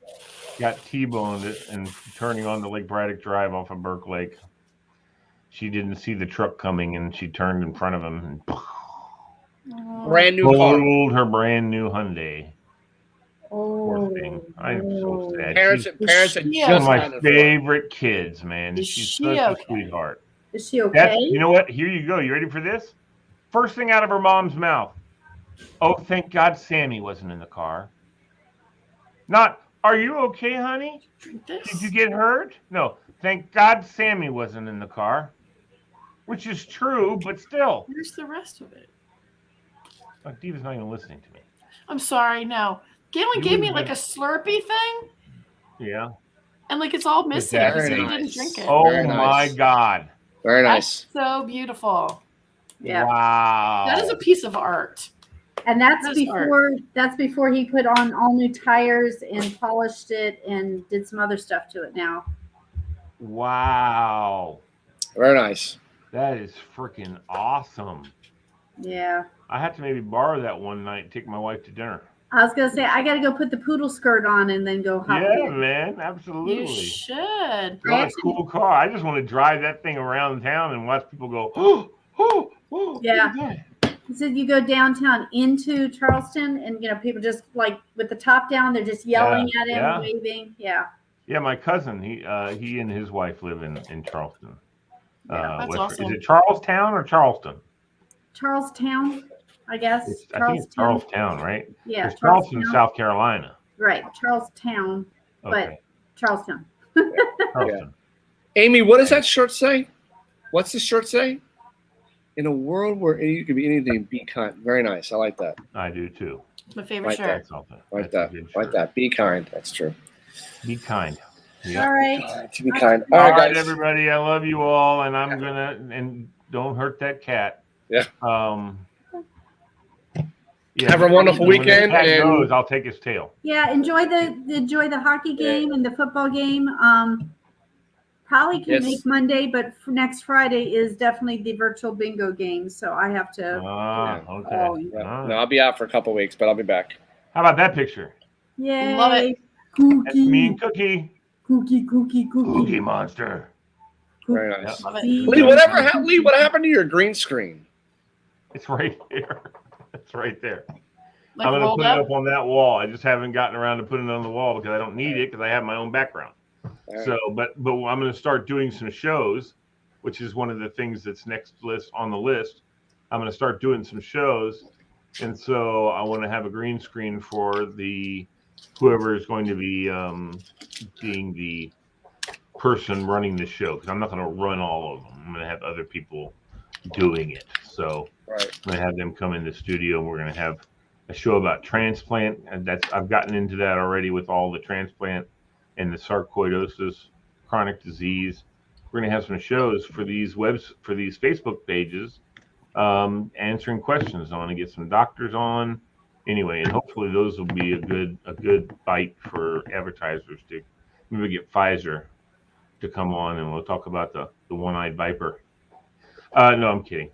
got T-boned it and turning onto Lake Braddock Drive off of Burke Lake. She didn't see the truck coming, and she turned in front of him and brand new car. totaled her brand new Hyundai. Poor Oh, thing. I'm so sad. Parents She's had one just of my gotten it for her. favorite kids, man. Is She's she such a okay? sweetheart. is she okay? You know what? Here you go. You ready for this? First thing out of her mom's mouth. Oh, thank God Sammy wasn't in the car. Not, are you okay, honey? Drink this. Did you get hurt? No, thank God Sammy wasn't in the car. Which is true, but still. Where's the rest of it? Oh, Diva's not even listening to me. I'm sorry. No. Galen You gave me wouldn't like a Slurpee thing, Yeah. and like it's all missing. Very He said he nice. didn't drink it. Oh Very my nice. God. Very That's nice. so beautiful. Yeah. Wow. That is a piece of art. And that's That's art. before he put on all new tires and polished it and did some other stuff to it now. Wow. Very nice. That is freaking awesome. Yeah. I have to maybe borrow that one night and take my wife to dinner. I was gonna say I gotta go put the poodle skirt on and then go hop Yeah, in. man. You Absolutely. should. What a cool car. I just want to drive that thing around town and watch people go, oh, oh, oh. Yeah. look at that. He said you go downtown into Charleston and people just like with the top down, they're just yelling at him, yeah. waving. Yeah. Yeah, my cousin, he and his wife live in Charleston. Yeah, that's Is awesome. it Charlestown or Charleston? Charlestown, I guess. I think it's Charlestown, right? Yeah, It's Charleston, South Carolina. Right, Charlestown, but Okay. Charleston. Charleston. Amy, what does that shirt say? What's the shirt say? In a world where you could be anything, be kind. Very nice. I like that. I do too. It's my favorite Like shirt. that. Something. Like That's a that. good Like shirt. that. Be kind. That's true. Be kind. All Yeah. right. To be kind. All All right, right, guys. everybody. I love you all, and I'm gonna and don't hurt that cat. Yeah. Yeah, Have a wonderful when the weekend, cat and- goes, I'll take his tail. Yeah, enjoy the hockey game and the football game. Probably can Yes. make Monday, but for next Friday is definitely the virtual bingo game. So I have to. Okay. Oh, Yeah. No, I'll be out for a couple weeks, but I'll be back. How about that picture? Yay! Love it. That's me Cookie, and Cookie. cookie. Cookie Monster. Very nice. Love it. Lee, Lee, what happened to your green screen? It's right there. It's right there. Like I'm going to rolled put up. it up on that wall. I just haven't gotten around to putting it on the wall because I don't need it because I have my own background. So, but I'm going to start doing some shows, which is one of the things that's next on the list. I'm going to start doing some shows, and so I want to have a green screen for whoever is going to be being the person running the show because I'm not going to run all of them. I'm going to have other people doing it. So Right. I'm going to have them come in the studio, and we're going to have a show about transplant, and I've gotten into that already with all the transplant and the sarcoidosis, chronic disease. We're going to have some shows for these Facebook pages, answering questions on and get some doctors on. Anyway, and hopefully those will be a good bite for advertisers to maybe get Pfizer to come on, and we'll talk about the one-eyed viper. No, I'm kidding.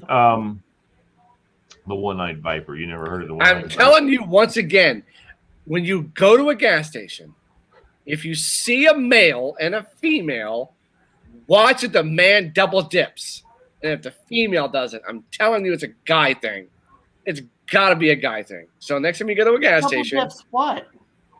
The one-eyed viper. You never heard of the one-eyed I'm viper? telling you once again, when you go to a gas station, if you see a male and a female, watch if the man double dips. And if the female does it, I'm telling you it's a guy thing. It's got to be a guy thing. So next time you go to a gas Double station, dips what?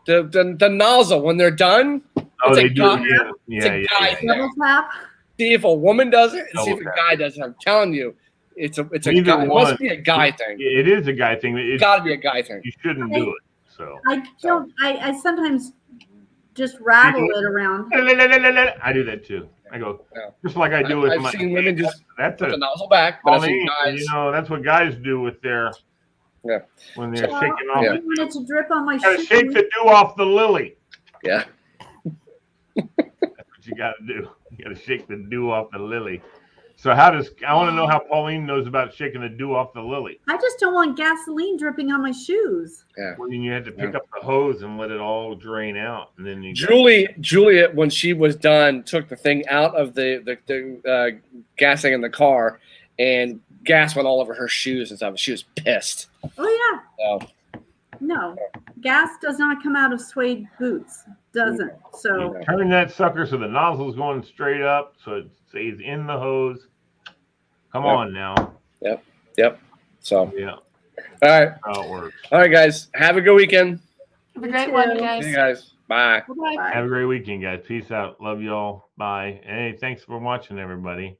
the nozzle, when they're done, Oh, it's they a do guy, it. it's a guy thing. Double tap. See if a woman does it and see if a Double guy does it. I'm telling you, it's a Neither guy. It one. must be a guy thing. It is a guy thing. It's got to be a guy thing. You shouldn't do it. So I don't. I sometimes just rattle it around. I do that too. I go just like I do with I've my. seen women just That's put a the nozzle back, but I've Pauline, seen guys. you know, that's what guys do with their when they're Well, shaking off. I the- didn't want it to drip on my Gotta shoes. shake the dew off the lily. Yeah. That's what you gotta do. You gotta shake the dew off the lily. So I want to know how Pauline knows about shaking the dew off the lily. I just don't want gasoline dripping on my shoes. Yeah. Well, then you had to pick up the hose and let it all drain out, and then you Juliet, when she was done, took the thing out of the gassing in the car, and gas went all over her shoes and stuff. She was pissed. Oh So, No, gas does not come out of suede boots. Doesn't. So Turn that sucker so the nozzle's going straight up, so it stays in the hose. Come on now. Yep. So yeah. All right. How it works. All right, guys. Have a good weekend. Have a great one, guys. See you guys. Bye. Bye-bye. Have a great weekend, guys. Peace out. Love y'all. Bye. Hey, thanks for watching, everybody.